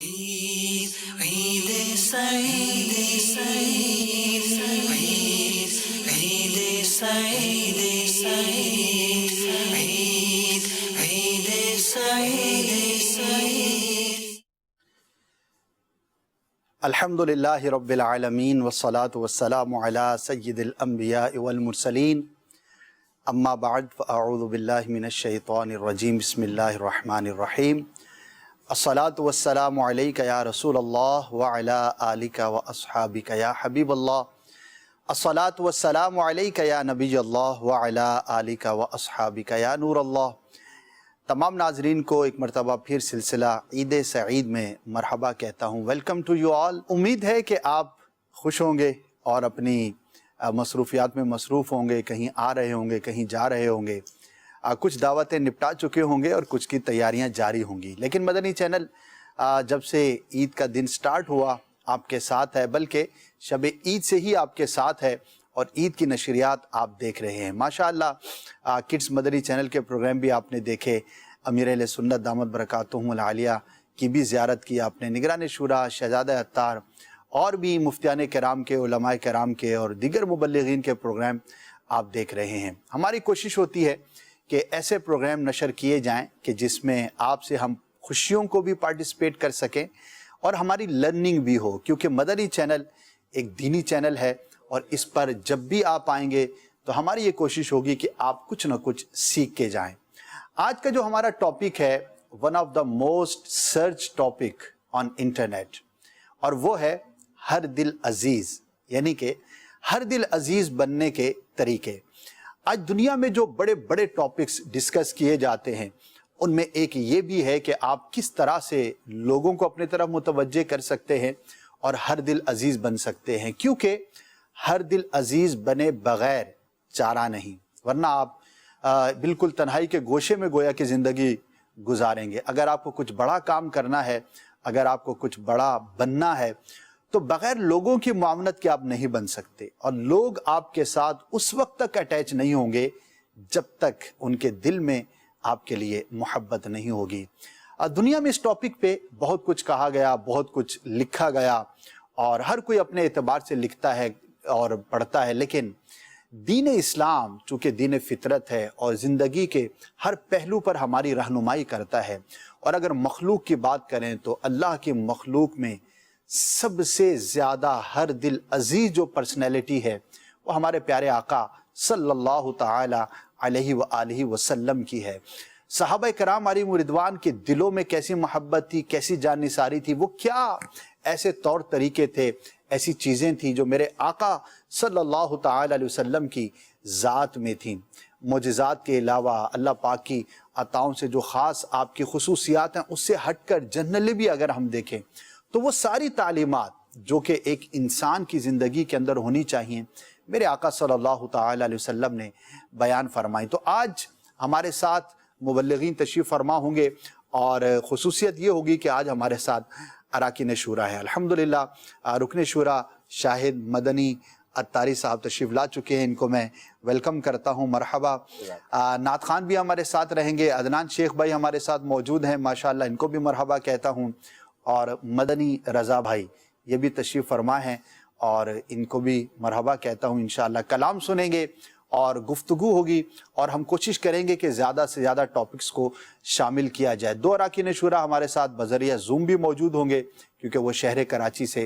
عید عید سعید سعید عید عید سعید سعید عید عید سعید سعید الحمدللہ رب العالمین والصلاة والسلام علی سید الانبیاء والمرسلین اما بعد فاعوذ باللہ من الشیطان الرجیم بسم اللہ الرحمن الرحیم الصلاة والسلام علیک یا رسول اللہ وعلی آلک واصحابک یا حبیب اللہ الصلاة والسلام علیک یا نبی اللہ وعلی آلک واصحابک یا نور اللہ۔ تمام ناظرین کو ایک مرتبہ پھر سلسلہ عید سعید میں مرحبا کہتا ہوں۔ Welcome to you all. امید ہے کہ آپ خوش ہوں گے اور اپنی مصروفیات میں مصروف ہوں گے، کہیں آ رہے ہوں گے، کہیں جا رہے ہوں گے، کچھ دعوتیں نپٹا چکے ہوں گے اور کچھ کی تیاریاں جاری ہوں گی۔ لیکن مدنی چینل جب سے عید کا دن سٹارٹ ہوا آپ کے ساتھ ہے، بلکہ شب عید سے ہی آپ کے ساتھ ہے اور عید کی نشریات آپ دیکھ رہے ہیں۔ ماشاءاللہ کڈس مدنی چینل کے پروگرام بھی آپ نے دیکھے، امیر اہل سنت دامت برکاتہم العالیہ کی بھی زیارت کی آپ نے، نگران شورا شہزادہ عطار اور بھی مفتیان کرام کے، علماء کرام کے اور دیگر مبلغین کے پروگرام آپ دیکھ رہے ہیں۔ ہماری کوشش ہوتی ہے کہ ایسے پروگرام نشر کیے جائیں کہ جس میں آپ سے ہم خوشیوں کو بھی پارٹیسپیٹ کر سکیں اور ہماری لرننگ بھی ہو، کیونکہ مدنی چینل ایک دینی چینل ہے اور اس پر جب بھی آپ آئیں گے تو ہماری یہ کوشش ہوگی کہ آپ کچھ نہ کچھ سیکھ کے جائیں۔ آج کا جو ہمارا ٹاپک ہے one of the most search topic on internet, اور وہ ہے ہر دل عزیز، یعنی کہ ہر دل عزیز بننے کے طریقے۔ آج دنیا میں جو بڑے بڑے ٹاپکس ڈسکس کیے جاتے ہیں ان میں ایک یہ بھی ہے کہ آپ کس طرح سے لوگوں کو اپنے طرف متوجہ کر سکتے ہیں اور ہر دل عزیز بن سکتے ہیں، کیونکہ ہر دل عزیز بنے بغیر چارہ نہیں، ورنہ آپ بالکل تنہائی کے گوشے میں گویا کہ زندگی گزاریں گے۔ اگر آپ کو کچھ بڑا کام کرنا ہے، اگر آپ کو کچھ بڑا بننا ہے تو بغیر لوگوں کی معاونت کے آپ نہیں بن سکتے، اور لوگ آپ کے ساتھ اس وقت تک اٹیچ نہیں ہوں گے جب تک ان کے دل میں آپ کے لیے محبت نہیں ہوگی۔ دنیا میں اس ٹاپک پہ بہت کچھ کہا گیا، بہت کچھ لکھا گیا اور ہر کوئی اپنے اعتبار سے لکھتا ہے اور پڑھتا ہے، لیکن دین اسلام چونکہ دین فطرت ہے اور زندگی کے ہر پہلو پر ہماری رہنمائی کرتا ہے، اور اگر مخلوق کی بات کریں تو اللہ کی مخلوق میں سب سے زیادہ ہر دل عزیز جو پرسنالٹی ہے وہ ہمارے پیارے آقا صلی اللہ تعالی علیہ وآلہ وسلم کی ہے۔ صحابہ کرام علیہم رضوان کے دلوں میں کیسی محبت تھی، کیسی جان نثاری تھی، وہ کیا ایسے طور طریقے تھے، ایسی چیزیں تھیں جو میرے آقا صلی اللہ تعالی علیہ وسلم کی ذات میں تھیں۔ معجزات کے علاوہ اللہ پاک کی عطاؤں سے جو خاص آپ کی خصوصیات ہیں اس سے ہٹ کر جنرلی بھی اگر ہم دیکھیں تو وہ ساری تعلیمات جو کہ ایک انسان کی زندگی کے اندر ہونی چاہیے میرے آقا صلی اللہ تعالی علیہ وسلم نے بیان فرمائی۔ تو آج ہمارے ساتھ مبلغین تشریف فرما ہوں گے اور خصوصیت یہ ہوگی کہ آج ہمارے ساتھ اراکین شورا ہے۔ الحمدللہ رکن شورا شاہد مدنی عطاری صاحب تشریف لا چکے ہیں، ان کو میں ویلکم کرتا ہوں، مرحبا۔ نعت خان بھی ہمارے ساتھ رہیں گے، عدنان شیخ بھائی ہمارے ساتھ موجود ہیں، ماشاءاللہ ان کو بھی مرحبا کہتا ہوں، اور مدنی رضا بھائی یہ بھی تشریف فرما ہیں اور ان کو بھی مرحبا کہتا ہوں۔ انشاءاللہ کلام سنیں گے اور گفتگو ہوگی اور ہم کوشش کریں گے کہ زیادہ سے زیادہ ٹاپکس کو شامل کیا جائے۔ دو اراکین شورا ہمارے ساتھ بذریعہ زوم بھی موجود ہوں گے کیونکہ وہ شہر کراچی سے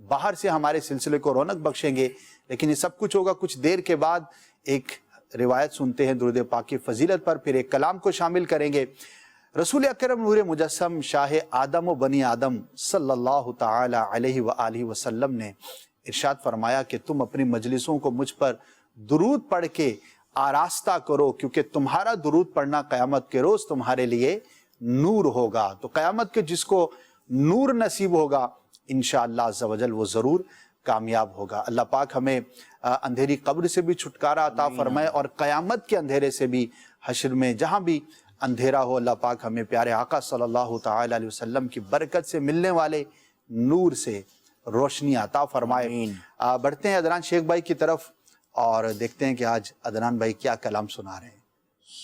باہر سے ہمارے سلسلے کو رونق بخشیں گے، لیکن یہ سب کچھ ہوگا کچھ دیر کے بعد۔ ایک روایت سنتے ہیں درود پاک کی فضیلت پر، پھر ایک کلام کو شامل کریں گے۔ رسول اکرم نور مجسم شاہ آدم و بنی آدم صلی اللہ تعالی علیہ وآلہ وسلم نے ارشاد فرمایا کہ تم اپنی مجلسوں کو مجھ پر درود پڑھ کے آراستہ کرو، کیونکہ تمہارا درود پڑھنا قیامت کے روز تمہارے لیے نور ہوگا۔ تو قیامت کے جس کو نور نصیب ہوگا انشاءاللہ عز و جل وہ ضرور کامیاب ہوگا۔ اللہ پاک ہمیں اندھیری قبر سے بھی چھٹکارا عطا فرمائے اور قیامت کے اندھیرے سے بھی، حشر میں جہاں بھی اندھیرا ہو، اللہ پاک ہمیں پیارے آقا صلی اللہ تعالی علیہ وسلم کی برکت سے ملنے والے نور سے روشنی عطا فرمائے۔ بڑھتے ہیں عدنان شیخ بھائی کی طرف اور دیکھتے ہیں کہ آج عدنان بھائی کیا کلام سنا رہے ہیں۔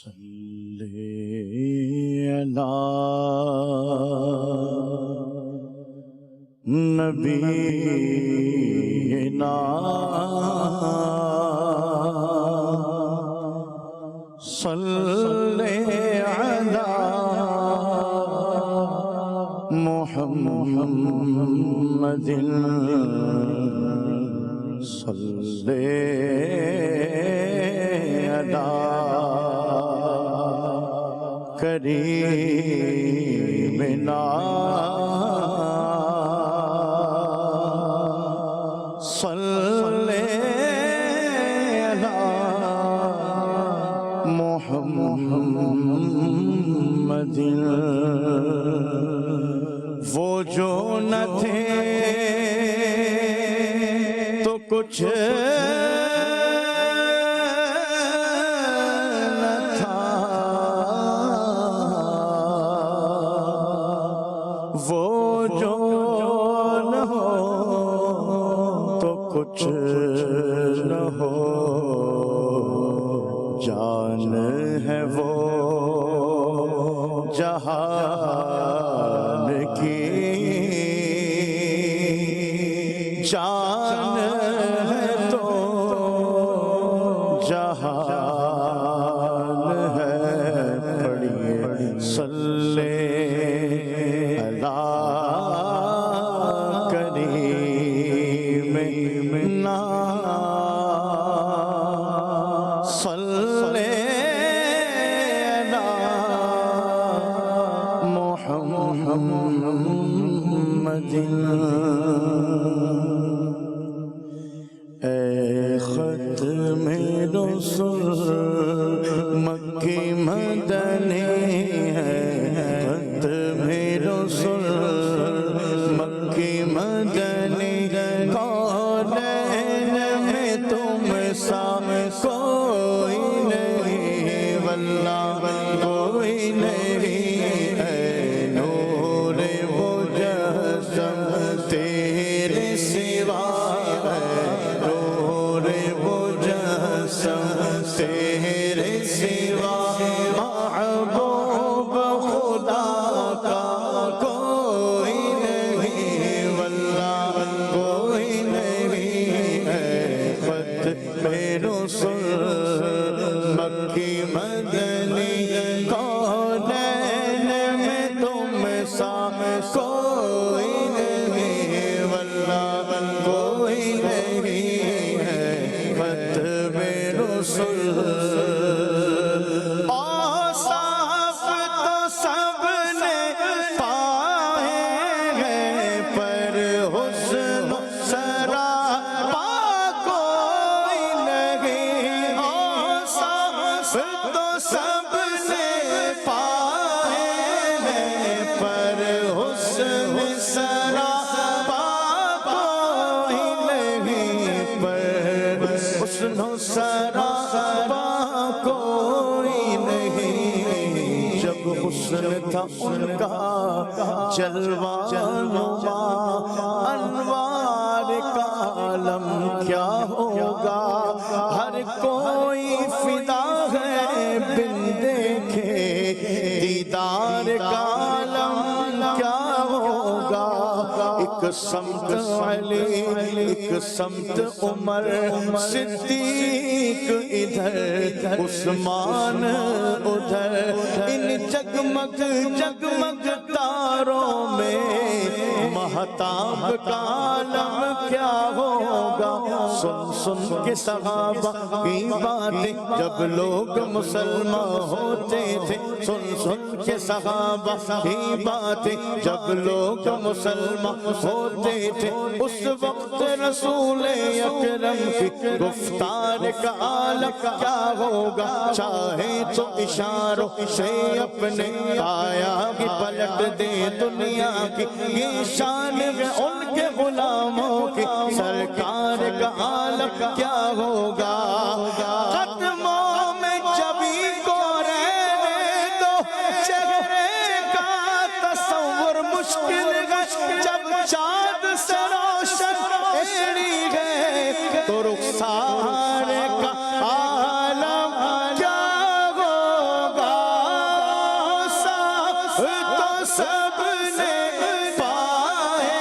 صلی علی نبینا صلی علی محمد صلی علی کریمنا صلی علی محمد وہ جو نہ تھے تو کچھ نہ تھا، وہ جو نہ ہو تو کچھ نہ ہو، جان ہے وہ جہان کی، جان ہے تو جہان ہے، پڑھیے صلی علی کریمنا صلی علی محمد۔ اے ختم رسول مکی مدنی ہے، ختم رسول مکی مدنی، کونین میں تم سا کوئی نہیں، واللہ کوئی نہیں، اے نور مجسم تیرے سوا، نور مجسم تیرے سوا، محبوب خدا کا کوئی نہیں، واللہ کوئی نہیں، اے ختم رسول مکی مدنی، کونین میں تم سا کوئی نہیں، واللہ کوئی نہیں، ہے ختم رسول۔ اوصاف تو سب نے پائے ہیں، پر حسن سراپا کوئی نہیں، اوصاف تو سب نے پائے ہیں، پر حسن سراپا کوئی نہیں، پر حسن سراپا کوئی نہیں، جب حسن تھا ان کا جلوہ نما، انوار کا عالم کیا ہوگا، ہر کوئی فدا ہے بن دیکھے دیدار کا عالم کیا ہوگا، ایک سمت علی ایک سمت عمر صدیق ادھر عثمان ادھر، ان جگمگ جگمگ تاروں میں مہتاب کا عالم کیا ہوگا، سن سن کے صحابہ کی باتیں جب لوگ مسلمان ہوتے تھے، سن سن کے صحابہ کی باتیں جب لوگ مسلمان ہوتے تھے، اس وقت رسول اکرم کی گفتار کا عالم کیا ہوگا، چاہے تو اشاروں سے اپنے آیا کی پلٹ دے دنیا کی، یہ شان ہے ان کے غلاموں کی، سرکار کا عالم کیا ہوگا، قدموں میں جبھی کو رہنے دو، چہرے کا تصور مشکل ہے، جب چاند سے روشن ایڑی ہے تو رخسار کا عالم کیا ہوگا، صاف تو سب نے پائے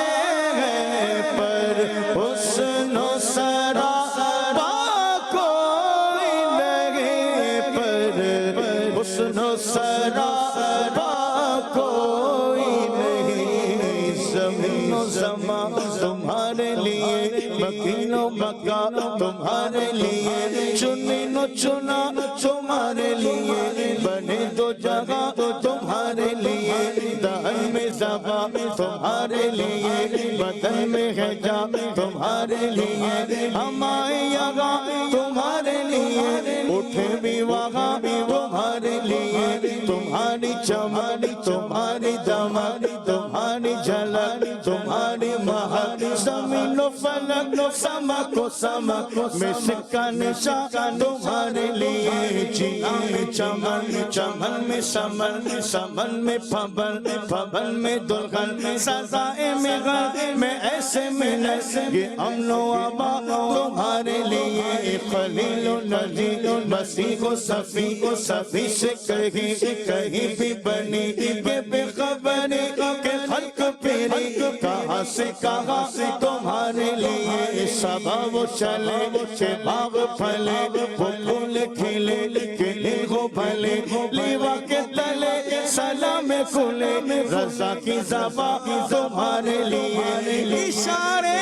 زمین و زمان تمہارے لیے، مکین و مکہ تمہارے لیے، چنین و چنا تمہارے لیے، بنے دو جگہ تمہارے لیے، دہن میں زبا تمہارے لیے، بدن میں ہے جا تمہارے لیے، ہمارے یہاں تمہارے لیے، اٹھے بھی وہاں تمہارے لیے، تمہاری چمن تمہاری دمن تمہاری جھلک تمہاری مہک، زمین و فلک سمک و سمک میں سکہ نشان تمہارے لیے، چینا میں چمن چمن میں سمن سمن میں پھبن پھبن میں دلہن، سزائے میں غم میں ایسے ملت، یہ امن و آبا تمہارے لیے، خلیل و نجی مسیح و صفی صفی سے کہیں بھی بنی یہ بے خبری کہ خلق پیری، کہاں سے کہاں تمہارے لیے، صبا وہ چلے کہ باغ پھلے، وہ پھول کھلے کہ دل ہو بھلے، لیوا کے تلے سلام کھلے، رضا کی زبا تمہارے لیے، اشارے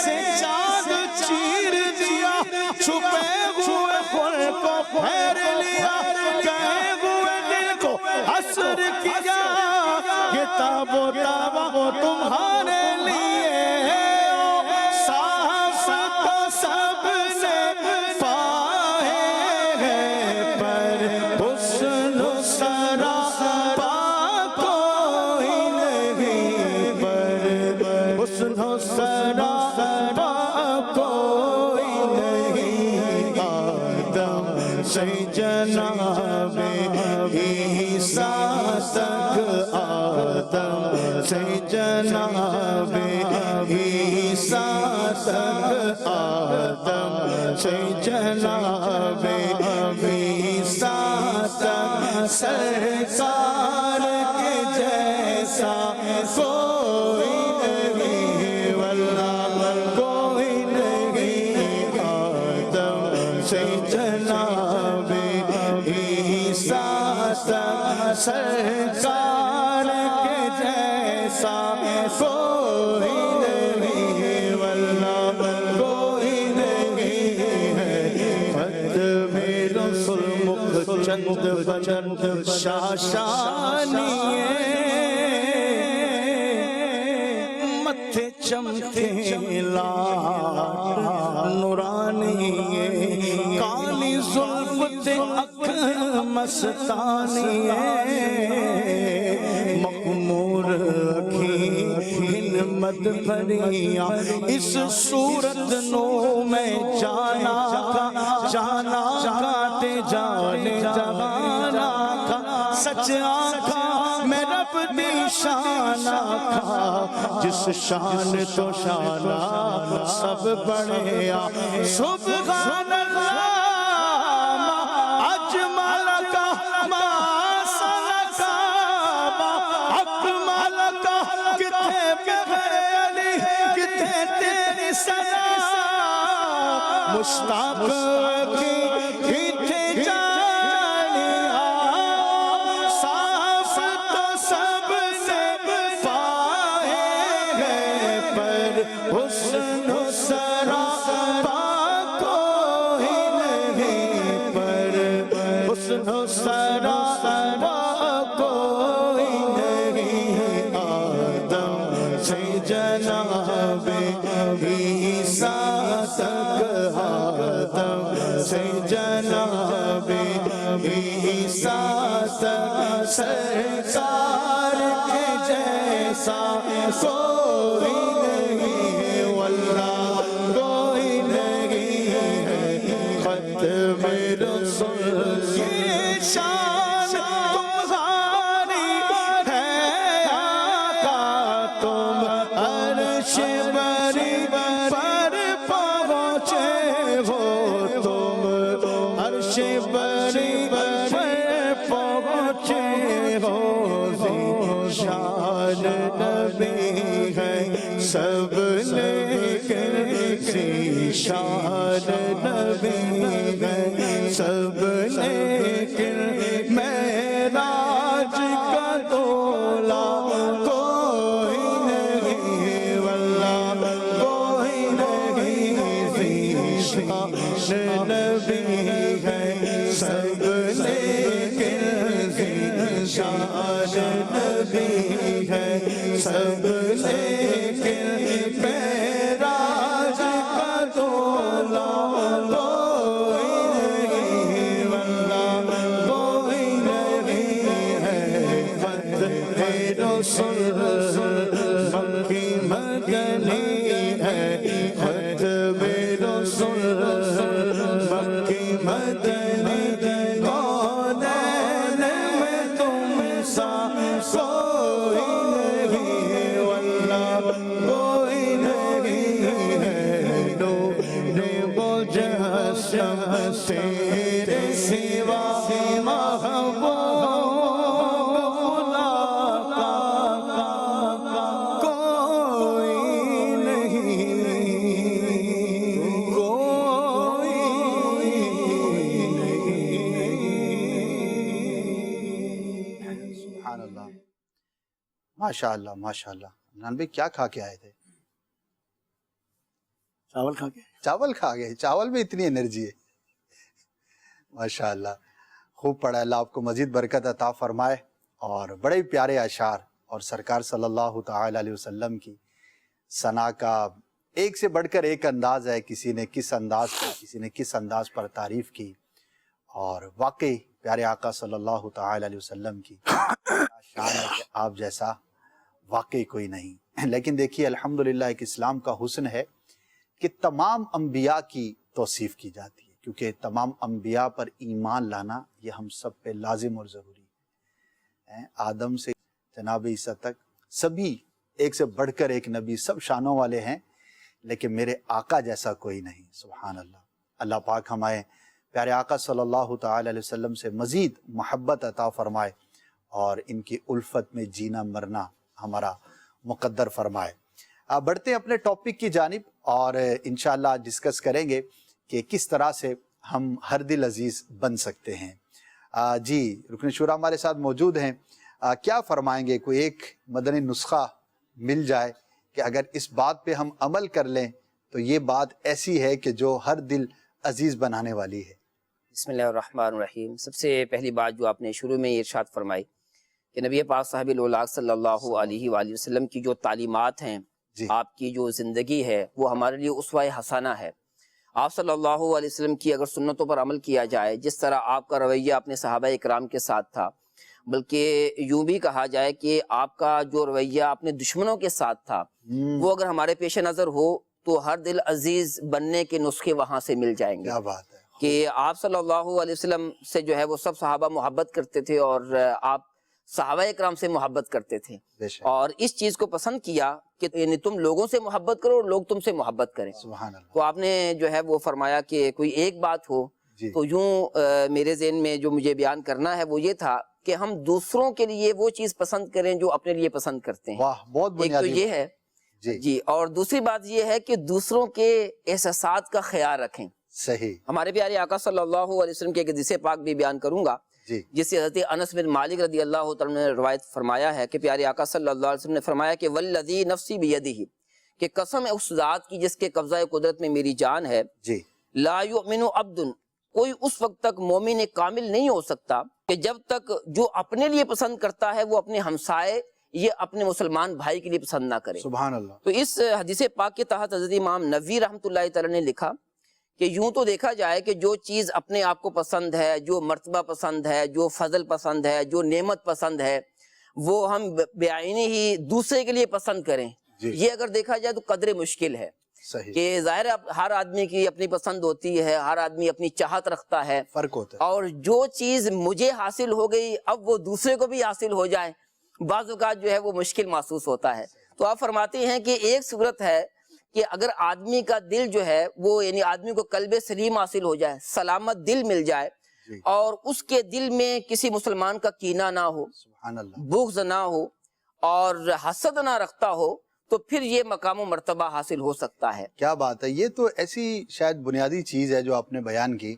سے چاند چیر دیا، چھپے ہوئے خلق کو پھیر لیا، کہے ہوئے دل کو حسر کیا، یہ تاب و تابہ تمہارے لیے، صاف تو سب نے پائے ہیں، پر حسن سرا پا کوئی نہیں، پر حسن سرا پا کوئی نہیں، آدم سے جناب عیسیٰ تک، آدم سے جناب عیسیٰ تک، آدم سے جناب عیسیٰ تک، سرکار کے جیسا کوئی نہیں، واللہ کوئی نہیں، آدم سے جناب عیسیٰ تک، سرکار کے جیسا کوئی نہیں، واللہ کوئی نہیں ہے، ختم رسول مکھ چند بچن شاشانیے، متھے چمکے لال نورانیے، کالی زلف تے اکھ مستانیے، مخمور اکھیں ہنمت بھریاں، اس صورت نو میں جانا تے جانے جانا کا، سچ آنکھا میں رب دی شان آنکھا، جس شان تو شانہ سب بڑھیا، سبحان اللہ اجمل کا ما سلکا، اکمل کا کتنے بغیلی کتنے تیری سلام، مشتاق کی کتنے جانیا، صاف تو سب سے پائے ہیں، پر حسن سرا پا کوئی نہیں، پر حسن سرا پا کوئی نہیں، آدم سے جناب عیسیٰ تک، آدم سے جناب عیسیٰ تک، سرکار کے جیسا کوئی نہیں، واللہ کوئی نہیں ہے، ختم رسول کی شان تمہاری ہے، آقا تم عرش بری پر پہنچے ہو، تم عرش بری پر پہنچے ہو، شان نبی ہے سب لیکن شان نبی ہے سب لیکن، معراج کا دولا کوئی نہیں نبی ہے سب لیکن شان نبی ہے سب لیکن معراج کا دولا کوئی نہیں واللہ کوئی نہیں ہے فتح رسول مکی مدنی ہے ختم رسول مکی مدنی کونین میں تم سا کوئی نہیں واللہ کوئی نہیں ہے نور مجسم تیرے سوا محبوب کوئی نہیں کوئی نہیں سبحان اللہ، ماشاء اللہ ماشاء اللہ۔ عمران بھائی کیا کھا کے آئے تھے؟ چاول کھا کے چاول کھا گئے؟ چاول میں اتنی انرجی ہے، ماشاء اللہ۔ خوب پڑھا، اللہ آپ کو مزید برکت عطا فرمائے، اور بڑے پیارے اشعار اور سرکار صلی اللہ تعالی علیہ وسلم کی ثنا کا ایک سے بڑھ کر ایک انداز ہے، کسی نے کس انداز پر کسی نے کس انداز پر تعریف کی، اور واقعی پیارے آقا صلی اللہ تعالی علیہ وسلم کی شان ہے کہ آپ جیسا واقعی کوئی نہیں۔ لیکن دیکھیے الحمدللہ ایک اسلام کا حسن ہے کہ تمام انبیاء کی توصیف کی جاتی ہے، کیونکہ تمام انبیاء پر ایمان لانا یہ ہم سب پہ لازم اور ضروری ہے۔ آدم سے جناب عیسیٰ تک سبھی ایک سے بڑھ کر ایک نبی، سب شانوں والے ہیں، لیکن میرے آقا جیسا کوئی نہیں۔ سبحان اللہ۔ اللہ پاک ہمیں پیارے آقا صلی اللہ تعالی علیہ وسلم سے مزید محبت عطا فرمائے، اور ان کی الفت میں جینا مرنا ہمارا مقدر فرمائے۔ بڑھتے ہیں اپنے ٹاپک کی جانب، اور انشاءاللہ ڈسکس کریں گے کہ کس طرح سے ہم ہر دل عزیز بن سکتے ہیں۔ جی رکن شورا ہمارے ساتھ موجود ہیں، کیا فرمائیں گے؟ کوئی ایک مدنی نسخہ مل جائے کہ اگر اس بات پہ ہم عمل کر لیں تو یہ بات ایسی ہے کہ جو ہر دل عزیز بنانے والی ہے۔ بسم اللہ الرحمن الرحیم۔ سب سے پہلی بات جو آپ نے شروع میں ارشاد فرمائی کہ نبی پاک صاحب الاولاق صلی اللہ علیہ وآلہ وسلم کی جو تعلیمات ہیں، جی آپ کی جو زندگی ہے، وہ ہمارے لیے اسوہ حسنہ ہے۔ آپ صلی اللہ علیہ وسلم کی اگر سنتوں پر عمل کیا جائے، جس طرح آپ کا رویہ اپنے صحابہ اکرام کے ساتھ تھا، بلکہ یوں بھی کہا جائے کہ آپ کا جو رویہ اپنے دشمنوں کے ساتھ تھا، وہ اگر ہمارے پیش نظر ہو تو ہر دل عزیز بننے کے نسخے وہاں سے مل جائیں گے۔ کیا بات ہے کہ آپ صلی اللہ علیہ وسلم سے جو ہے وہ سب صحابہ محبت کرتے تھے، اور آپ صحابہ اکرام سے محبت کرتے تھے، بے شک، اور اس چیز کو پسند کیا کہ یعنی تم لوگوں سے محبت کرو اور لوگ تم سے محبت کریں۔ سبحان اللہ۔ تو آپ نے جو ہے وہ فرمایا کہ کوئی ایک بات ہو جی تو یوں میرے ذہن میں جو مجھے بیان کرنا ہے وہ یہ تھا کہ ہم دوسروں کے لیے وہ چیز پسند کریں جو اپنے لیے پسند کرتے ہیں۔ واہ، بہت ایک تو بنیادی یہ ہے جی، اور دوسری بات یہ ہے کہ دوسروں کے احساسات کا خیال رکھیں۔ صحیح، ہمارے پیارے آقا صلی اللہ علیہ وسلم کے ایک حدیث پاک بھی بیان کروں گا، جی جس سے حضرت انس بن مالک رضی اللہ تعالیٰ نے روایت فرمایا ہے کہ پیارے آقا صلی اللہ علیہ وسلم نے فرمایا کہ والذی نفسی بیدہ، کہ قسم ہے اس ذات کی جس کے قبضہ قدرت میں میری جان ہے، جی لا یؤمن عبد، کوئی اس وقت تک مومن کامل نہیں ہو سکتا کہ جب تک جو اپنے لیے پسند کرتا ہے وہ اپنے ہمسائے یہ اپنے مسلمان بھائی کے لیے پسند نہ کرے۔ سبحان اللہ۔ تو اس حدیث پاک کے تحت حضرت امام نووی رحمۃ اللہ تعالی نے لکھا کہ یوں تو دیکھا جائے کہ جو چیز اپنے آپ کو پسند ہے، جو مرتبہ پسند ہے، جو فضل پسند ہے، جو نعمت پسند ہے، وہ ہم بعینی ہی دوسرے کے لیے پسند کریں، جی یہ اگر دیکھا جائے تو قدر مشکل ہے۔ صحیح، کہ ظاہر ہے ہر آدمی کی اپنی پسند ہوتی ہے، ہر آدمی اپنی چاہت رکھتا ہے، فرق ہوتا ہے۔ اور جو چیز مجھے حاصل ہو گئی اب وہ دوسرے کو بھی حاصل ہو جائے، بعض اوقات جو ہے وہ مشکل محسوس ہوتا ہے۔ تو آپ فرماتے ہیں کہ ایک صورت ہے کہ اگر آدمی کا دل جو ہے وہ یعنی آدمی کو قلب سلیم حاصل ہو جائے، سلامت دل مل جائے، جی اور اس کے دل میں کسی مسلمان کا کینہ نہ ہو، سبحان اللہ۔ بغض نہ ہو، اور حسد نہ رکھتا ہو، تو پھر یہ مقام و مرتبہ حاصل ہو سکتا ہے۔ کیا بات ہے، یہ تو ایسی شاید بنیادی چیز ہے جو آپ نے بیان کی،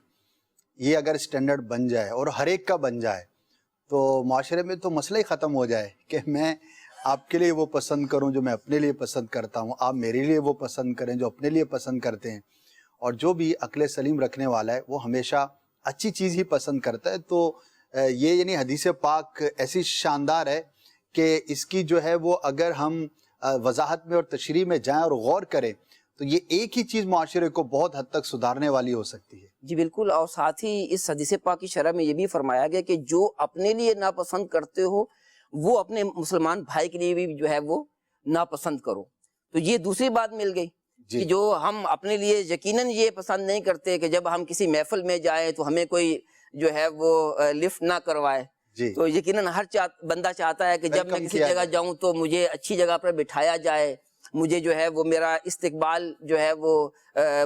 یہ اگر سٹینڈرڈ بن جائے اور ہر ایک کا بن جائے تو معاشرے میں تو مسئلہ ہی ختم ہو جائے کہ میں آپ کے لیے وہ پسند کروں جو میں اپنے لیے پسند کرتا ہوں، آپ میرے لیے وہ پسند کریں جو اپنے لیے پسند کرتے ہیں، اور جو بھی عقل سلیم رکھنے والا ہے وہ ہمیشہ اچھی چیز ہی پسند کرتا ہے. تو یہ یعنی حدیث پاک ایسی شاندار ہے کہ اس کی جو ہے وہ اگر ہم وضاحت میں اور تشریح میں جائیں اور غور کریں تو یہ ایک ہی چیز معاشرے کو بہت حد تک سدھارنے والی ہو سکتی ہے. جی بالکل. اور ساتھ ہی اس حدیث پاک کی شرح میں یہ بھی فرمایا گیا کہ جو اپنے لیے ناپسند کرتے ہو وہ اپنے مسلمان بھائی کے لیے بھی جو ہے وہ ناپسند کرو. تو یہ دوسری بات مل گئی کہ جو ہم اپنے لیے یقیناً یہ پسند نہیں کرتے کہ جب ہم کسی محفل میں جائیں تو ہمیں کوئی جو ہے وہ لفٹ نہ کروائے. تو یقیناً ہر بندہ چاہتا ہے کہ جب میں کسی جگہ جاؤں تو مجھے اچھی جگہ پر بٹھایا جائے, مجھے جو ہے وہ میرا استقبال جو ہے وہ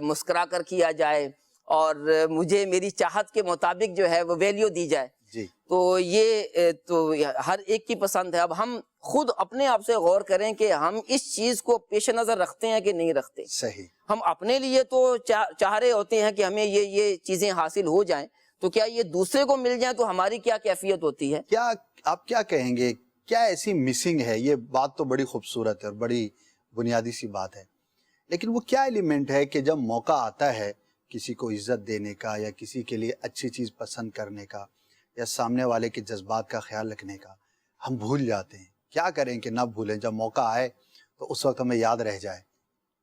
مسکرا کر کیا جائے اور مجھے میری چاہت کے مطابق جو ہے وہ ویلیو دی جائے. تو یہ تو ہر ایک کی پسند ہے. اب ہم خود اپنے آپ سے غور کریں کہ ہم اس چیز کو پیش نظر رکھتے ہیں کہ نہیں رکھتے. صحیح. ہم اپنے لیے تو چاہ رہے ہوتے ہیں کہ ہمیں یہ چیزیں حاصل ہو جائیں, تو کیا یہ دوسرے کو مل جائیں تو ہماری کیا کیفیت ہوتی ہے؟ کیا آپ کیا کہیں گے, کیا ایسی مسنگ ہے؟ یہ بات تو بڑی خوبصورت ہے اور بڑی بنیادی سی بات ہے, لیکن وہ کیا ایلیمنٹ ہے کہ جب موقع آتا ہے کسی کو عزت دینے کا یا کسی کے لیے اچھی چیز پسند کرنے کا یا سامنے والے کے جذبات کا خیال رکھنے کا, ہم بھول جاتے ہیں؟ کیا کریں کہ نہ بھولیں, جب موقع آئے تو اس وقت ہمیں یاد رہ جائے؟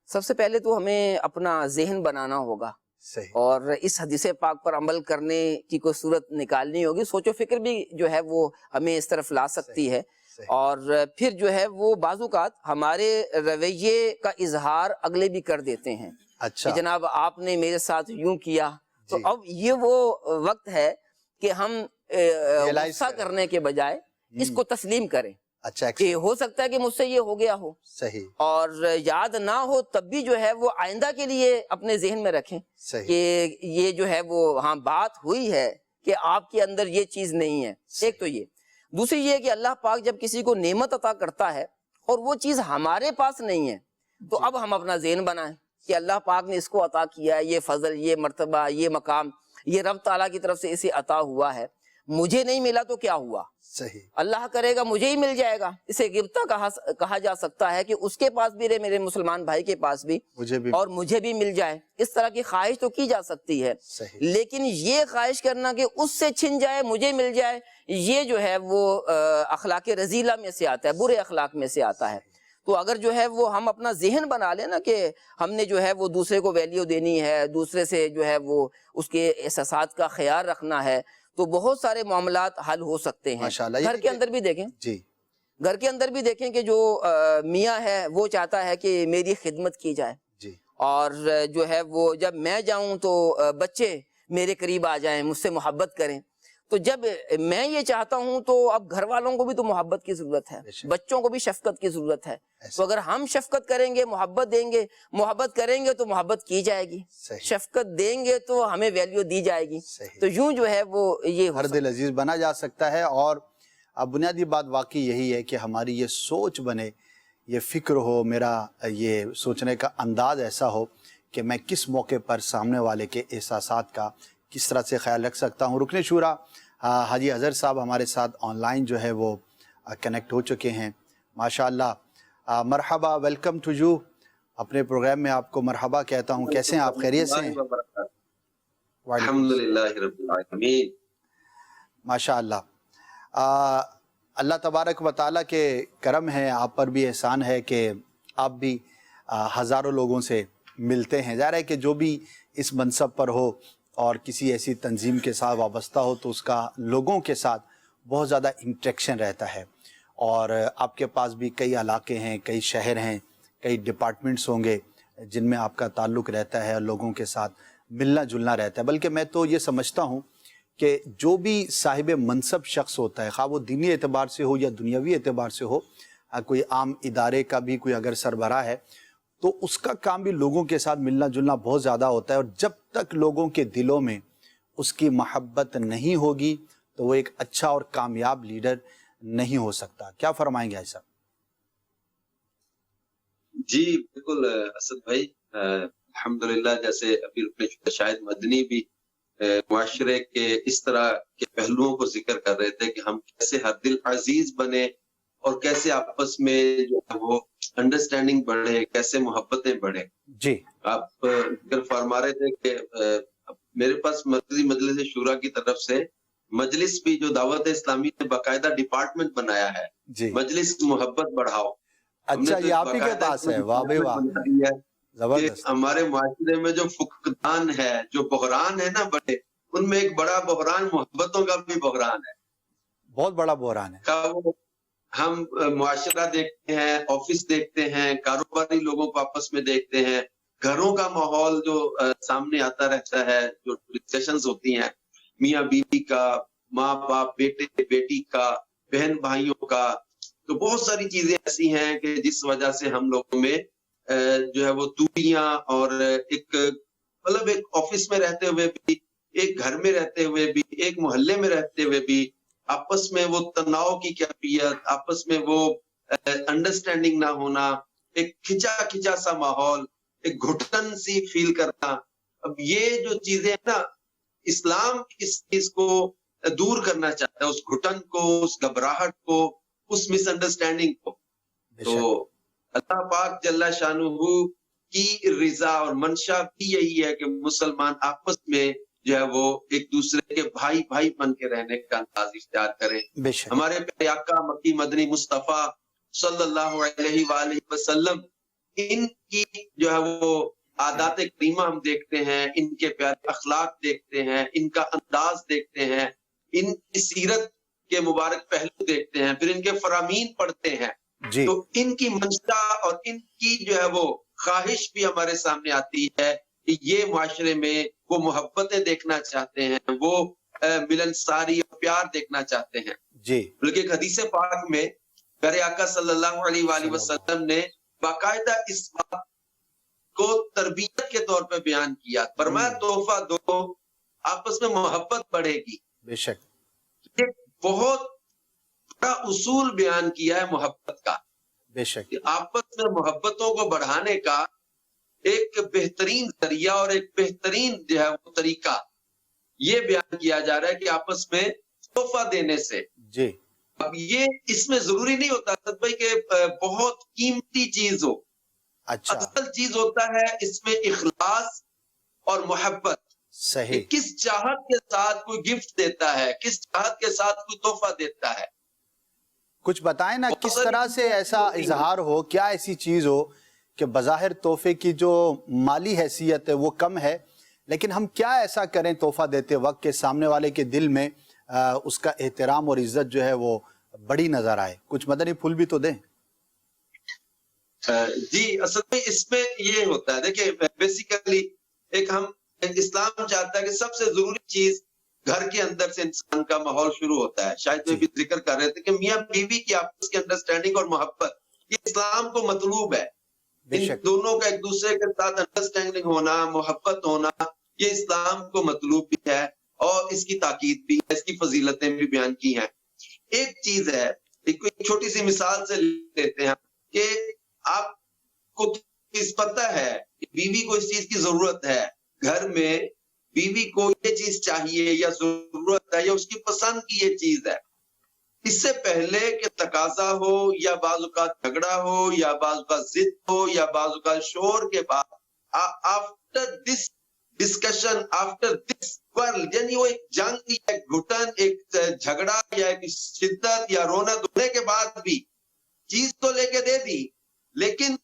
سب سے پہلے تو ہمیں اپنا ذہن بنانا ہوگا. صحیح. اور اس حدیث پاک پر عمل کرنے کی کوئی صورت نکالنی ہوگی. سوچ و فکر بھی جو ہے وہ ہمیں اس طرف لا سکتی ہے. اور پھر جو ہے وہ بعض اوقات ہمارے رویے کا اظہار اگلے بھی کر دیتے ہیں. اچھا, کہ جناب آپ نے میرے ساتھ یوں کیا. تو اب یہ وہ وقت ہے کہ ہم غصہ کرنے کے بجائے اس کو تسلیم کریں. اچھا, کہ ہو سکتا ہے کہ مجھ سے یہ ہو گیا ہو. صحیح. اور یاد نہ ہو تب بھی جو ہے وہ آئندہ کے لیے اپنے ذہن میں رکھیں. صحیح. کہ یہ جو ہے وہ ہاں بات ہوئی ہے کہ آپ کے اندر یہ چیز نہیں ہے. ایک تو یہ. دوسری یہ کہ اللہ پاک جب کسی کو نعمت عطا کرتا ہے اور وہ چیز ہمارے پاس نہیں ہے تو اب ہم اپنا ذہن بنائیں کہ اللہ پاک نے اس کو عطا کیا ہے, یہ فضل, یہ مرتبہ, یہ مقام, یہ رب تعالیٰ کی طرف سے اسے عطا ہوا ہے. مجھے نہیں ملا تو کیا ہوا؟ صحیح. اللہ کرے گا مجھے ہی مل جائے گا. اسے غبطہ کہا جا سکتا ہے کہ اس کے پاس بھی رہے, میرے مسلمان بھائی کے پاس بھی, اور مجھے بھی مل جائے. اس طرح کی خواہش تو کی جا سکتی ہے. صحیح. لیکن یہ خواہش کرنا کہ اس سے چھن جائے مجھے مل جائے, یہ جو ہے وہ اخلاق رذیلہ میں سے آتا ہے, برے اخلاق میں سے آتا ہے. تو اگر جو ہے وہ ہم اپنا ذہن بنا لیں نا کہ ہم نے جو ہے وہ دوسرے کو ویلیو دینی ہے, دوسرے سے جو ہے وہ اس کے احساسات کا خیال رکھنا ہے, تو بہت سارے معاملات حل ہو سکتے ہیں. گھر کے اندر بھی دیکھیں. جی. گھر کے اندر بھی دیکھیں کہ جو میاں ہے وہ چاہتا ہے کہ میری خدمت کی جائے. جی. اور جو ہے وہ جب میں جاؤں تو بچے میرے قریب آ جائیں, مجھ سے محبت کریں. تو جب میں یہ چاہتا ہوں تو اب گھر والوں کو بھی تو محبت کی ضرورت ہے, بچوں کو بھی شفقت کی ضرورت ہے. تو اگر ہم شفقت کریں گے, محبت دیں گے, محبت کریں گے تو محبت کی جائے گی, شفقت دیں گے تو ہمیں ویلیو دی جائے گی. تو یوں جو ہے وہ یہ ہر دل عزیز بنا جا سکتا ہے. اور اب بنیادی بات واقعی یہی ہے کہ ہماری یہ سوچ بنے, یہ فکر ہو, میرا یہ سوچنے کا انداز ایسا ہو کہ میں کس موقع پر سامنے والے کے احساسات کا کس طرح سے خیال رکھ سکتا ہوں. رکن شورا حاجی اظہر صاحب ہمارے ساتھ آن لائن جو ہے وہ کنیکٹ ہو چکے ہیں. ماشاءاللہ, مرحبا, ویلکم ٹو یو. اپنے پروگرام میں آپ کو مرحبا کہتا ہوں. کیسے ہیں آپ؟ خیریت سے ہیں؟ الحمدللہ رب العالمین. ماشاءاللہ. اللہ تبارک و تعالیٰ کے کرم ہے, آپ پر بھی احسان ہے کہ آپ بھی ہزاروں لوگوں سے ملتے ہیں. ظاہر ہے کہ جو بھی اس منصب پر ہو اور کسی ایسی تنظیم کے ساتھ وابستہ ہو تو اس کا لوگوں کے ساتھ بہت زیادہ انٹریکشن رہتا ہے. اور آپ کے پاس بھی کئی علاقے ہیں, کئی شہر ہیں, کئی ڈپارٹمنٹس ہوں گے جن میں آپ کا تعلق رہتا ہے, لوگوں کے ساتھ ملنا جلنا رہتا ہے. بلکہ میں تو یہ سمجھتا ہوں کہ جو بھی صاحب منصب شخص ہوتا ہے, خواہ وہ دینی اعتبار سے ہو یا دنیاوی اعتبار سے ہو, کوئی عام ادارے کا بھی کوئی اگر سربراہ ہے تو اس کا کام بھی لوگوں کے ساتھ ملنا جلنا بہت زیادہ ہوتا ہے. اور جب تک لوگوں کے دلوں میں اس کی محبت نہیں ہوگی تو وہ ایک اچھا اور کامیاب لیڈر نہیں ہو سکتا. کیا فرمائیں گے ایسا؟ جی بالکل اسد بھائی, الحمدللہ جیسے ابھی شاہد مدنی بھی معاشرے کے اس طرح کے پہلوؤں کو ذکر کر رہے تھے کہ ہم کیسے ہر دل عزیز بنے اور کیسے آپس میں جو ہے وہ انڈرسٹینڈنگ بڑھے, کیسے محبتیں بڑھے. جی. آپ ذکر فرما رہے تھے کہ میرے پاس مرکزی مجلس شورا کی طرف سے مجلس بھی جو دعوت اسلامی نے باقاعدہ ڈپارٹمنٹ بنایا ہے جی مجلس محبت بڑھاؤ. اچھا یہ آپ ہی کے پاس ہے؟ واہ بے واہ زبردست. ہمارے معاشرے میں جو فقدان ہے جو بحران ہے نا بڑے ان میں ایک بڑا بحران محبتوں کا بھی بحران ہے. بہت بڑا بحران ہے. ہم معاشرہ دیکھتے ہیں آفس دیکھتے ہیں کاروباری لوگوں کو آپس میں دیکھتے ہیں گھروں کا ماحول جو سامنے آتا رہتا ہے جو ڈسکشنز ہوتی ہیں میاں بیوی کا ماں باپ بیٹے بیٹی کا بہن بھائیوں کا تو بہت ساری چیزیں ایسی ہیں کہ جس وجہ سے ہم لوگوں میں جو ہے وہ دوریاں اور ایک مطلب ایک آفس میں رہتے ہوئے بھی ایک گھر میں رہتے ہوئے بھی ایک محلے میں رہتے ہوئے بھی آپس میں وہ تناؤ کی کیفیت آپس میں وہ انڈرسٹینڈنگ نہ ہونا ایک کھچا سا ماحول ایک گھٹن سی فیل کرنا. اب یہ جو چیزیں ہیں نا اسلام اس چیز کو دور کرنا چاہتا ہے اس گھٹن کو اس گھبراہٹ کو اس مس انڈرسٹینڈنگ کو. تو اللہ پاک جل شانہ کی رضا اور منشا بھی یہی ہے کہ مسلمان آپس میں جو ہے وہ ایک دوسرے کے بھائی بھائی بن کے رہنے کا انداز اختیار کریں. ہمارے پیارے آقا مکی مدنی مصطفیٰ صلی اللہ علیہ وآلہ وسلم ان کی جو ہے وہ عادات کریمہ ہم دیکھتے ہیں ان کے پیارے اخلاق دیکھتے ہیں ان کا انداز دیکھتے ہیں ان کی سیرت کے مبارک پہلو دیکھتے ہیں پھر ان کے فرامین پڑھتے ہیں تو ان کی منشا اور ان کی جو ہے وہ خواہش بھی ہمارے سامنے آتی ہے کہ یہ معاشرے میں وہ محبتیں دیکھنا چاہتے ہیں وہ ملنساری اور پیار دیکھنا چاہتے ہیں. بلکہ ایک حدیث پاک میں پیارے آقا صلی اللہ علیہ وآلہ وسلم نے باقاعدہ اس بات کو تربیت کے طور پہ بیان کیا. فرمایا تحفہ دو آپس میں محبت بڑھے گی. بے شک یہ بہت بڑا اصول بیان کیا ہے محبت کا. بے شک آپس میں محبتوں کو بڑھانے کا ایک بہترین ذریعہ اور ایک بہترین جو ہے وہ طریقہ یہ بیان کیا جا رہا ہے کہ آپس میں تحفہ دینے سے. جی اب یہ اس میں ضروری نہیں ہوتا اسد بھائی کہ بہت قیمتی چیز ہو. اچھا اصل چیز ہوتا ہے اس میں اخلاص اور محبت. صحیح. کس چاہت کے ساتھ کوئی گفٹ دیتا ہے کس چاہت کے ساتھ کوئی تحفہ دیتا ہے. کچھ بتائیں نا کس طرح سے ایسا اظہار ہو کیا ایسی چیز ہو کہ بظاہر تحفے کی جو مالی حیثیت ہے وہ کم ہے لیکن ہم کیا ایسا کریں تحفہ دیتے وقت کے سامنے والے کے دل میں اس کا احترام اور عزت جو ہے وہ بڑی نظر آئے. کچھ مدنی پھول بھی تو دیں. جی اصل میں اس میں یہ ہوتا ہے دیکھیں بیسیکلی ایک ہم اسلام چاہتا ہے کہ سب سے ضروری چیز گھر کے اندر سے انسان کا ماحول شروع ہوتا ہے. شاید میں بھی ذکر کر رہے تھے کہ میاں بیوی کی آپس کی انڈرسٹینڈنگ اور محبت یہ اسلام کو مطلوب ہے. ان دونوں کا ایک دوسرے کے ساتھ انڈرسٹینڈنگ ہونا محبت ہونا یہ اسلام کو مطلوب بھی ہے اور اس کی تاکید بھی ہے اس کی فضیلتیں بھی بیان کی ہیں. ایک چیز ہے ایک چھوٹی سی مثال سے لیتے ہیں کہ آپ کو پتہ ہے کہ بیوی کو اس چیز کی ضرورت ہے گھر میں بیوی کو یہ چیز چاہیے یا ضرورت ہے یا اس کی پسند کی یہ چیز ہے. اس سے پہلے کہ تقاضا ہو یا بعض اوقات جھگڑا ہو یا بعض اوقات ضد ہو یا بعض اوقات شور کے بعد after this discussion after this یعنی وہ ایک جنگ یا ایک گھٹن ایک جھگڑا یا ایک شدت یا رونا دھونے کے بعد بھی چیز تو لے کے دے دی لیکن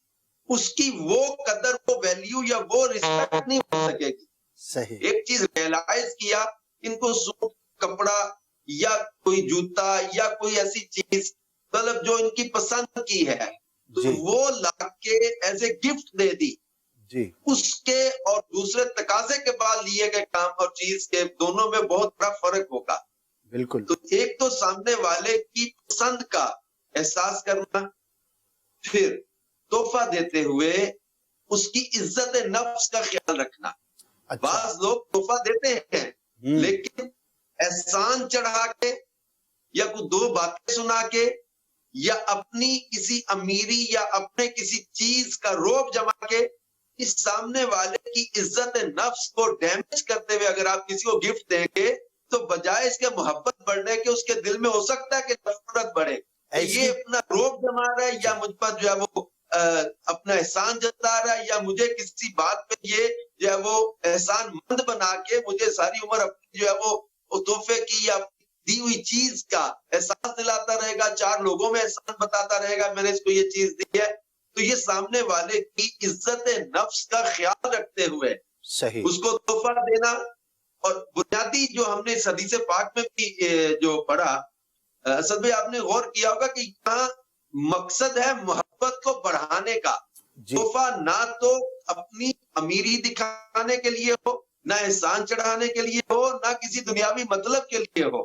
اس کی وہ قدر وہ ویلیو یا وہ رسپیکٹ نہیں ہو سکے گی. صحیح. ایک چیز ریئلائز کیا ان کو سوٹ کپڑا یا کوئی جوتا یا کوئی ایسی چیز مطلب جو ان کی پسند کی ہے تو وہ لا کے ایز اے گفٹ دے دی. اس کے اور دوسرے تقاضے کے بعد لیے گئے کام اور چیز کے دونوں میں بہت بڑا فرق ہوگا. بالکل. تو ایک تو سامنے والے کی پسند کا احساس کرنا پھر تحفہ دیتے ہوئے اس کی عزت نفس کا خیال رکھنا. بعض لوگ تحفہ دیتے ہیں لیکن احسان چڑھا کے یا کوئی دو باتیں سنا کے یا اپنی کسی امیری یا اپنے کسی چیز کا روب جما کے اس سامنے والے کی عزت نفس کو ڈیمیج کرتے ہوئے اگر آپ کسی کو گفٹ دیں گے تو بجائے اس کے محبت بڑھنے کے اس کے دل میں ہو سکتا ہے کہ نفرت بڑھے. یہ اپنا روب جما رہا ہے یا مجھ پر جو ہے وہ اپنا احسان جتا رہا ہے، یا مجھے کسی بات پہ یہ جو ہے وہ احسان مند بنا کے مجھے ساری عمر اپنی جو ہے وہ تحفے کی یا دی ہوئی چیز کا احساس دلاتا رہے گا، چار لوگوں میں احسان بتاتا رہے گا میں نے اس کو یہ چیز دی ہے. تو یہ سامنے والے کی عزت نفس کا خیال رکھتے ہوئے صحیح اس کو تحفہ دینا. اور بنیادی جو ہم نے اس حدیث پاک میں بھی جو پڑھا، اسد بھائی آپ نے غور کیا ہوگا کہ یہاں مقصد ہے محبت کو بڑھانے کا. جی تحفہ نہ تو اپنی امیری دکھانے کے لیے ہو، نہ احسان چڑھانے کے لیے ہو، نہ کسی دنیاوی مطلب کے لیے ہو.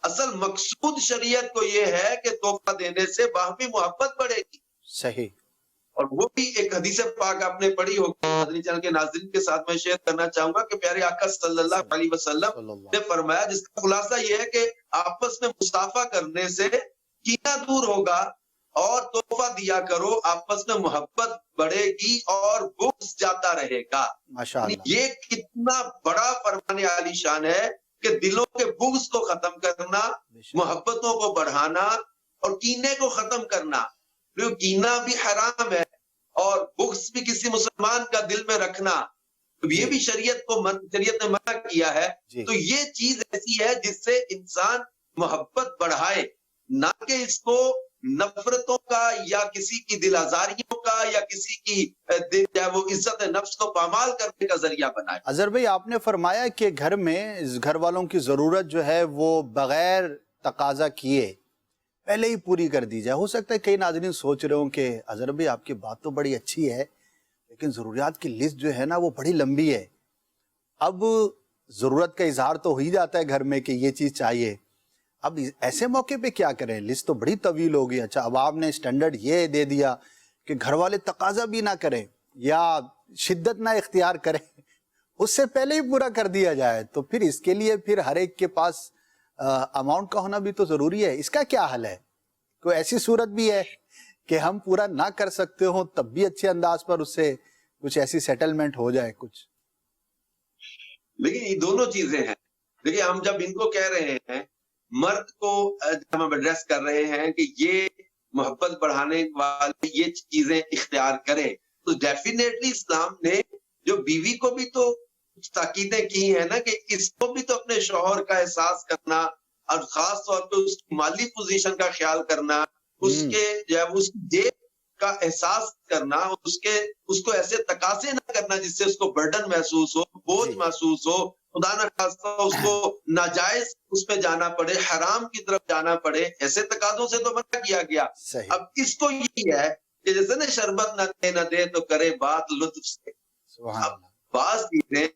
اصل مقصود شریعت کو یہ ہے کہ تحفہ دینے سے باہمی محبت بڑھے گی. صحیح. اور وہ بھی ایک حدیث پاک آپ نے پڑھی ہوگی، مدنی چینل کے ناظرین کے ساتھ میں شیئر کرنا چاہوں گا کہ پیارے آقا صلی اللہ علیہ وسلم نے فرمایا، جس کا خلاصہ یہ ہے کہ آپس میں مصافحہ کرنے سے کینہ دور ہوگا اور تحفہ دیا کرو، آپس میں محبت بڑھے گی اور بغض جاتا رہے گا. ماشاءاللہ. یہ کتنا بڑا فرمان عالی شان ہے کہ دلوں کے بغض کو ختم کرنا، محبتوں کو بڑھانا اور کینے کو ختم کرنا. کینہ بھی حرام ہے اور بغض بھی کسی مسلمان کا دل میں رکھنا یہ بھی شریعت نے منع کیا ہے. تو یہ چیز ایسی ہے جس سے انسان محبت بڑھائے، نہ کہ اس کو نفرتوں کا یا کسی کی دل آزاریوں کا یا کسی کی وہ عزت نفس کو پامال کرنے کا ذریعہ بنائے. اظہر بھائی آپ نے فرمایا کہ گھر میں گھر والوں کی ضرورت جو ہے وہ بغیر تقاضا کیے پہلے ہی پوری کر دی جائے. ہو سکتا ہے کئی ناظرین سوچ رہے ہوں کہ اظہر بھائی آپ کی بات تو بڑی اچھی ہے لیکن ضروریات کی لسٹ جو ہے نا وہ بڑی لمبی ہے. اب ضرورت کا اظہار تو ہو ہی جاتا ہے گھر میں کہ یہ چیز چاہیے، اب ایسے موقع پہ کیا کریں؟ لسٹ تو بڑی طویل ہوگی. اچھا اب آپ نے سٹینڈرڈ یہ دے دیا کہ گھر والے تقاضا بھی نہ کریں یا شدت نہ اختیار کریں، اس سے پہلے ہی پورا کر دیا جائے، تو پھر اس کے لیے پھر ہر ایک کے پاس اماؤنٹ کا ہونا بھی تو ضروری ہے. اس کا کیا حل ہے؟ کوئی ایسی صورت بھی ہے کہ ہم پورا نہ کر سکتے ہوں تب بھی اچھے انداز پر اس سے کچھ ایسی سیٹلمنٹ ہو جائے کچھ؟ لیکن یہ دونوں چیزیں ہیں. دیکھیں ہم جب ان کو کہہ رہے ہیں، مرد کو ہم ایڈریس کر رہے ہیں کہ یہ محبت بڑھانے والی یہ چیزیں اختیار کرے، تو ڈیفینیٹلی اسلام نے جو بیوی کو بھی تو تاکیدیں کی ہیں نا کہ اس کو بھی تو اپنے شوہر کا احساس کرنا اور خاص طور پہ اس کی مالی پوزیشن کا خیال کرنا، اس کے جو ہے اس کی جیب کا احساس کرنا، اس کو ایسے تقاضے نہ کرنا جس سے اس کو برڈن محسوس ہو، بوجھ محسوس ہو، خدا نہ خواستہ اس کو ناجائز اس پہ جانا پڑے، حرام کی طرف جانا پڑے. ایسے تقاضوں سے تو منع کیا گیا. اب اس کو یہی ہے کہ جیسے نا شربت نہ دے تو کرے بات لطف سے. اب بعض چیزیں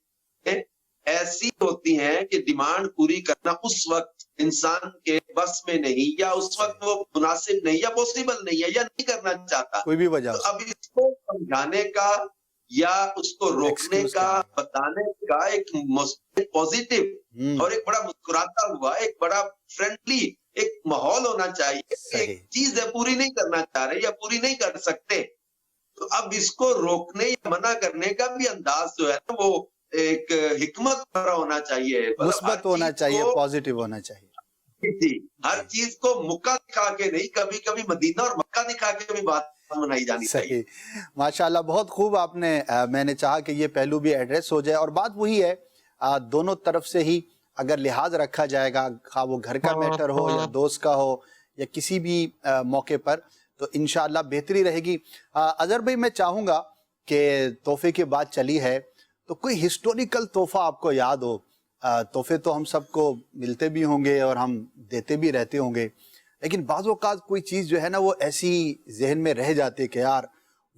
ایسی ہوتی ہیں کہ ڈیمانڈ پوری کرنا اس وقت انسان کے بس میں نہیں، یا اس وقت وہ مناسب نہیں یا پوسیبل نہیں ہے یا نہیں کرنا چاہتا. کوئی بھی وجہ. تو اب اس کو سمجھانے کا یا اس کو روکنے کا، بتانے کا ایک پوزیٹیو اور ایک بڑا مسکراتا ہوا ایک بڑا فرینڈلی ایک ماحول ہونا چاہیے. ایک چیز ہے پوری نہیں کرنا چاہ رہے یا پوری نہیں کر سکتے، تو اب اس کو روکنے یا منع کرنے کا بھی انداز جو ہے نا وہ ایک حکمت بھرا ہونا چاہیے، مثبت ہونا چاہیے، پازیٹیو ہونا چاہیے. جی ہر چیز کو مکہ دکھا کے نہیں، کبھی کبھی مدینہ اور مکہ دکھا کے بھی بات منائی جانی چاہیے. ماشاءاللہ بہت خوب آپ نے، میں نے چاہا کہ یہ پہلو بھی ایڈریس ہو جائے. اور بات وہی ہے، دونوں طرف سے ہی اگر لحاظ رکھا جائے گا، خواہ وہ گھر کا میٹر ہو یا دوست کا ہو یا کسی بھی موقع پر، تو انشاءاللہ بہتری رہے گی. اظہر بھائی میں چاہوں گا کہ تحفے کی بات چلی ہے تو کوئی ہسٹوریکل تحفہ آپ کو یاد ہو. تحفے تو ہم سب کو ملتے بھی ہوں گے اور ہم دیتے بھی رہتے ہوں گے، لیکن بعض اوقات کوئی چیز جو ہے نا وہ ایسی ذہن میں رہ جاتی ہے کہ یار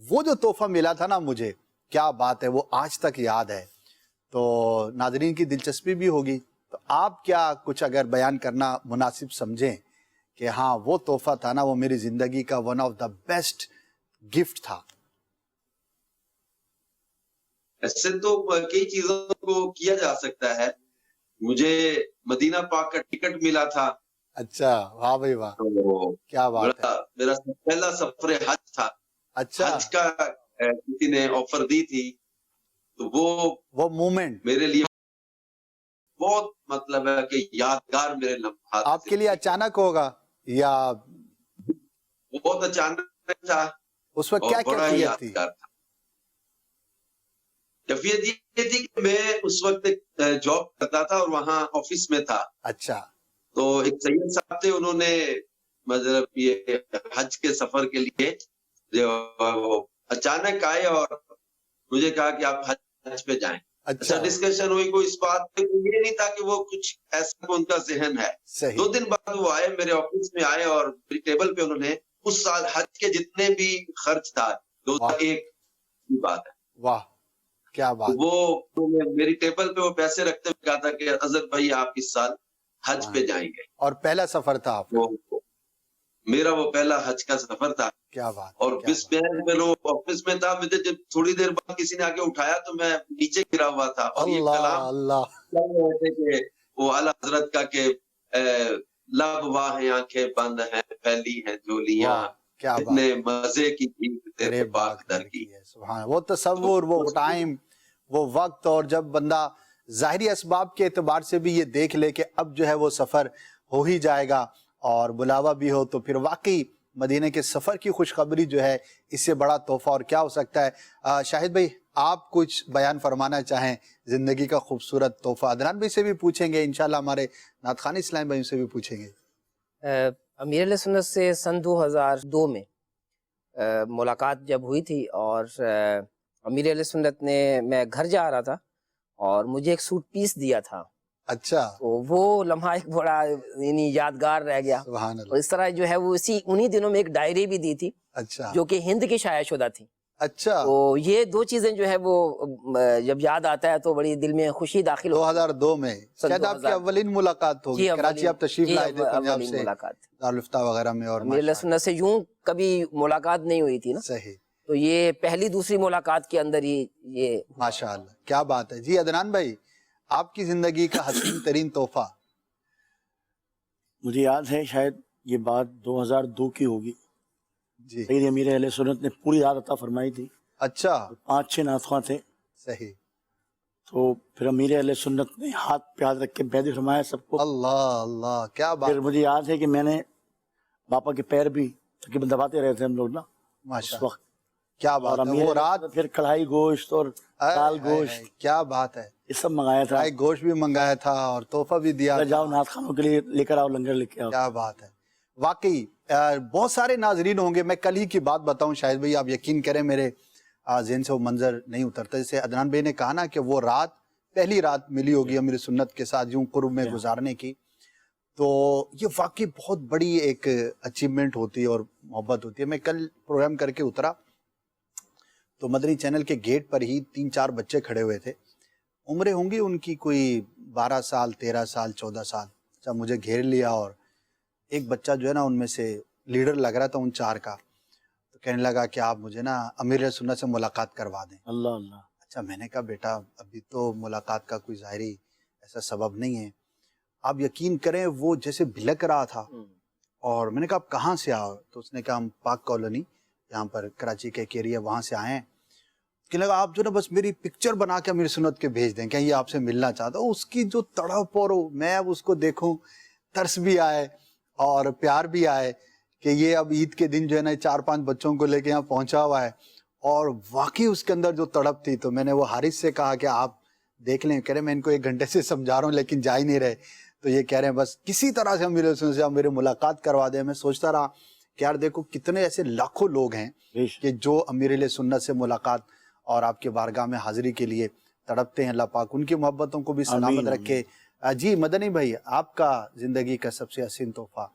وہ جو تحفہ ملا تھا نا مجھے، کیا بات ہے، وہ آج تک یاد ہے. تو ناظرین کی دلچسپی بھی ہوگی، تو آپ کیا کچھ اگر بیان کرنا مناسب سمجھیں کہ ہاں وہ تحفہ تھا نا وہ میری زندگی کا one of the best gift تھا. ایسے تو کئی چیزوں کو کیا جا سکتا ہے. مجھے مدینہ پاک کا ٹکٹ ملا تھا. اچھا، واہ بھائی واہ، کیا بات ہے. میرا پہلا سفر حج تھا. اچھا، حج کا کسی نے آفر دی تھی، تو وہ مومنٹ میرے لیے بہت مطلب ہے کہ یادگار میرے لمحات. آپ کے لیے اچانک ہوگا یا بہت اچانک تھا. اس وقت کیا اور بڑا ہی کیفیت تھی؟ یادگار تھا. کیفیت یہ تھی کہ میں اس وقت جاب کرتا تھا اور وہاں آفس میں تھا. اچھا تو ایک سید صاحب تھے, انہوں نے مطلب یہ حج کے سفر کے لیے جو وہ اچانک آئے اور مجھے کہا کہ آپ حج پہ جائیں. اچھا ڈسکشن ہوئی, کوئی اس بات پہ یہ نہیں تھا کہ وہ کچھ ایسا ان کا ذہن ہے. صحیح. 2 دن بعد وہ آئے میرے آفس میں آئے اور میری ٹیبل پہ انہوں نے اس سال حج کے جتنے بھی خرچ تھا 2001 کی بات ہے, واہ کیا بات. وہ میری ٹیبل پہ وہ پیسے رکھتے ہوئے کہا تھا کہ اظہر بھائی آپ اس سال حج پہ جائیں گے. اور پہلا سفر تھا آپ کا؟ میرا وہ پہلا حج کا سفر تھا. کیا بات. اور بس میں آفس میں تھا, مجھے جب تھوڑی دیر بعد کسی نے آگے اٹھایا تو میں نیچے گرا ہوا تھا. اور یہ کلام اللہ کہ وہ اعلیٰ حضرت کا کہ لب واہ ہیں آنکھیں بند ہیں پھیلی ہیں جولیاں, اتنے مزے کی تیرے پاک در کی. سبحان. وہ تصور, وہ ٹائم, وہ وقت, اور جب بندہ ظاہری اسباب کے اعتبار سے بھی یہ دیکھ لے کہ اب جو ہے وہ سفر ہو ہی جائے گا اور بلاوا بھی ہو, تو پھر واقعی مدینے کے سفر کی خوشخبری جو ہے اس سے بڑا تحفہ اور کیا ہو سکتا ہے. شاہد بھائی آپ کچھ بیان فرمانا چاہیں زندگی کا خوبصورت تحفہ؟ عدنان بھائی سے بھی پوچھیں گے, انشاءاللہ ہمارے نعت خوان اسلام بھائی سے بھی پوچھیں گے. امیر علیہ سنت سے سن 2002 میں ملاقات جب ہوئی تھی, اور امیر علیہ سنت نے, میں گھر جا رہا تھا اور مجھے ایک سوٹ پیس دیا تھا. اچھا. تو وہ لمحہ ایک بڑا یعنی یادگار رہ گیا. سبحان اللہ. اور اس طرح جو ہے وہ انہی دنوں میں ایک ڈائری بھی دی تھی. اچھا. جو کہ ہند کی شائع شدہ تھی. اچھا. تو یہ 2 چیزیں جو ہے وہ جب یاد آتا ہے تو بڑی دل میں خوشی داخل ہوتی ہے. 2002 میں شاید آپ کی اولین ملاقات ہوگی. کراچی آپ تشریف لائے تھے پنجاب سے دارالفتہ وغیرہ میں, اور امیر علیہ سنت سے یوں کبھی ملاقات نہیں ہوئی تھی نا. صحیح. تو یہ پہلی دوسری ملاقات کے اندر ہی یہ ماشاءاللہ کیا بات ہے. جی عدنان بھائی, آپ کی زندگی کا حسین ترین تحفہ؟ مجھے یاد ہے شاید یہ بات 2002 کی ہوگی. جی. سید امیر اہل سنت نے پوری رات عطا فرمائی تھی. اچھا. 5-6 نعت خواں تھے. صحیح. تو پھر امیر اہل سنت نے ہاتھ پہ ہاتھ رکھ کے بیعت فرمایا سب کو. اللہ اللہ کیا بات. پھر مجھے یاد ہے کہ میں نے باپا کے پیر بھی تقریباً دباتے رہے تھے ہم لوگ نا اس وقت. کیا بات ہے. وہ رات پھر کڑھائی گوشت اور دال گوشت, کیا بات ہے, یہ سب منگایا تھا. گوشت بھی منگایا تھا اور تحفہ بھی دیا. جاؤ نعت خانوں کے لیے لے کر آؤ, لنگر لے کے آؤ. کیا بات ہے. واقعی بہت سارے ناظرین ہوں گے, میں کل ہی کی بات بتاؤں شاہد بھائی, آپ یقین کریں میرے ذہن سے وہ منظر نہیں اترتا. جیسے عدنان بھائی نے کہا نا کہ وہ رات پہلی رات ملی ہوگی امیر سنت کے ساتھ یوں قرب میں گزارنے کی, تو یہ واقعی بہت بڑی ایک اچیومنٹ ہوتی ہے اور محبت ہوتی ہے. میں کل پروگرام کر کے اترا تو مدنی چینل کے گیٹ پر ہی 3-4 بچے کھڑے ہوئے تھے. عمریں ہوں گی ان کی کوئی 12 سال 13 سال 14 سال. اچھا, مجھے گھیر لیا اور ایک بچہ جو ہے نا ان میں سے لیڈر لگ رہا تھا ان 4 کا, تو کہنے لگا کہ آپ مجھے نا امیر سنت سے ملاقات کروا دیں. اللہ اللہ. اچھا, میں نے کہا بیٹا ابھی تو ملاقات کا کوئی ظاہری ایسا سبب نہیں ہے. آپ یقین کریں وہ جیسے بھلک رہا تھا, اور میں نے کہا آپ کہاں سے آؤ, تو اس نے کہا ہم پاک کالونی یہاں پر کراچی کے ایک ایریا وہاں سے آئے ہیں. کہنے لگا آپ جو نا بس میری پکچر بنا کے امیر سنت کے بھیج دیں, کہ یہ آپ سے ملنا چاہتا ہوں. اس کی جو تڑپ, اور میں اب اس کو دیکھوں ترس بھی آئے اور پیار بھی آئے کہ یہ اب عید کے دن جو ہے نا 4-5 بچوں کو لے کے یہاں پہنچا ہوا ہے, اور واقعی اس کے اندر جو تڑپ تھی. تو میں نے وہ حارث سے کہا کہ آپ دیکھ لیں. کہہ رہے میں ان کو 1 گھنٹے سے سمجھا رہا ہوں لیکن جا ہی نہیں رہے. تو یہ کہہ رہے ہیں بس کسی طرح سے امیر سنت سے میرے ملاقات کروا دیں. میں سوچتا رہا کہ یار دیکھو کتنے ایسے لاکھوں لوگ ہیں کہ جو امیر سنت سے ملاقات اور آپ کے بارگاہ میں حاضری کے لیے تڑپتے ہیں. اللہ پاک ان کی محبتوں کو بھی سلامت رکھے. جی مدنی بھائی, آپ کا زندگی کا سب سے حسین تحفہ؟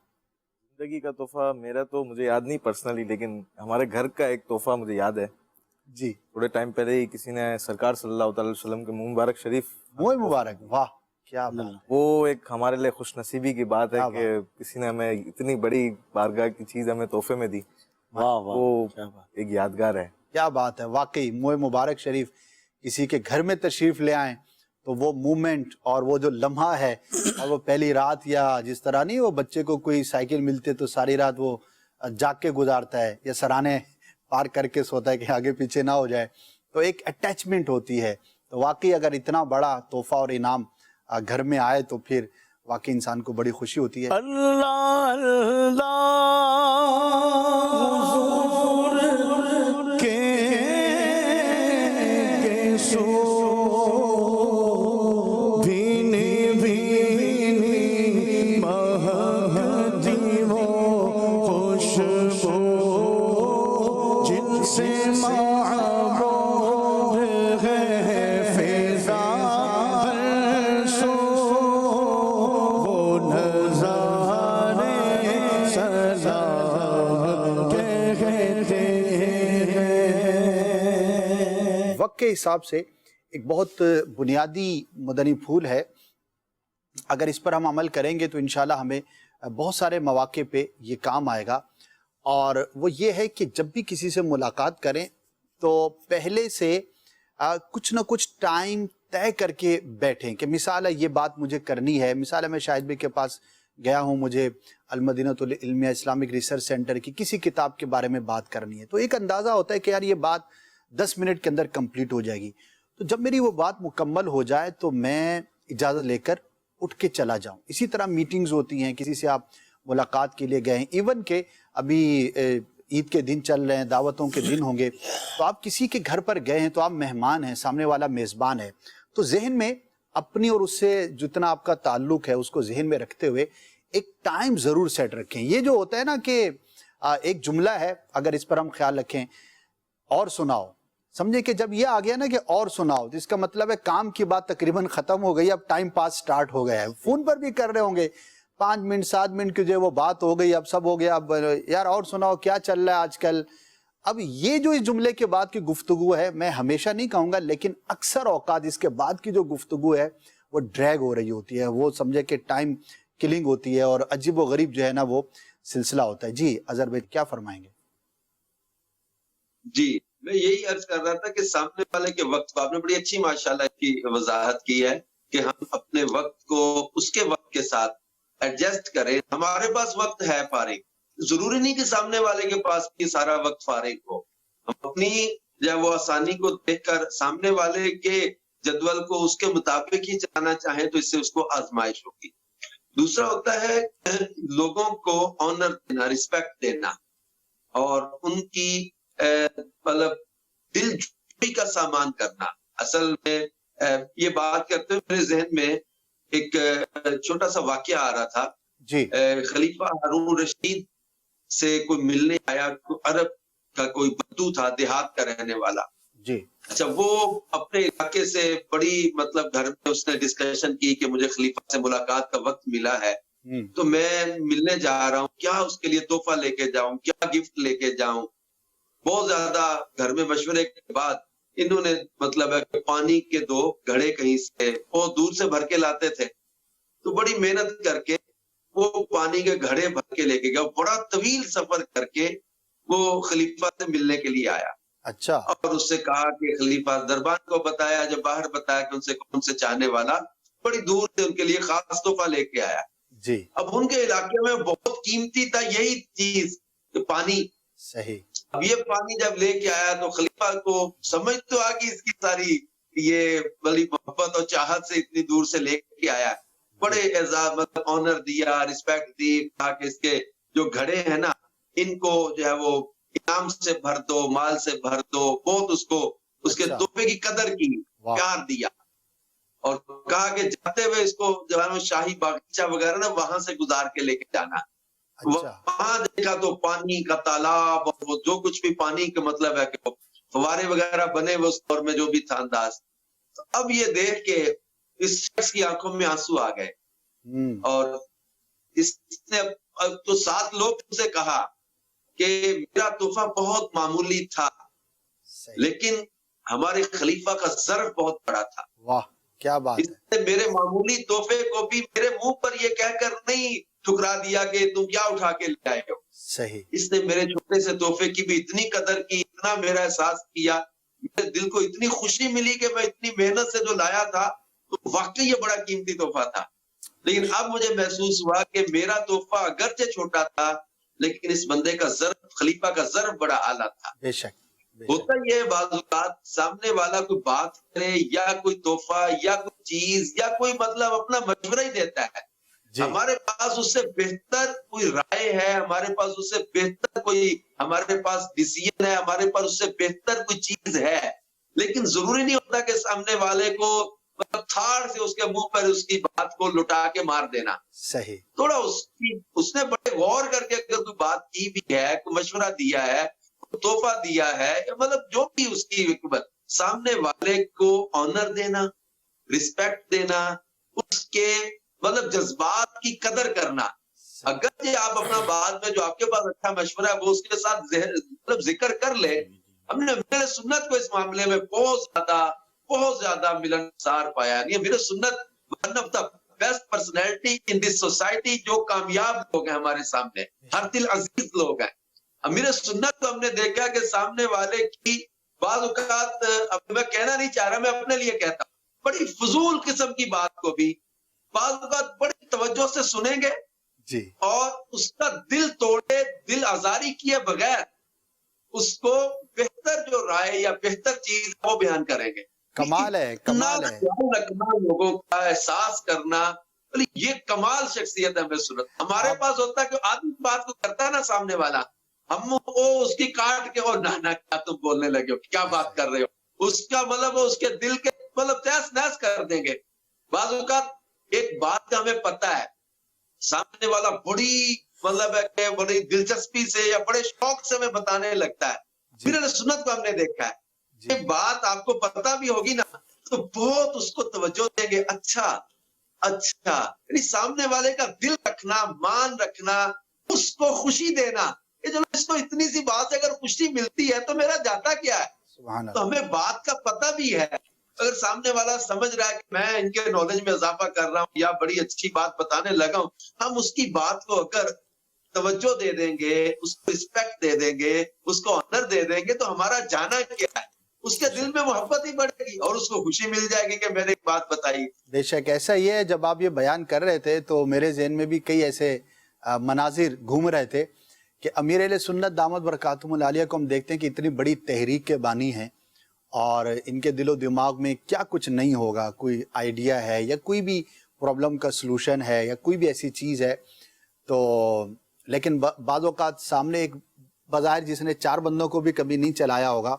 زندگی کا تحفہ میرا تو مجھے یاد نہیں پرسنلی, لیکن ہمارے گھر کا ایک تحفہ مجھے یاد ہے. جی. تھوڑے ٹائم پہلے ہی کسی نے سرکار صلی اللہ تعالی وسلم کے منہ مبارک شریف, منہ مبارک, واہ کیا بات. وہ ایک ہمارے لیے خوش نصیبی کی بات ہے کہ کسی نے ہمیں اتنی بڑی بارگاہ کی چیز ہمیں تحفے میں دی. وہ ایک یادگار ہے. کیا بات ہے. واقعی منہ مبارک شریف کسی کے گھر میں تشریف لے آئیں تو وہ مومنٹ اور وہ جو لمحہ ہے, اور وہ پہلی رات, یا جس طرح نہیں وہ بچے کو کوئی سائیکل ملتے تو ساری رات وہ جاگ کے گزارتا ہے یا سرانے پار کر کے سوتا ہے کہ آگے پیچھے نہ ہو جائے, تو ایک اٹیچمنٹ ہوتی ہے. تو واقعی اگر اتنا بڑا تحفہ اور انعام گھر میں آئے تو پھر واقعی انسان کو بڑی خوشی ہوتی ہے. اللہ اللہ حضور سو بھینی بھینی مہکتی وہ خوشبو جن سے معبود ہے فضا ہر سو، وہ نظارے سلام کہتے ہیں۔ وقت کے حساب سے ایک بہت بنیادی مدنی پھول ہے، اگر اس پر ہم عمل کریں گے تو انشاءاللہ ہمیں بہت سارے مواقع پہ یہ کام آئے گا، اور وہ یہ ہے کہ جب بھی کسی سے ملاقات کریں تو پہلے سے کچھ نہ کچھ ٹائم طے کر کے بیٹھیں کہ مثال ہے یہ بات مجھے کرنی ہے، مثال ہے میں شاہد بھائی کے پاس گیا ہوں، مجھے المدینۃ العلمیہ اسلامک ریسرچ سینٹر کی کسی کتاب کے بارے میں بات کرنی ہے، تو ایک اندازہ ہوتا ہے کہ یار یہ بات 10 منٹ کے اندر کمپلیٹ ہو جائے گی، تو جب میری وہ بات مکمل ہو جائے تو میں اجازت لے کر اٹھ کے چلا جاؤں۔ اسی طرح میٹنگز ہوتی ہیں، کسی سے آپ ملاقات کے لیے گئے ہیں، ایون کہ ابھی عید کے دن چل رہے ہیں، دعوتوں کے دن ہوں گے، تو آپ کسی کے گھر پر گئے ہیں تو آپ مہمان ہیں، سامنے والا میزبان ہے، تو ذہن میں اپنی اور اس سے جتنا آپ کا تعلق ہے اس کو ذہن میں رکھتے ہوئے ایک ٹائم ضرور سیٹ رکھیں۔ یہ جو ہوتا ہے نا کہ ایک جملہ ہے، اگر اس پر ہم خیال رکھیں، اور سناؤ، سمجھے کہ جب یہ آ گیا نا کہ اور سناؤ تو اس کا مطلب ہے کام کی بات تقریباً ختم ہو گئی، اب ٹائم پاس سٹارٹ ہو گیا ہے۔ فون پر بھی کر رہے ہوں گے 5 منٹ 7 منٹ کی جو وہ بات ہو گئی، اب سب ہو گیا، اب یار اور سناؤ کیا چل رہا ہے آج کل۔ اب یہ جو اس جملے کے بعد کی گفتگو ہے، میں ہمیشہ نہیں کہوں گا لیکن اکثر اوقات اس کے بعد کی جو گفتگو ہے وہ ڈریگ ہو رہی ہوتی ہے، وہ سمجھے کہ ٹائم کلنگ ہوتی ہے اور عجیب و غریب جو ہے نا وہ سلسلہ ہوتا ہے۔ جی اظہر بھائی کیا فرمائیں گے؟ جی میں یہی عرض کر رہا تھا کہ سامنے والے کے وقت کو آپ نے بڑی اچھی ماشاءاللہ کی وضاحت کی ہے کہ ہم اپنے وقت کو اس کے وقت کے ساتھ ایڈجسٹ کریں۔ ہمارے پاس وقت ہے فارغ، ضروری نہیں کہ سامنے والے کے پاس بھی سارا وقت فارغ ہو، ہم اپنی جو وہ آسانی کو دیکھ کر سامنے والے کے جدول کو اس کے مطابق ہی چلانا چاہیں تو اس سے اس کو آزمائش ہوگی۔ دوسرا ہوتا ہے لوگوں کو آنر دینا، رسپیکٹ دینا، اور ان کی مطلب دل جوئی کا سامان کرنا۔ اصل میں یہ بات کرتے ہوئے میرے ذہن میں ایک چھوٹا سا واقعہ آ رہا تھا۔ جی خلیفہ ہارون رشید سے کوئی ملنے آیا، عرب کا کوئی بدو تھا، دیہات کا رہنے والا۔ جی اچھا، وہ اپنے علاقے سے بڑی مطلب گھر میں اس نے ڈسکشن کی کہ مجھے خلیفہ سے ملاقات کا وقت ملا ہے، تو میں ملنے جا رہا ہوں، کیا اس کے لیے تحفہ لے کے جاؤں، کیا گفٹ لے کے جاؤں۔ بہت زیادہ گھر میں مشورے کے بعد انہوں نے مطلب ہے کہ پانی کے 2 گھڑے کہیں سے بہت دور سے بھر کے لاتے تھے، تو بڑی محنت کر کے وہ پانی کے گھڑے بھر کے لے کے گیا، بڑا طویل سفر کر کے وہ خلیفہ سے ملنے کے لیے آیا۔ اچھا، اور اس سے کہا کہ خلیفہ دربان کو بتایا، جب باہر بتایا کہ ان سے کون سے چاہنے والا بڑی دور سے ان کے لیے خاص تحفہ لے کے آیا۔ جی اب ان کے علاقے میں بہت قیمتی تھا یہی چیز، پانی۔ صحیح۔ اب یہ پانی جب لے کے آیا تو خلیفہ کو سمجھ تو آ گئی اس کی ساری، یہ بڑی محبت اور چاہت سے اتنی دور سے لے کے آیا، بڑے اعزاز مطلب آنر دیا، رسپیکٹ دی، کہا کہ اس کے جو گھڑے ہیں نا ان کو جو ہے وہ انعام سے بھر دو، مال سے بھر دو، بہت اس کو اس کے تحفے کی قدر کی، پیار دیا، اور کہا کہ جاتے ہوئے اس کو جو ہے وہ شاہی باغیچہ وغیرہ نا وہاں سے گزار کے لے کے جانا۔ وہاں دیکھا تو پانی کا تالاب اور وہ جو کچھ بھی پانی کا مطلب ہے کہ فوارے وغیرہ بنے ہوئے اس دور میں جو بھی تھا انداز۔ اب یہ دیکھ کے اس شخص کی آنکھوں میں آنسو آ گئے، اور اس نے تو 7 لوگ سے کہا کہ میرا تحفہ بہت معمولی تھا لیکن ہمارے خلیفہ کا ظرف بہت بڑا تھا۔ واہ کیا بات اس نے میرے معمولی تحفے کو بھی میرے منہ پر یہ کہہ کر نہیں ٹھکرا دیا کہ تم کیا اٹھا کے لے آئے ہو۔ صحیح۔ اس نے میرے چھوٹے سے تحفے کی بھی اتنی قدر کی، اتنا میرا احساس کیا، میرے دل کو اتنی خوشی ملی کہ میں اتنی محنت سے جو لایا تھا تو واقعی یہ بڑا قیمتی تحفہ تھا۔ لیکن اب مجھے محسوس ہوا کہ میرا تحفہ اگرچہ چھوٹا تھا لیکن اس بندے کا ظرف، خلیفہ کا ظرف بڑا اعلیٰ تھا۔ بے شک۔ ہوتا یہ بعض اوقات سامنے والا کوئی بات کرے یا کوئی تحفہ یا کوئی چیز یا کوئی مطلب اپنا مشورہ ہی دیتا ہے، ہمارے پاس اس سے بہتر کوئی رائے ہے، ہمارے پاس اس سے بہتر کوئی ہمارے پاس ڈیسیژن ہے، ہمارے پاس اس سے بہتر کوئی چیز ہے، لیکن ضروری نہیں ہوتا کہ سامنے والے کو تھاڑ سے اس کے منہ پر اس کی بات کو لٹا کے مار دینا. صحیح. تھوڑا اس نے بڑے غور کر کے اگر کوئی بات کی بھی ہے، کوئی مشورہ دیا ہے، تحفہ دیا ہے، مطلب جو بھی اس کی حکمت، سامنے والے کو آنر دینا، رسپیکٹ دینا، اس کے مطلب جذبات کی قدر کرنا. اگر یہ آپ اپنا بعد میں جو آپ کے پاس اچھا مشورہ ہے وہ اس کے ساتھ مطلب ذکر کر لے. ہم نے میرے سنت کو اس معاملے میں بہت زیادہ ملنسار پایا. نہیں میرے سنت one of the best personality in this society, جو کامیاب لوگ ہیں ہمارے سامنے، ہر دل عزیز لوگ ہیں. امیر سنت کو ہم نے دیکھا کہ سامنے والے کی بعض اوقات، اب میں کہنا نہیں چاہ رہا، میں اپنے لیے کہتا ہوں، بڑی فضول قسم کی بات کو بھی بعض اوقات بڑی توجہ سے سنیں گے جی، اور اس کا دل توڑے، دل آزاری کیے بغیر اس کو بہتر جو رائے یا بہتر چیز وہ بیان کریں گے. کمال ہے، کمال ہے. رکھنا، لوگوں کا احساس کرنا، یہ کمال شخصیت ہے ہمیں سنت. ہمارے پاس ہوتا ہے کہ آدمی بات کو کرتا ہے نا سامنے والا، ہم وہ اس کی کاٹ کے اور نہ کیا تم بولنے لگے ہو، کیا بات کر رہے ہو، اس کا مطلب اس کے دل کے مطلب تہس نہس کر دیں گے. بعض اوقات ایک بات کا ہمیں پتہ ہے، سامنے والا بڑی مطلب ہے کہ بڑی دلچسپی سے یا بڑے شوق سے ہمیں بتانے لگتا ہے. پھر سنت کو ہم نے دیکھا ہے، ایک بات آپ کو پتہ بھی ہوگی نا تو بہت اس کو توجہ دیں گے. اچھا، یعنی سامنے والے کا دل رکھنا، مان رکھنا، اس کو خوشی دینا. کہ چلو اس کو اتنی سی بات سے اگر خوشی ملتی ہے تو میرا جاتا کیا ہے. تو ہمیں بات کا پتہ بھی ہے. اگر سامنے والا سمجھ رہا ہے کہ میں ان کے نالج میں اضافہ کر رہا ہوں یا بڑی اچھی بات بتانے لگا ہوں، ہم اس کی بات کو اگر توجہ دے دیں گے، اس کو رسپیکٹ دے دیں گے، اس کو آنر دے دیں گے تو ہمارا جانا کیا ہے، اس کے دل میں محبت ہی بڑھے گی اور اس کو خوشی مل جائے گی کہ میں نے ایک بات بتائی. بے شک ایسا ہی ہے. جب آپ یہ بیان کر رہے تھے تو میرے ذہن میں بھی کئی ایسے مناظر گھوم رہے تھے کہ امیر اہل سنت دامت برکاتہم العالیہ کو ہم دیکھتے ہیں کہ اتنی بڑی تحریک کے بانی ہیں اور ان کے دل و دماغ میں کیا کچھ نہیں ہوگا، کوئی آئیڈیا ہے یا کوئی بھی پرابلم کا سلوشن ہے یا کوئی بھی ایسی چیز ہے تو، لیکن بعض اوقات سامنے ایک بظاہر جس نے 4 بندوں کو بھی کبھی نہیں چلایا ہوگا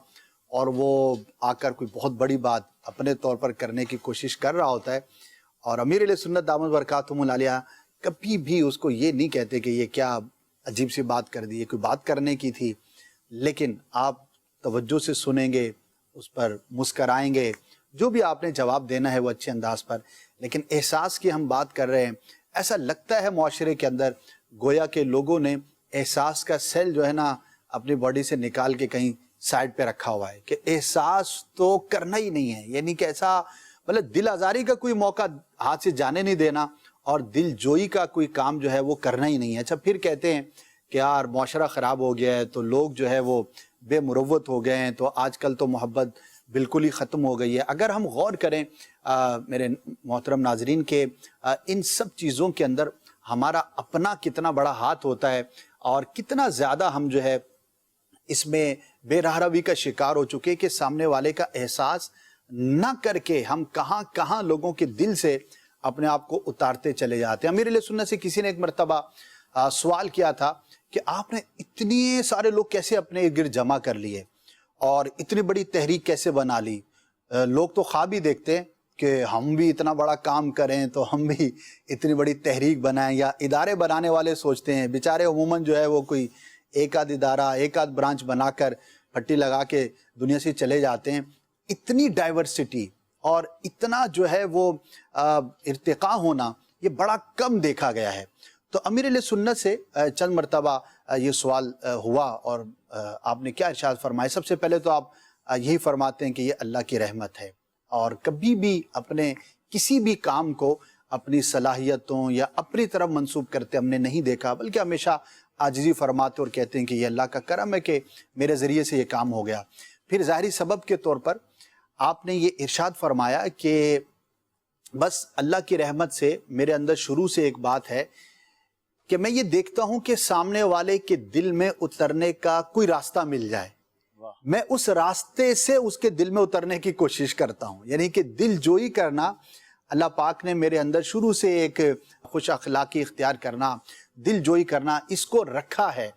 اور وہ آ کر کوئی بہت بڑی بات اپنے طور پر کرنے کی کوشش کر رہا ہوتا ہے. اور امیر اہل سنت دامت برکاتہم العالیہ کبھی بھی اس کو یہ نہیں کہتے کہ یہ کیا عجیب سی بات کر دی، یہ کوئی بات کرنے کی تھی، لیکن آپ توجہ سے سنیں گے، اس پر مسکرائیں گے، جو بھی آپ نے جواب دینا ہے وہ اچھے انداز پر. لیکن احساس کی ہم بات کر رہے ہیں، ایسا لگتا ہے معاشرے کے اندر گویا کہ لوگوں نے احساس کا سیل جو ہے نا اپنی باڈی سے نکال کے کہیں سائڈ پہ رکھا ہوا ہے کہ احساس تو کرنا ہی نہیں ہے. یعنی کہ ایسا مطلب دل آزاری کا کوئی موقع ہاتھ سے جانے نہیں دینا اور دل جوئی کا کوئی کام جو ہے وہ کرنا ہی نہیں ہے. اچھا پھر کہتے ہیں کہ یار معاشرہ خراب ہو گیا ہے تو لوگ جو ہے وہ بے مروت ہو گئے ہیں تو آج کل تو محبت بالکل ہی ختم ہو گئی ہے. اگر ہم غور کریں میرے محترم ناظرین کہ ان سب چیزوں کے اندر ہمارا اپنا کتنا بڑا ہاتھ ہوتا ہے اور کتنا زیادہ ہم جو ہے اس میں بے راہ روی کا شکار ہو چکے کہ سامنے والے کا احساس نہ کر کے ہم کہاں کہاں لوگوں کے دل سے اپنے آپ کو اتارتے چلے جاتے ہیں. امیر اہل سنت سے کسی نے ایک مرتبہ سوال کیا تھا کہ آپ نے اتنے سارے لوگ کیسے اپنے ارد جمع کر لیے اور اتنی بڑی تحریک کیسے بنا لی. لوگ تو خواب ہی دیکھتے ہیں کہ ہم بھی اتنا بڑا کام کریں تو ہم بھی اتنی بڑی تحریک بنائیں، یا ادارے بنانے والے سوچتے ہیں بیچارے عموماً جو ہے وہ کوئی ایک آدھ ادارہ ایک آدھ برانچ بنا کر پھٹی لگا کے دنیا سے چلے جاتے ہیں. اتنی ڈائیورسٹی اور اتنا جو ہے وہ ارتقاء ہونا یہ بڑا کم دیکھا گیا ہے. تو امیر اہل سنت سے چند مرتبہ یہ سوال ہوا اور آپ نے کیا ارشاد فرمایا؟ سب سے پہلے تو آپ یہی فرماتے ہیں کہ یہ اللہ کی رحمت ہے اور کبھی بھی اپنے کسی بھی کام کو اپنی صلاحیتوں یا اپنی طرف منسوب کرتے ہم نے نہیں دیکھا، بلکہ ہمیشہ عاجزی فرماتے اور کہتے ہیں کہ یہ اللہ کا کرم ہے کہ میرے ذریعے سے یہ کام ہو گیا. پھر ظاہری سبب کے طور پر آپ نے یہ ارشاد فرمایا کہ بس اللہ کی رحمت سے میرے اندر شروع سے ایک بات ہے کہ میں یہ دیکھتا ہوں کہ سامنے والے کے دل میں اترنے کا کوئی راستہ مل جائے، میں اس راستے سے اس کے دل میں اترنے کی کوشش کرتا ہوں. یعنی کہ دل جوئی کرنا اللہ پاک نے میرے اندر شروع سے ایک خوش اخلاقی اختیار کرنا، دل جوئی کرنا اس کو رکھا ہے.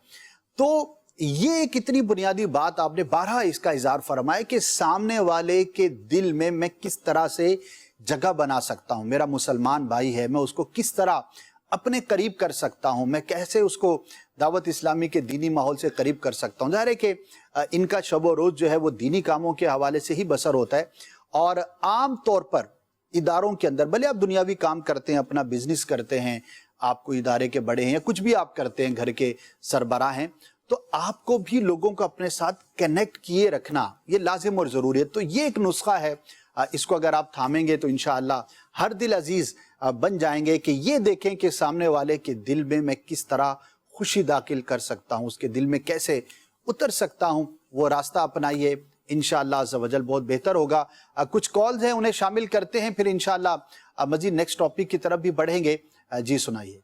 تو یہ ایک اتنی بنیادی بات آپ نے بارہا اس کا اظہار فرمایا کہ سامنے والے کے دل میں کس طرح سے جگہ بنا سکتا ہوں، میرا مسلمان بھائی ہے، میں اس کو کس طرح اپنے قریب کر سکتا ہوں، میں کیسے اس کو دعوت اسلامی کے دینی ماحول سے قریب کر سکتا ہوں۔ ظاہر ہے کہ ان کا شب و روز جو ہے وہ دینی کاموں کے حوالے سے ہی بسر ہوتا ہے، اور عام طور پر اداروں کے اندر بھلے آپ دنیاوی کام کرتے ہیں، اپنا بزنس کرتے ہیں، آپ کو ادارے کے بڑے ہیں یا کچھ بھی آپ کرتے ہیں، گھر کے سربراہ ہیں، تو آپ کو بھی لوگوں کو اپنے ساتھ کنیکٹ کیے رکھنا یہ لازم اور ضروری ہے۔ تو یہ ایک نسخہ ہے، اس کو اگر آپ تھامیں گے تو انشاءاللہ ہر دل عزیز بن جائیں گے کہ یہ دیکھیں کہ سامنے والے کے دل میں کس طرح خوشی داخل کر سکتا ہوں، اس کے دل میں کیسے اتر سکتا ہوں، وہ راستہ اپنائیے، انشاءاللہ عز و جل بہت بہتر ہوگا۔ کچھ کالز ہیں انہیں شامل کرتے ہیں، پھر انشاءاللہ مزید نیکسٹ ٹاپک کی طرف بھی بڑھیں گے۔ جی سنائیے۔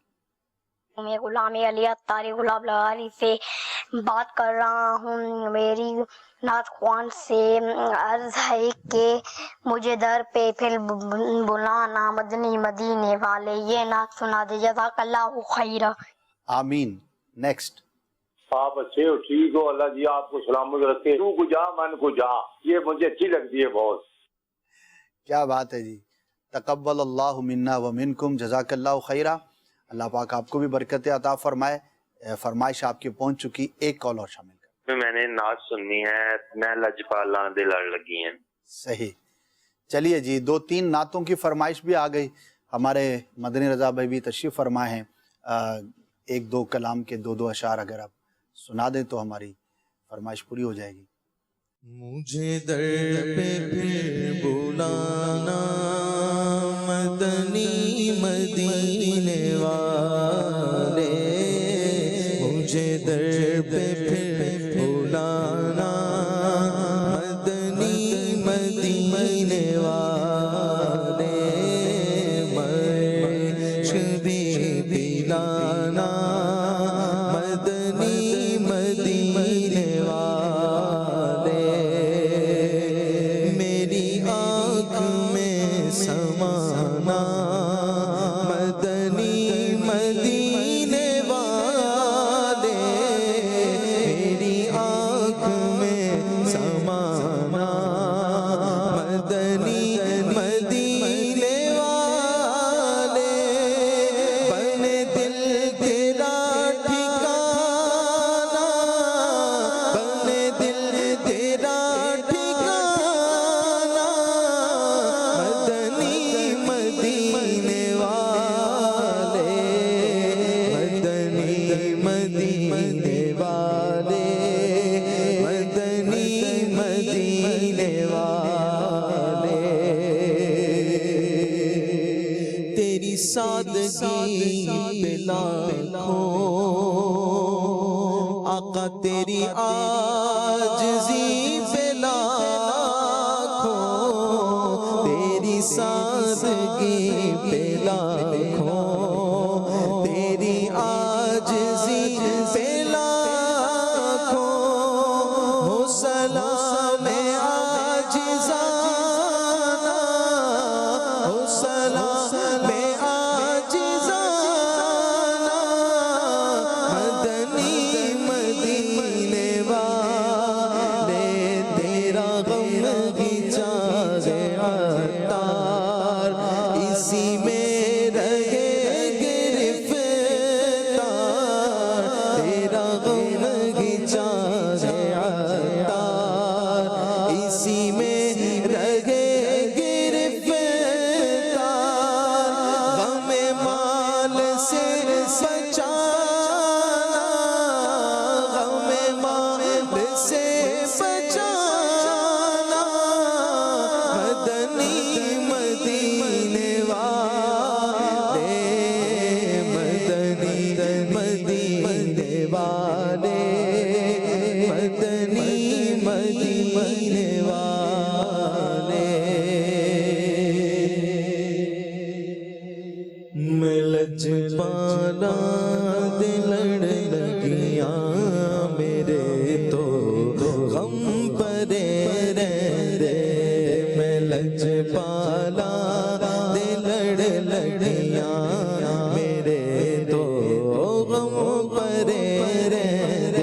میں غلام علی اطاری غلام لغاری سے بات کر رہا ہوں۔ میری نعت خوان سے عرض ہے کہ مجھے در پہ پھر بلانا مدنی مدینے والے، یہ نعت سنا دے، جزاک اللہ خیرہ۔ آمین۔ نیکسٹ۔ آپ اچھے ہو، ٹھیک ہو، اللہ جی آپ کو سلامت رکھے، تو کو جا من کو جا، یہ مجھے اچھی لگتی ہے بہت۔ کیا بات ہے جی، تقبل اللہ منا و منکم، جزاک اللہ خیرہ۔ اللہ پاک آپ کو بھی برکت عطا فرمائے۔ فرمائش آپ کی پہنچ چکی، ایک کال اور شامل کر۔ میں نے نعت سننی ہے، میں لجپالاں دے لڑ لگی ہیں۔ صحیح، چلیے جی، 2-3 نعتوں کی فرمائش بھی آ گئی۔ ہمارے مدنی رضا بھائی بھی تشریف فرمائے ہیں، 1-2 کلام کے 2 اشعار اگر آپ سنا دیں تو ہماری فرمائش پوری ہو جائے گی۔ مجھے در پہ پھر بلانا مدنی مدینے والے، مجھے در پہ پھر بلانا مدنی مدینے والے، عشق بھی پلانا مدنی مدینے والے، میری آنکھ میں سمانا مدنی مدینے والے، میری آنکھ میں سمانا مدنی مدینے والے، بنے دل تیرا ٹھکانا، بنے دل تیرا ٹھکانا مدنی مدینے والے، مدنی مدینے والے، مدنی مدینے والے، تیری سادگی پہ لاکھوں آقا، تیری عاجزی پہ لاکھوں، تیری سادگی پہ لاکھوں، تیری عاجزی پہ لاکھوں، ہو سلام عاجزانہ، ہو سلام عاجزانہ مدنی مدینے والے، تیرا غم گھچا ہے عطار، اسی میں رہے گرفتار، تیرا غم گھچا ہے عطار، اسی میں رہے گرفتار، غم مال سے بچانا، غم مال سے بچانا مدنی مدینے والے، مدنی مدینے والے، مدنی مدینے والے، میں لجپالا دے لڑ لگیاں، میرے تو غم پرے رہے، میں لجپالا دے لڑ لگیاں، میرے تو غم پرے رہے،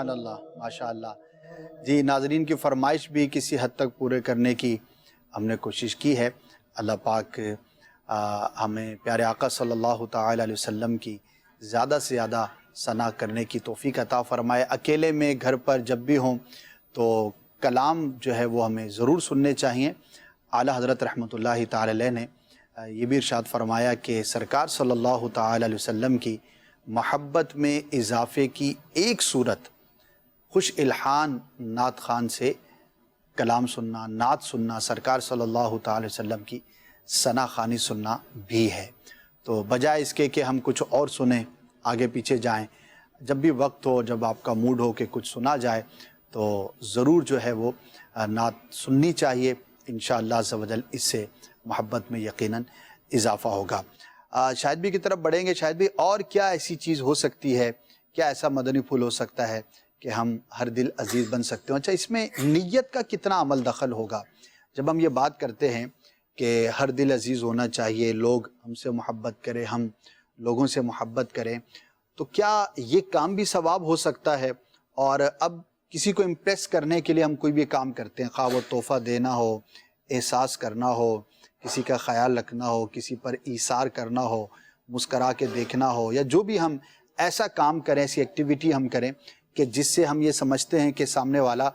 سبحان اللہ، ماشاء اللہ۔ جی ناظرین کی فرمائش بھی کسی حد تک پورے کرنے کی ہم نے کوشش کی ہے۔ اللہ پاک ہمیں پیارے آقا صلی اللہ تعالی علیہ وسلم کی زیادہ سے زیادہ ثنا کرنے کی توفیق عطا فرمائے۔ اکیلے میں گھر پر جب بھی ہوں تو کلام جو ہے وہ ہمیں ضرور سننے چاہیے۔ اعلیٰ حضرت رحمۃ اللہ تعالی علیہ نے یہ بھی ارشاد فرمایا کہ سرکار صلی اللہ تعالی علیہ وسلم کی محبت میں اضافے کی ایک صورت خوش الحان نعت خان سے کلام سننا، نعت سننا، سرکار صلی اللہ تعالی وسلم کی ثنا خوانی سننا بھی ہے۔ تو بجائے اس کے کہ ہم کچھ اور سنیں، آگے پیچھے جائیں، جب بھی وقت ہو، جب آپ کا موڈ ہو کہ کچھ سنا جائے تو ضرور جو ہے وہ نعت سننی چاہیے۔ انشاءاللہ عز و جل اس سے محبت میں یقیناً اضافہ ہوگا۔ شاہد بھی کی طرف بڑھیں گے۔ شاہد بھی اور کیا ایسی چیز ہو سکتی ہے، کیا ایسا مدنی پھول ہو سکتا ہے کہ ہم ہر دل عزیز بن سکتے ہیں؟ اچھا، اس میں نیت کا کتنا عمل دخل ہوگا؟ جب ہم یہ بات کرتے ہیں کہ ہر دل عزیز ہونا چاہیے، لوگ ہم سے محبت کریں، ہم لوگوں سے محبت کریں، تو کیا یہ کام بھی ثواب ہو سکتا ہے؟ اور اب کسی کو امپریس کرنے کے لیے ہم کوئی بھی کام کرتے ہیں، خواہ وہ تحفہ دینا ہو، احساس کرنا ہو، کسی کا خیال رکھنا ہو، کسی پر ایثار کرنا ہو، مسکرا کے دیکھنا ہو، یا جو بھی ہم ایسا کام کریں، ایسی ایکٹیویٹی ہم کریں کہ جس سے ہم یہ سمجھتے ہیں کہ سامنے والا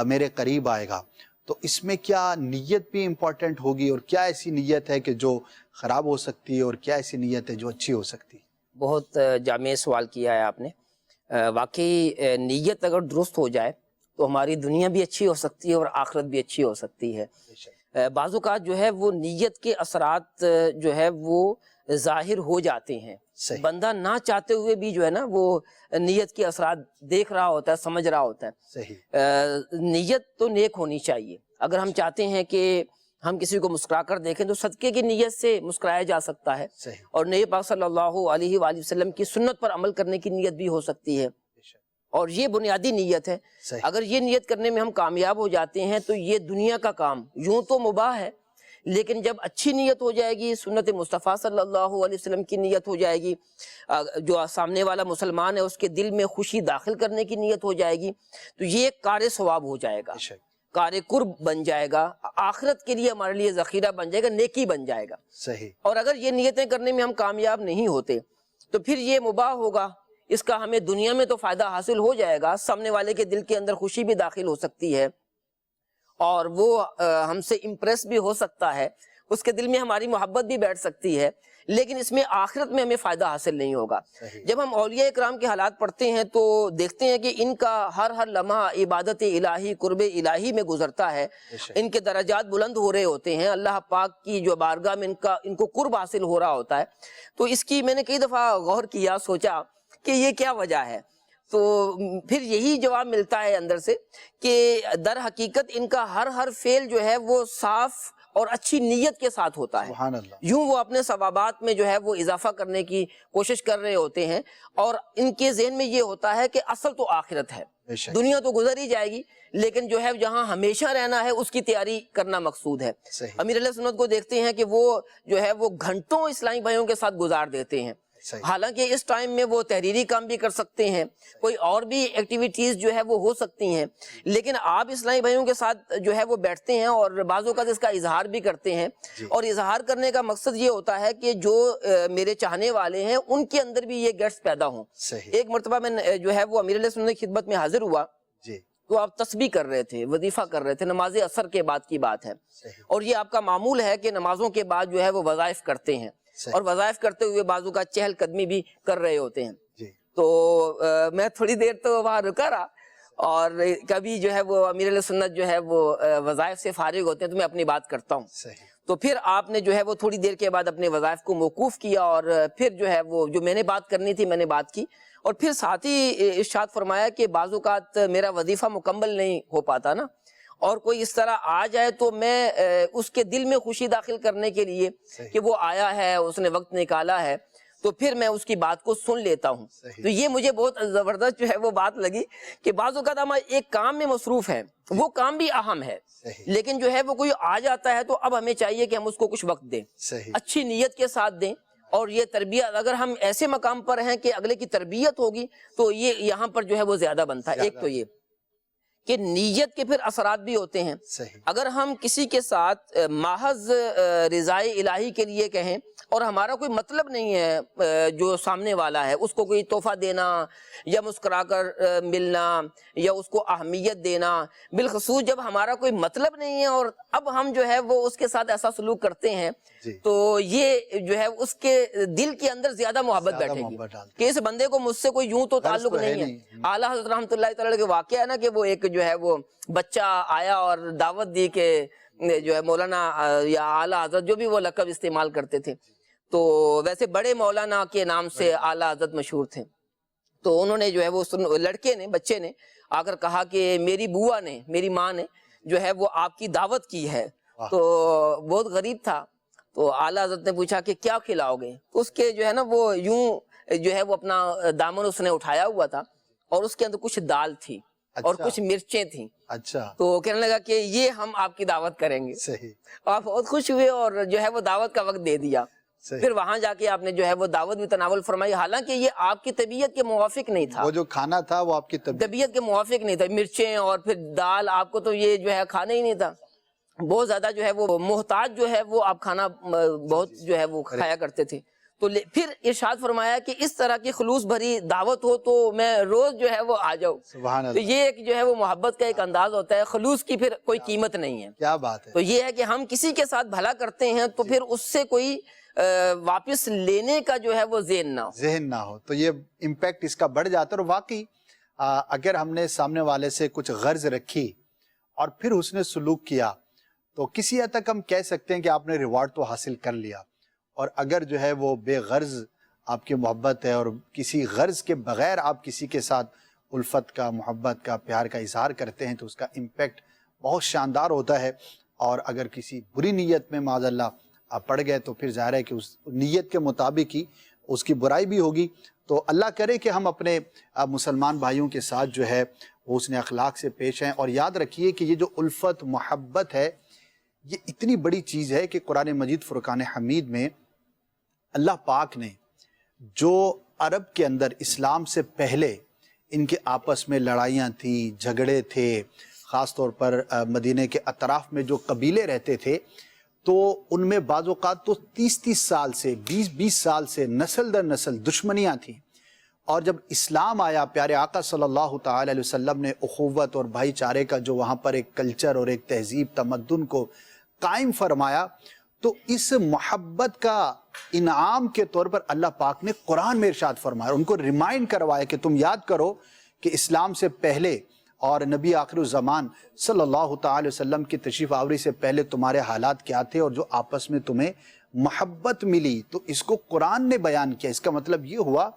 میرے قریب آئے گا، تو اس میں کیا نیت بھی امپورٹنٹ ہوگی؟ اور کیا ایسی نیت ہے کہ جو خراب ہو سکتی ہے، اور کیا ایسی نیت ہے جو اچھی ہو سکتی ہے؟ بہت جامع سوال کیا ہے آپ نے۔ واقعی نیت اگر درست ہو جائے تو ہماری دنیا بھی اچھی ہو سکتی ہے اور آخرت بھی اچھی ہو سکتی ہے۔ بعض اوقات جو ہے وہ نیت کے اثرات جو ہے وہ ظاہر ہو جاتے ہیں، بندہ نہ چاہتے ہوئے بھی جو ہے نا وہ نیت کے اثرات دیکھ رہا ہوتا ہے، سمجھ رہا ہوتا ہے۔ نیت تو نیک ہونی چاہیے۔ اگر ہم چاہتے ہیں کہ ہم کسی کو مسکرا کر دیکھیں تو صدقے کی نیت سے مسکرایا جا سکتا ہے، اور نبی پاک صلی اللہ علیہ وآلہ وسلم کی سنت پر عمل کرنے کی نیت بھی ہو سکتی ہے، اور یہ بنیادی نیت ہے۔ اگر یہ نیت کرنے میں ہم کامیاب ہو جاتے ہیں تو یہ دنیا کا کام یوں تو مباح ہے، لیکن جب اچھی نیت ہو جائے گی، سنت مصطفیٰ صلی اللہ علیہ وسلم کی نیت ہو جائے گی، جو سامنے والا مسلمان ہے اس کے دل میں خوشی داخل کرنے کی نیت ہو جائے گی، تو یہ ایک کار ثواب ہو جائے گا، کار قرب بن جائے گا، آخرت کے لیے ہمارے لیے ذخیرہ بن جائے گا، نیکی بن جائے گا۔ اور اگر یہ نیتیں کرنے میں ہم کامیاب نہیں ہوتے تو پھر یہ مباح ہوگا، اس کا ہمیں دنیا میں تو فائدہ حاصل ہو جائے گا، سامنے والے کے دل کے اندر خوشی بھی داخل ہو سکتی ہے، اور وہ ہم سے امپریس بھی ہو سکتا ہے، اس کے دل میں ہماری محبت بھی بیٹھ سکتی ہے، لیکن اس میں آخرت میں ہمیں فائدہ حاصل نہیں ہوگا۔ جب ہم اولیاء اکرام کے حالات پڑھتے ہیں تو دیکھتے ہیں کہ ان کا ہر لمحہ عبادت الہی، قرب الہی میں گزرتا ہے، ان کے درجات بلند ہو رہے ہوتے ہیں، اللہ پاک کی جو بارگاہ میں ان کو قرب حاصل ہو رہا ہوتا ہے۔ تو اس کی میں نے کئی دفعہ غور کیا، سوچا کہ یہ کیا وجہ ہے، تو پھر یہی جواب ملتا ہے اندر سے کہ در حقیقت ان کا ہر فعل جو ہے وہ صاف اور اچھی نیت کے ساتھ ہوتا ہے۔ سبحان اللہ۔ یوں وہ اپنے ثوابات میں جو ہے وہ اضافہ کرنے کی کوشش کر رہے ہوتے ہیں، اور ان کے ذہن میں یہ ہوتا ہے کہ اصل تو آخرت ہے، دنیا تو گزر ہی جائے گی، لیکن جو ہے جہاں ہمیشہ رہنا ہے اس کی تیاری کرنا مقصود ہے۔ امیر علیہ سنت کو دیکھتے ہیں کہ وہ جو ہے وہ گھنٹوں اسلامی بھائیوں کے ساتھ گزار دیتے ہیں، حالانکہ اس ٹائم میں وہ تحریری کام بھی کر سکتے ہیں، کوئی اور بھی ایکٹیویٹیز جو ہے وہ ہو سکتی ہیں، لیکن آپ اسلامی بھائیوں کے ساتھ جو ہے وہ بیٹھتے ہیں اور بعض اوقات اس کا اظہار بھی کرتے ہیں، اور اظہار کرنے کا مقصد یہ ہوتا ہے کہ جو میرے چاہنے والے ہیں ان کے اندر بھی یہ گٹس پیدا ہوں۔ ایک مرتبہ میں جو ہے وہ امیر علیہ سنت کی خدمت میں حاضر ہوا، تو آپ تسبیح کر رہے تھے، وظیفہ کر رہے تھے، نماز عصر کے بعد کی بات ہے، اور یہ آپ کا معمول ہے کہ نمازوں کے بعد جو ہے وہ وظائف کرتے ہیں، اور وظائف کرتے ہوئے بازو کا چہل قدمی بھی کر رہے ہوتے ہیں۔ تو میں تھوڑی دیر تو وہاں رکا رہا، اور کبھی جو ہے وہ امیر علیہ سنت جو ہے وہ وظائف سے فارغ ہوتے ہیں تو میں اپنی بات کرتا ہوں، تو پھر آپ نے جو ہے وہ تھوڑی دیر کے بعد اپنے وظائف کو موقوف کیا، اور پھر جو ہے وہ جو میں نے بات کرنی تھی میں نے بات کی، اور پھر ساتھ ہی ارشاد فرمایا کہ بعض اوقات میرا وظیفہ مکمل نہیں ہو پاتا نا، اور کوئی اس طرح آ جائے تو میں اس کے دل میں خوشی داخل کرنے کے لیے کہ وہ آیا ہے، اس نے وقت نکالا ہے، تو پھر میں اس کی بات کو سن لیتا ہوں۔ تو یہ مجھے بہت زبردست جو ہے وہ بات لگی کہ بعض اوقات ہم ایک کام میں مصروف ہیں، وہ کام بھی اہم ہے، لیکن جو ہے وہ کوئی آ جاتا ہے تو اب ہمیں چاہیے کہ ہم اس کو کچھ وقت دیں، اچھی نیت کے ساتھ دیں، اور یہ تربیت اگر ہم ایسے مقام پر ہیں کہ اگلے کی تربیت ہوگی تو یہ یہاں پر جو ہے وہ زیادہ بنتا ہے. ایک تو یہ کہ نیت کے پھر اثرات بھی ہوتے ہیں. اگر ہم کسی کے ساتھ محض رضائے الہی کے لیے کہیں اور ہمارا کوئی مطلب نہیں ہے جو سامنے والا ہے اس کو کوئی تحفہ دینا یا مسکرا کر ملنا یا اس کو اہمیت دینا، بالخصوص جب ہمارا کوئی مطلب نہیں ہے اور اب ہم جو ہے وہ اس کے ساتھ ایسا سلوک کرتے ہیں تو یہ جو ہے اس کے دل کے اندر زیادہ محبت بیٹھے گی کہ اس بندے کو مجھ سے کوئی یوں تو تعلق نہیں ہے. اعلیٰ حضرت رحمۃ اللہ تعالی کے واقعہ ہے نا کہ وہ ایک جو ہے وہ بچہ آیا اور دعوت دی کہ جو ہے مولانا یا اعلیٰ حضرت جو بھی وہ لقب استعمال کرتے تھے تو ویسے بڑے مولانا کے نام سے اعلیٰ حضرت مشہور تھے. تو انہوں نے جو ہے وہ لڑکے نے بچے نے آ کر کہا کہ میری بوا نے میری ماں نے جو ہے وہ آپ کی دعوت کی ہے. تو بہت غریب تھا تو اعلیٰ حضرت نے پوچھا کہ کیا کھلاؤ گے؟ اس کے جو ہے نا وہ یوں جو ہے وہ اپنا دامن اس نے اٹھایا ہوا تھا اور اس کے اندر کچھ دال تھی اور کچھ مرچیں تھیں. اچھا. تو کہنے لگا کہ یہ ہم آپ کی دعوت کریں گے. صحیح. آپ بہت خوش ہوئے اور جو ہے وہ دعوت کا وقت دے دیا. پھر وہاں جا کے آپ نے جو ہے وہ دعوت بھی تناول فرمائی، حالانکہ یہ آپ کی طبیعت کے موافق نہیں تھا. وہ جو کھانا تھا وہ آپ کی طبیعت کے موافق نہیں تھا. مرچیں اور پھر دال آپ کو تو یہ جو ہے کھانا ہی نہیں تھا. بہت زیادہ جو ہے وہ محتاج جو ہے وہ آپ کھانا بہت جو ہے وہ کھایا کرتے تھے. تو پھر ارشاد فرمایا کہ اس طرح کی خلوص بھری دعوت ہو تو میں روز جو ہے وہ آ جاؤں. تو یہ ایک جو ہے وہ محبت کا ایک انداز ہوتا ہے. خلوص کی پھر کوئی قیمت نہیں ہے. کیا بات ہے. تو یہ ہے کہ ہم کسی کے ساتھ بھلا کرتے ہیں تو پھر اس سے کوئی واپس لینے کا جو ہے وہ ذہن نہ ہو تو یہ امپیکٹ اس کا بڑھ جاتا ہے. اور واقعی اگر ہم نے سامنے والے سے کچھ غرض رکھی اور پھر اس نے سلوک کیا تو کسی حد تک ہم کہہ سکتے ہیں کہ آپ نے ریوارڈ تو حاصل کر لیا. اور اگر جو ہے وہ بے غرض آپ کی محبت ہے اور کسی غرض کے بغیر آپ کسی کے ساتھ الفت کا، محبت کا، پیار کا اظہار کرتے ہیں تو اس کا امپیکٹ بہت شاندار ہوتا ہے. اور اگر کسی بری نیت میں معاذ اللہ آپ پڑ گئے تو پھر ظاہر ہے کہ اس نیت کے مطابق ہی اس کی برائی بھی ہوگی. تو اللہ کرے کہ ہم اپنے مسلمان بھائیوں کے ساتھ جو ہے وہ حسن اخلاق سے پیش آئیں. اور یاد رکھیے کہ یہ جو الفت محبت ہے یہ اتنی بڑی چیز ہے کہ قرآن مجید فرقان حمید میں اللہ پاک نے جو عرب کے اندر اسلام سے پہلے ان کے آپس میں لڑائیاں تھیں، جھگڑے تھے، خاص طور پر مدینے کے اطراف میں جو قبیلے رہتے تھے تو ان میں بعض اوقات تو 30 سال سے 20 سال سے نسل در نسل دشمنیاں تھیں. اور جب اسلام آیا پیارے آقا صلی اللہ تعالی علیہ وسلم نے اخوت اور بھائی چارے کا جو وہاں پر ایک کلچر اور ایک تہذیب تمدن کو قائم فرمایا تو اس محبت کا انعام کے طور پر اللہ پاک نے قرآن میں ارشاد فرمایا، ان کو ریمائنڈ کروایا کہ تم یاد کرو کہ اسلام سے پہلے اور نبی آخر الزمان صلی اللہ تعالی وسلم کی تشریف آوری سے پہلے تمہارے حالات کیا تھے اور جو آپس میں تمہیں محبت ملی. تو اس کو قرآن نے بیان کیا. اس کا مطلب یہ ہوا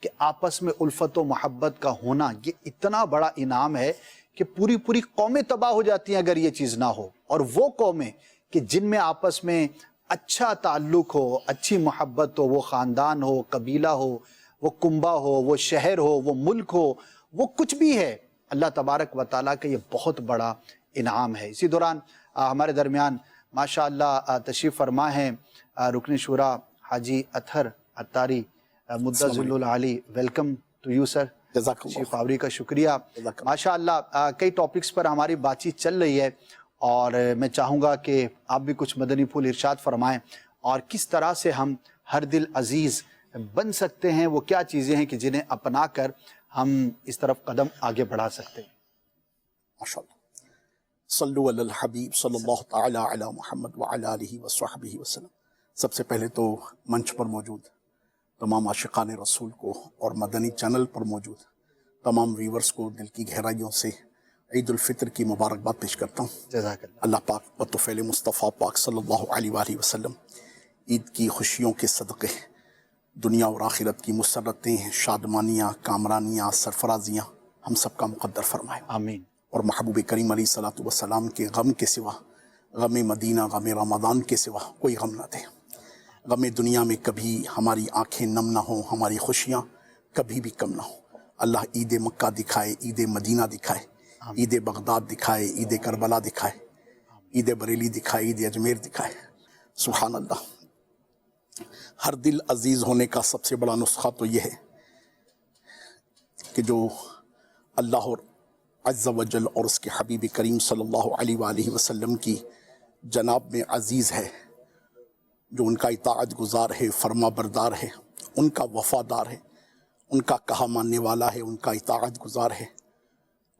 کہ آپس میں الفت و محبت کا ہونا یہ اتنا بڑا انعام ہے کہ پوری قومیں تباہ ہو جاتی ہیں اگر یہ چیز نہ ہو. اور وہ قومیں کہ جن میں آپس میں اچھا تعلق ہو، اچھی محبت ہو، وہ خاندان ہو، قبیلہ ہو، وہ کنبہ ہو، وہ شہر ہو، وہ ملک ہو، وہ کچھ بھی ہے، اللہ تبارک و تعالیٰ کا یہ بہت بڑا انعام ہے. اسی دوران ہمارے درمیان ماشاءاللہ تشریف فرما ہیں رکن شورا حاجی اطہر عطاری مدظل العالی. Welcome to you sir. تشریف آوری کا شکریہ. ماشاءاللہ کئی ٹاپکس پر ہماری بات چیت چل رہی ہے اور میں چاہوں گا کہ آپ بھی کچھ مدنی پھول ارشاد فرمائیں اور کس طرح سے ہم ہر دل عزیز بن سکتے ہیں، وہ کیا چیزیں ہیں کہ جنہیں اپنا کر ہم اس طرف قدم آگے بڑھا سکتے ہیں. ماشاءاللہ. صلو علی الحبیب صلی اللہ تعالی علی محمد وعلی آلہ وصحبہ وسلم. سب سے پہلے تو منچ پر موجود تمام عاشقان رسول کو اور مدنی چینل پر موجود تمام ویورز کو دل کی گہرائیوں سے عید الفطر کی مبارکباد پیش کرتا ہوں. جزاک اللہ. اللہ پاک بطفیل مصطفیٰ پاک صلی اللہ علیہ وآلہ وسلم عید کی خوشیوں کے صدقے دنیا اور آخرت کی مسرتیں، شادمانیاں، کامرانیاں، سرفرازیاں ہم سب کا مقدر فرمائے. آمین. اور محبوب کریم علیہ الصلوۃ والسلام کے غم کے سوا، غم مدینہ، غم رمضان کے سوا کوئی غم نہ دے. غم دنیا میں کبھی ہماری آنکھیں نم نہ ہوں، ہماری خوشیاں کبھی بھی کم نہ ہوں. اللہ عید مکہ دکھائے، عید مدینہ دکھائے، عید بغداد دکھائے، عید کربلا دکھائے، عید بریلی دکھائے، عید اجمیر دکھائے. سبحان اللہ. ہر دل عزیز ہونے کا سب سے بڑا نسخہ تو یہ ہے کہ جو اللہ عز و جل اور اس کے حبیب کریم صلی اللہ علیہ وآلہ وسلم کی جناب میں عزیز ہے، جو ان کا اطاعت گزار ہے، فرما بردار ہے، ان کا وفادار ہے، ان کا کہا ماننے والا ہے، ان کا اطاعت گزار ہے،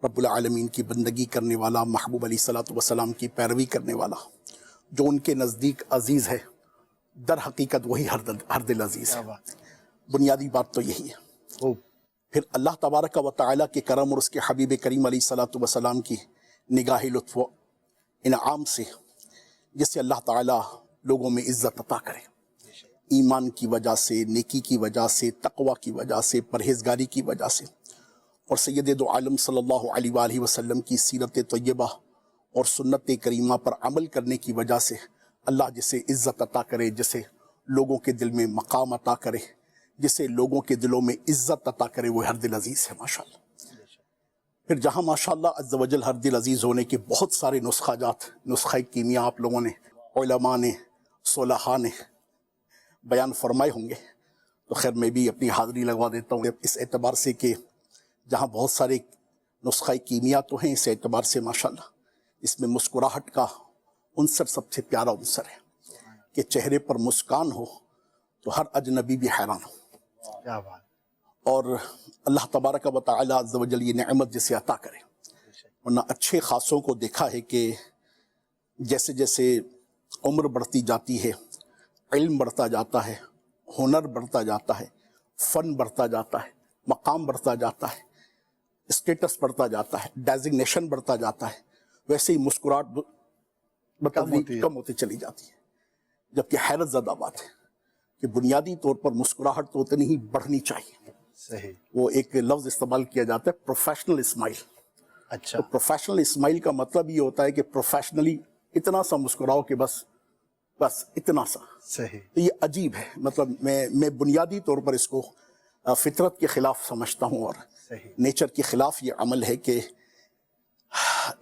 رب العالمین کی بندگی کرنے والا، محبوب علیہ الصلوۃ والسلام کی پیروی کرنے والا، جو ان کے نزدیک عزیز ہے، در حقیقت وہی ہر دل عزیز ہے۔ بنیادی بات تو یہی ہے۔ پھر اللہ تبارک و تعالیٰ کے کرم اور اس کے حبیب کریم علیہ الصلوۃ والسلام کی نگاہ لطف و انعام سے، جس سے اللہ تعالیٰ لوگوں میں عزت عطا کرے، ایمان کی وجہ سے، نیکی کی وجہ سے، تقوی کی وجہ سے، پرہیزگاری کی وجہ سے، اور سید دو عالم صلی اللہ علیہ وآلہ وسلم کی سیرت طیبہ اور سنت کریمہ پر عمل کرنے کی وجہ سے اللہ جسے عزت عطا کرے، جسے لوگوں کے دل میں مقام عطا کرے، جسے لوگوں کے دلوں میں عزت عطا کرے، وہ ہر دل عزیز ہے ماشاءاللہ۔ پھر جہاں ماشاءاللہ عز و جل ہر دل عزیز ہونے کے بہت سارے نسخہ کیمیا آپ لوگوں نے، علماء نے، صلحاء نے بیان فرمائے ہوں گے، تو خیر میں بھی اپنی حاضری لگوا دیتا ہوں اس اعتبار سے کہ جہاں بہت سارے نسخہ کیمیا تو ہیں، اس اعتبار سے ماشاءاللہ اس میں مسکراہٹ کا عنصر سب سے پیارا عنصر ہے کہ چہرے پر مسکان ہو تو ہر اجنبی بھی حیران ہو، کیا بات۔ اور اللہ تبارک و تعالی عز و جل یہ نعمت جسے عطا کرے۔ ورنہ اچھے خاصوں کو دیکھا ہے کہ جیسے جیسے عمر بڑھتی جاتی ہے، علم بڑھتا جاتا ہے، ہنر بڑھتا جاتا ہے، فن بڑھتا جاتا ہے، مقام بڑھتا جاتا ہے، اسٹیٹس بڑھتا جاتا ہے، ڈیزگنیشن بڑھتا جاتا ہے، ویسے ہی مسکراہٹ کم ہوتی چلی جاتی ہے۔ جبکہ حیرت زدہ بات ہے کہ بنیادی طور پر مسکراہٹ تو اتنی ہی بڑھنی چاہیے۔ صحیح۔ وہ ایک لفظ استعمال کیا جاتا ہے پروفیشنل اسمائل۔ اچھا، تو پروفیشنل اسمائل کا مطلب یہ ہوتا ہے کہ پروفیشنلی اتنا سا مسکراؤ کہ بس اتنا سا۔ صحیح۔ تو یہ عجیب ہے، مطلب میں بنیادی طور پر اس کو فطرت کے خلاف سمجھتا ہوں، اور نیچر کے خلاف یہ عمل ہے کہ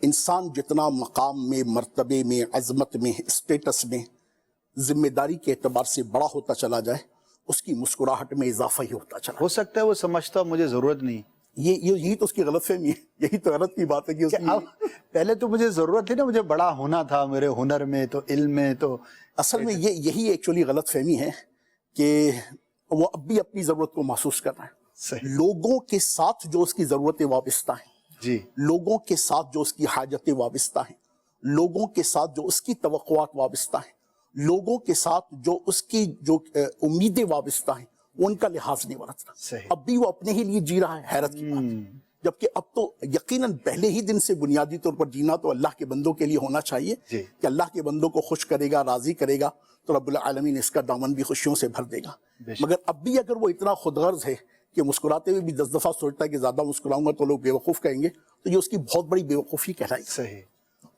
انسان جتنا مقام میں، مرتبے میں، عظمت میں، اسٹیٹس میں، ذمہ داری کے اعتبار سے بڑا ہوتا چلا جائے، اس کی مسکراہٹ میں اضافہ ہی ہوتا چلا۔ ہو سکتا ہے وہ سمجھتا مجھے ضرورت نہیں، یہی تو اس کی غلط فہمی ہے، یہی تو غلط کی بات ہے کہ اس کی پہلے تو مجھے ضرورت تھی نا، مجھے بڑا ہونا تھا میرے ہنر میں، تو علم میں، تو اصل میں یہی ایکچولی غلط فہمی ہے کہ وہ اب بھی اپنی ضرورت کو محسوس کر رہا ہے۔ لوگوں کے ساتھ جو اس کی ضرورتیں وابستہ ہیں، جی، لوگوں کے ساتھ جو اس کی حاجتیں وابستہ ہیں، لوگوں کے ساتھ جو اس کی توقعات وابستہ ہیں، لوگوں کے ساتھ جو اس کی جو امیدیں وابستہ ہیں، وہ ان کا لحاظ نہیں برتتا۔ اب بھی وہ اپنے ہی لیے جی رہا ہے، حیرت کی بات ہے۔ جبکہ اب تو یقیناً پہلے ہی دن سے بنیادی طور پر جینا تو اللہ کے بندوں کے لیے ہونا چاہیے کہ اللہ کے بندوں کو خوش کرے گا، راضی کرے گا، تو رب العالمین اس کا دامن بھی خوشیوں سے بھر دے گا۔ مگر اب بھی اگر وہ اتنا خود غرض ہے کہ مسکراتے ہوئے بھی 10 دفعہ سوچتا ہے کہ زیادہ مسکراؤں گا تو لوگ بیوقوف کہیں گے، تو یہ اس کی بہت بڑی بیوقوفی کہلائے گی۔ صحیح۔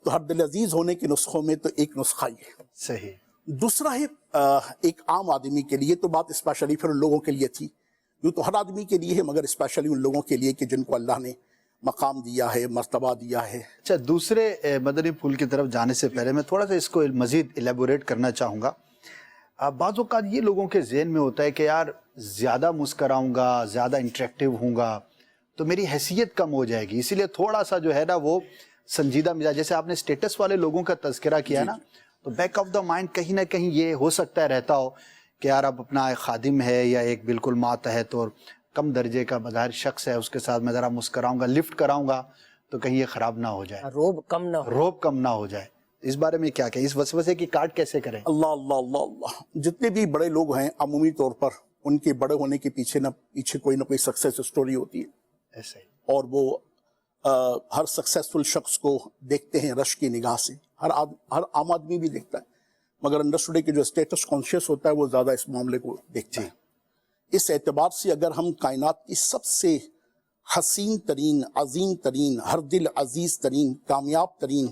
تو ہر دل عزیز ہونے کے نسخوں میں تو ایک نسخہ یہ ہے۔ صحیح۔ دوسرا ہے ایک عام آدمی کے لیے، تو بات اسپیشلی پھر ان لوگوں کے لیے تھی، یوں تو ہر آدمی کے لیے ہے، مگر اسپیشلی ان لوگوں کے لیے کہ جن کو اللہ نے مقام دیا ہے، مرتبہ دیا ہے۔ اچھا، دوسرے مدنی پھول کی طرف جانے سے پہلے میں تھوڑا سا اس کو مزید ایلیبوریٹ کرنا چاہوں گا۔ بعض اوقات یہ لوگوں کے ذہن میں ہوتا ہے کہ یار زیادہ مسکراؤں گا، زیادہ انٹریکٹیو ہوں گا تو میری حیثیت کم ہو جائے گی، اسی لیے تھوڑا سا جو ہے نا وہ سنجیدہ مزاج، جیسے آپ نے سٹیٹس والے لوگوں کا تذکرہ کیا نا، تو بیک آف دا مائنڈ کہیں نہ کہیں یہ ہو سکتا ہے رہتا ہو کہ یار اب اپنا ایک خادم ہے یا ایک بالکل ماتحت اور کم درجے کا بظاہر شخص ہے، اس کے ساتھ میں ذرا مسکراؤں گا، لفٹ کراؤں گا تو کہیں یہ خراب نہ ہو جائے، روب کم نہ ہو جائے۔ اس بارے میں کیا کہ اس وسوسے کی کاٹ کیسے کریں؟ اللہ اللہ اللہ اللہ، جتنے بھی بڑے لوگ ہیں عمومی طور پر ان کے بڑے ہونے کے پیچھے کوئی نہ کوئی سکسیس سٹوری ہوتی ہے، ایسے ہی، اور وہ ہر سکسیسفل شخص کو دیکھتے ہیں رش کی نگاہ سے، ہر عام آدمی بھی دیکھتا ہے، مگر انڈرسٹوڈے کے جو اسٹیٹس کانشیس ہوتا ہے وہ زیادہ اس معاملے کو دیکھتے ہیں۔ اس اعتبار سے اگر ہم کائنات کی سب سے حسین ترین، عظیم ترین، ہر دل عزیز ترین، کامیاب ترین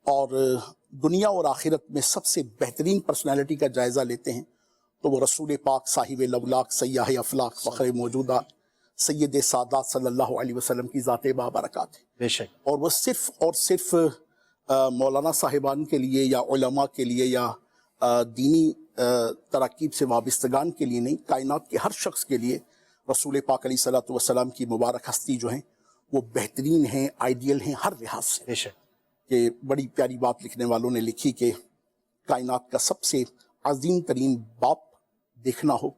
اور دنیا اور آخرت میں سب سے بہترین پرسنالٹی کا جائزہ لیتے ہیں تو وہ رسول پاک صاحب لولاک سیاح افلاق فخر موجودہ سید سادات صلی اللہ علیہ وسلم کی ذات بابرکات ہے۔ بے شک۔ اور وہ صرف اور صرف مولانا صاحبان کے لیے یا علماء کے لیے یا دینی تراکیب سے وابستگان کے لیے نہیں، کائنات کے ہر شخص کے لیے رسول پاک علیہ الصلوۃ والسلام کی مبارک ہستی جو ہیں وہ بہترین ہیں، آئیڈیل ہیں ہر لحاظ سے. کہ بڑی پیاری بات لکھنے والوں نے لکھی کہ کائنات کا سب سے عظیم ترین باپ دیکھنا ہو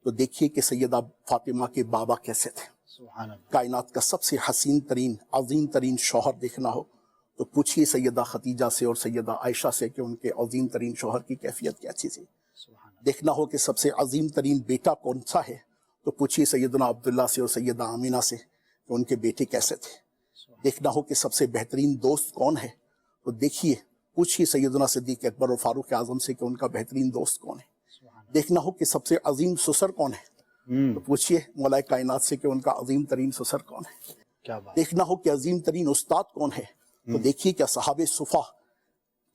تو دیکھیے کہ سیدہ فاطمہ کے بابا کیسے تھے. کائنات کا سب سے حسین ترین عظیم ترین شوہر دیکھنا ہو تو پوچھیے سیدہ خدیجہ سے اور سیدہ عائشہ سے کہ ان کے عظیم ترین شوہر کی کیفیت کیسی تھی. دیکھنا ہو کہ سب سے عظیم ترین بیٹا کون سا ہے تو پوچھیے سیدنا عبداللہ سے اور سیدہ آمینہ سے کہ ان کے بیٹے کیسے تھے. دیکھنا ہو کہ سب سے بہترین دوست کون ہے تو دیکھیے پوچھیے سیدنا صدیق اکبر اور فاروق اعظم سے کہ ان کا بہترین دوست کون ہے. دیکھنا ہو کہ سب سے عظیم سسر کون ہے تو پوچھیے مولا کائنات سے کہ ان کا عظیم ترین سسر کون ہے. دیکھنا ہو کہ عظیم ترین استاد کون ہے تو دیکھیے کہ اصحاب صفا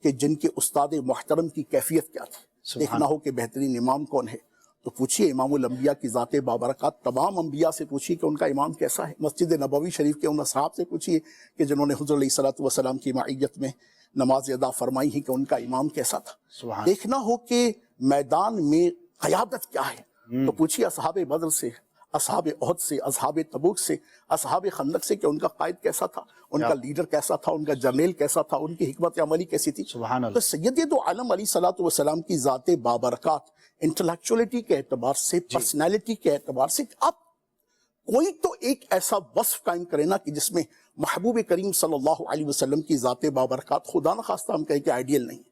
کہ جن کے استاد محترم کی کیفیت کیا تھی. دیکھنا ہو کہ بہترین امام کون ہے تو پوچھیے امام الانبیاء کی ذات بابرکات تمام انبیاء سے پوچھیے کہ ان کا امام کیسا ہے. مسجد نبوی شریف کے ان اصحاب سے پوچھیے کہ جنہوں نے حضور علیہ الصلوۃ والسلام کی معیت میں نماز ادا فرمائی ہی کہ ان کا امام کیسا تھا. دیکھنا ہو کہ میدان میں قیادت کیا ہے تو پوچھیے اصحاب بدر سے، اصحاب احد سے، اصحاب تبوک سے، اصحاب خندق سے کہ ان کا قائد کیسا تھا، ان کا لیڈر کیسا تھا، ان کا جرنیل کیسا تھا، ان کی حکمت عملی کیسی تھی. تو سید دو عالم علیہ الصلوۃ والسلام کی ذات بابرکات انٹلیکچولیٹی کے اعتبار سے، پرسنالٹی کے اعتبار سے آپ کوئی تو ایک ایسا وصف قائم کرے نا کہ جس میں محبوب کریم صلی اللہ علیہ وسلم کی ذات بابرکات خدا نخواستہ ہم کہیں کہ آئیڈیل نہیں،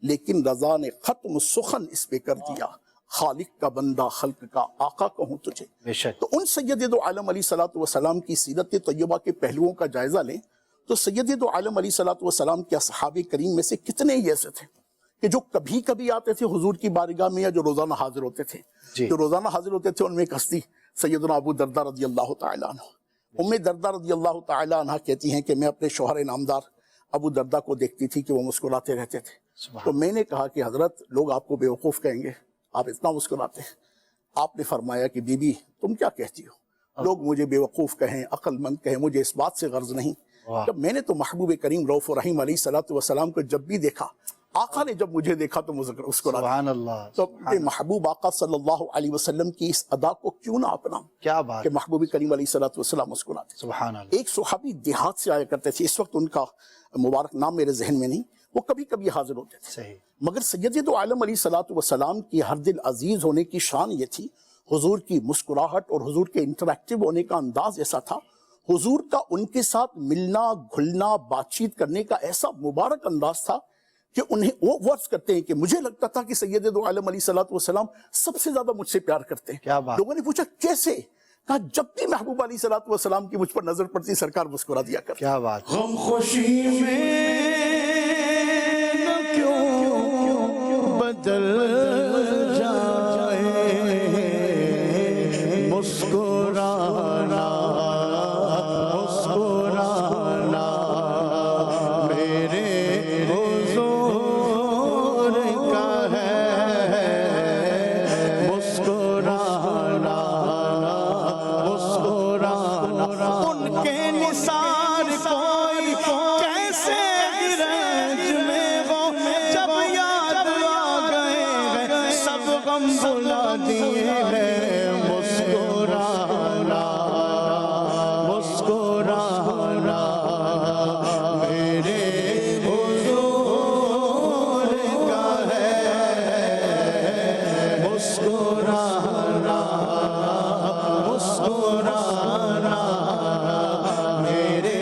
لیکن رضا نے ختم سخن اس پہ کر دیا، خالق کا بندہ خلق کا آقا کہوں تجھے. تو ان سید دو عالم علیہ الصلوۃ والسلام کی سیرت طیبہ کے پہلوؤں کا جائزہ لیں تو سید دو عالم علیہ الصلوۃ والسلام کے اصحاب کریم میں سے کتنے ہی ایسے تھے کہ جو کبھی کبھی آتے تھے حضور کی بارگاہ میں یا جو روزانہ حاضر ہوتے تھے. جو روزانہ حاضر ہوتے تھے ان میں ایک ہستی سیدنا ابو دردہ رضی اللہ تعالیٰ عنہ. ام دردہ رضی اللہ تعالیٰ عنہ کہتی ہیں کہ میں اپنے شوہر نامدار ابو دردہ کو دیکھتی تھی کہ وہ مسکراتے رہتے تھے. تو میں نے کہا کہ حضرت لوگ آپ کو بیوقوف کہیں گے، آپ اتنا مسکراتے ہیں. آپ نے فرمایا کہ بی بی تم کیا کہتی ہو، لوگ مجھے بیوقوف کہیں، عقل مند کہیں، مجھے اس بات سے غرض نہیں. جب میں نے تو محبوب کریم رؤوف الرحیم علیہ الصلوۃ والسلام کو جب بھی دیکھا، آقا نے جب مجھے دیکھا تو مسکرا. سبحان اللہ. تو محبوب آقا صلی اللہ علیہ وسلم کی اس ادا کو کیوں نہ اپناؤں، کیا بات کہ محبوب کریم علیہ الصلوۃ والسلام مسکراتے. سبحان اللہ. ایک صحابی دیہات سے آیا کرتے تھے، اس وقت ان کا مبارک نام میرے ذہن میں نہیں، وہ کبھی کبھی حاضر ہوتے تھے. صحیح. مگر سید دو عالم علیہ الصلوۃ والسلام کی ہر دل عزیز ہونے کی شان یہ تھی، حضور کی مسکراہٹ اور حضور کے انٹریکٹیو ہونے کا انداز ایسا تھا، حضور کا ان کے ساتھ ملنا گھلنا بات چیت کرنے کا ایسا مبارک انداز تھا کہ انہیں وہ ورڈز کرتے ہیں کہ مجھے لگتا تھا کہ سید دو عالم علیہ الصلوۃ والسلام سب سے زیادہ مجھ سے پیار کرتے ہیں. کیا بات. لوگوں نے پوچھا کیسے؟ کہا جب بھی محبوب علیہ الصلوۃ والسلام کی مجھ پر نظر پڑتی سرکار مسکرا دیا کرتے. کیا بات. غم خوشی میں بدل جائے مسکرانا مسکرانا میرے حضور کا ہے، مسکرانا مسکرانا. ان کے نثار کوئی کیسے رنج میں ہو، جب یاد آ گئے سب غم بھلا دیے ہیں، مسکرانا مسکرانا میرے حضور کا ہے، مسکرانا مسکرانا میرے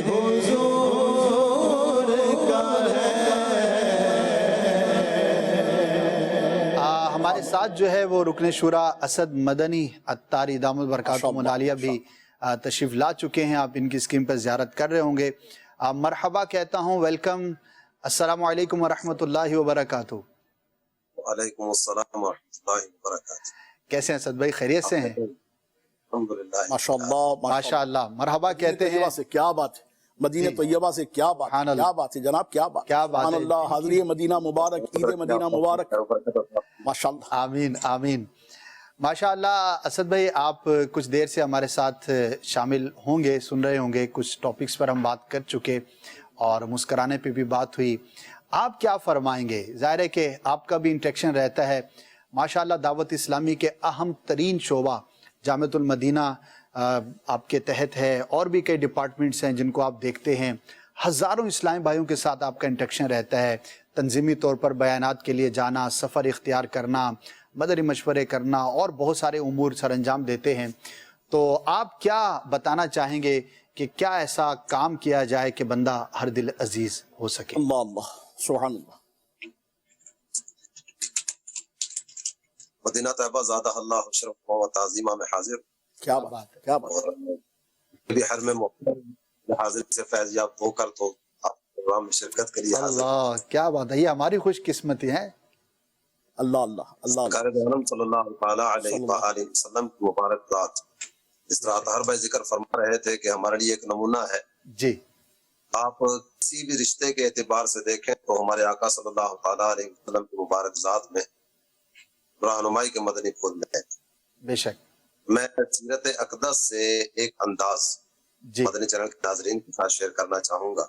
حضور کا ہے. ہمارے ساتھ جو ہے وہ رکن شورا اسد مدنی عطاری دامت برکاتہم العالیہ بھی تشریف لا چکے ہیں. آپ ان کی اسکرین پر زیارت کر رہے ہوں گے. مرحبا کہتا ہوں، ویلکم. السلام علیکم ورحمۃ اللہ وبرکاتہ. وعلیکم السلام ورحمۃ اللہ وبرکاتہ. کیسے ہیں اسد بھائی، خیریت سے ہیں؟ الحمدللہ. ماشاءاللہ ماشاءاللہ. مرحبا کہتے ہیں. کیا بات ہے، مدینہ طیبہ سے کیا بات، کیا بات ہے جناب، کیا بات. سبحان اللہ. حاضری مدینہ مبارک، عید مدینہ مبارک. ماشاءاللہ. آمین آمین. ماشاءاللہ. اسد بھائی آپ کچھ دیر سے ہمارے ساتھ شامل ہوں گے، سن رہے ہوں گے. کچھ ٹاپکس پر ہم بات کر چکے اور مسکرانے پہ بھی بات ہوئی. آپ کیا فرمائیں گے؟ ظاہر ہے کہ آپ کا بھی انٹریکشن رہتا ہے، ماشاءاللہ دعوت اسلامی کے اہم ترین شعبہ جامعۃ المدینہ آپ کے تحت ہے، اور بھی کئی ڈپارٹمنٹس ہیں جن کو آپ دیکھتے ہیں، ہزاروں اسلامی بھائیوں کے ساتھ آپ کا انٹریکشن رہتا ہے، تنظیمی طور پر بیانات کے لیے جانا، سفر اختیار کرنا، مدنی مشورے کرنا اور بہت سارے امور سر انجام دیتے ہیں، تو آپ کیا بتانا چاہیں گے کہ کیا ایسا کام کیا جائے کہ بندہ ہر دل عزیز ہو سکے؟ اللہ اللہ سبحان اللہ. مدینہ طیبہ زادہ اللہ شرف و تعظیمہ میں حاضر. کیا بات ہے، کیا بات ہے. اور بھی حرم محترم حاضر سے فیض یاب ہو کر تو آپ پروگرام میں شرکت کے لیے حاضر. اللہ کیا بات ہے، یہ ہماری خوش قسمتی ہے. اللہ اللہ اللہ سرکار دو عالم صلی اللہ تعالیٰ علیہ وآلہ وسلم کی مبارک ذات. اس طرح اطہر بھائی ذکر فرما رہے تھے کہ ہمارے لیے ایک نمونہ ہے. جی آپ کسی بھی رشتے کے اعتبار سے دیکھیں تو ہمارے آقا صلی اللہ تعالیٰ علیہ وسلم کی مبارک ذات میں رہنمائی کے مدنی پھول میں. بے شک. میں سیرت اقدس سے ایک انداز مدنی چینل کے ناظرین کے ساتھ شیئر کرنا چاہوں گا.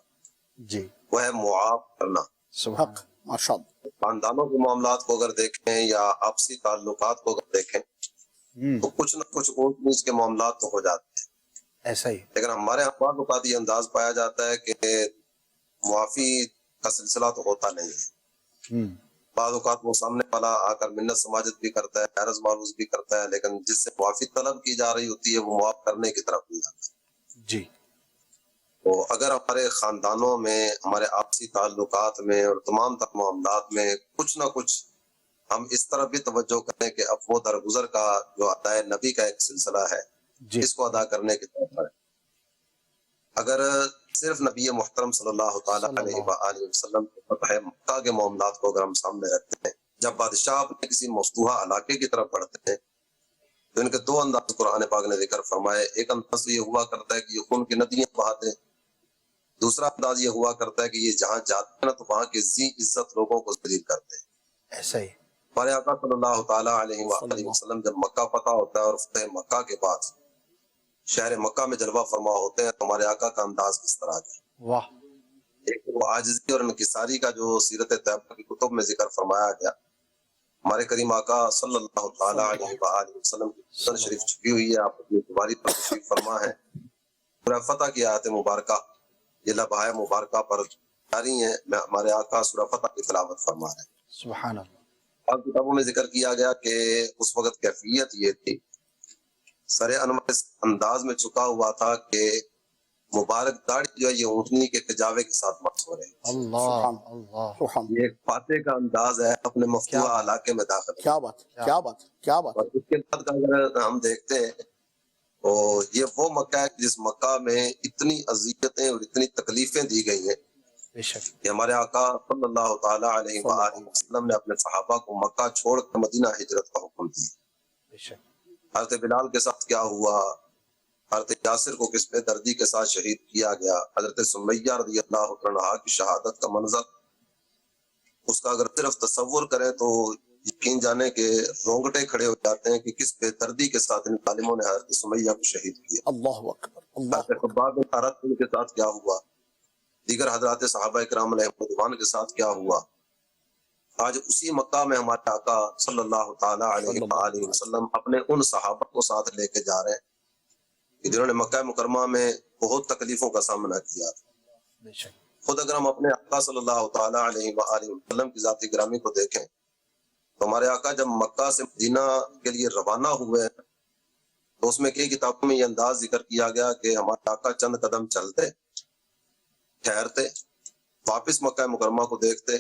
جی وہ ہے معاف کرنا. سبحان ماشاءاللہ. خاندانوں کے معاملات کو اگر دیکھیں یا آپسی تعلقات کو اگر دیکھیں تو کچھ نہ کچھ اونچ نیچ کے معاملات تو ہو جاتے ہیں، ایسا ہی. لیکن ہمارے یہاں بعض اوقات یہ انداز پایا جاتا ہے کہ معافی کا سلسلہ تو ہوتا نہیں ہے. بعض اوقات وہ سامنے والا آ کر منت سماجت بھی کرتا ہے، عرض معروض بھی کرتا ہے، لیکن جس سے معافی طلب کی جا رہی ہوتی ہے وہ معاف کرنے کی طرف نہیں جاتا. جی تو اگر ہمارے خاندانوں میں، ہمارے آپسی تعلقات میں اور تمام تر معاملات میں کچھ نہ کچھ ہم اس طرف بھی توجہ کریں کہ اب وہ درگزر کا جو ادائے نبی کا ایک سلسلہ ہے اس کو ادا کرنے کی طرف ہے. اگر صرف نبی محترم صلی اللہ تعالیٰ علیہ وآلہ وسلم کے فتح مکہ کے معاملات کو اگر ہم سامنے رکھتے ہیں، جب بادشاہ اپنے کسی مفتوحہ علاقے کی طرف بڑھتے ہیں تو ان کے دو انداز قرآن پاک نے ذکر فرمائے. ایک انداز یہ ہوا کرتا ہے کہ یہ خون کی ندیاں بہاتے ہیں، دوسرا انداز یہ ہوا کرتا ہے کہ یہ جہاں جاتے ہیں نا تو وہاں کے ذی عزت لوگوں کو ذلیل کرتے ہیں. ایسا ہی. ہمارے آقا صلی اللہ تعالیٰ علیہ وآلہ وسلم جب مکہ فتح ہوتا ہے اور فتح مکہ کے بعد شہر مکہ میں جلوہ فرما ہوتے ہیں تو ہمارے آقا کا انداز کس طرح کا؟ واہ. ایک وہ عاجزی اور انکساری کا جو سیرت طیبہ کی کتب میں ذکر فرمایا گیا. ہمارے کریم آقا صلی اللہ تعالیٰ علیہ وآلہ وسلم کی سن شریف چھپی ہوئی ہے، آپ اپنی دوباری پر تشریف فرما ہے. سورہ فتح کی آیت مبارکہ یہ لبہائے مبارکہ پر جاری ہیں. میں ہمارے آقا سورہ فتح کی تلاوت فرما رہے ہیں. سبحان اللہ. بعض کتابوں میں ذکر کیا گیا کہ اس وقت کیفیت یہ تھی، سر انور اس انداز میں چکا ہوا تھا کہ مبارک داڑھی جو ہے یہ اونٹنی کے کجاوے کے ساتھ مقص ہو رہے ہیں. اللہ اللہ. یہ ایک فاتح کا انداز ہے اپنے مفتوحہ علاقے میں داخل. کیا بات کیا بات کیا بات. اور اس کے بعد اگر ہم دیکھتے ہیں تو یہ وہ مکہ ہے جس مکہ میں اتنی اذیتیں اور اتنی تکلیفیں دی گئی ہیں کہ ہمارے آقا صلی اللہ تعالیٰ علیہ وآلہ وسلم نے اپنے صحابہ کو مکہ چھوڑ کر مدینہ ہجرت کا حکم دیا. حضرت بلال کے ساتھ کیا ہوا، حضرت یاسر کو کس پہ دردی کے ساتھ شہید کیا گیا، حضرت سمیہ رضی اللہ عنہا کی شہادت کا منظر اس کا اگر صرف تصور کریں تو یقین جانے کے رونگٹے کھڑے ہو جاتے ہیں کہ کس بے دردی کے ساتھ ان ظالموں نے حضرت سمیہ کو شہید کیا. اللہ اکبر. حضرت خباب بن ارت کے ساتھ کیا ہوا، دیگر حضرات صحابہ کرام علیہ رضوان کے ساتھ کیا ہوا. آج اسی مکہ میں ہمارے آقا صلی اللہ تعالیٰ علیہ وآلہ وسلم اپنے ان صحابہ کو ساتھ لے کے جا رہے ہیں کہ جنہوں نے مکہ مکرمہ میں بہت تکلیفوں کا سامنا کیا تھا. خود اگر ہم اپنے آقا صلی اللہ تعالیٰ علیہ وآلہ وسلم کی ذاتی گرامی کو دیکھیں تو ہمارے آقا جب مکہ سے مدینہ کے لیے روانہ ہوئے تو اس میں کئی کتابوں میں یہ انداز ذکر کیا گیا کہ ہمارے آقا چند قدم چلتے، ٹھہرتے، واپس مکہ مکرمہ کو دیکھتے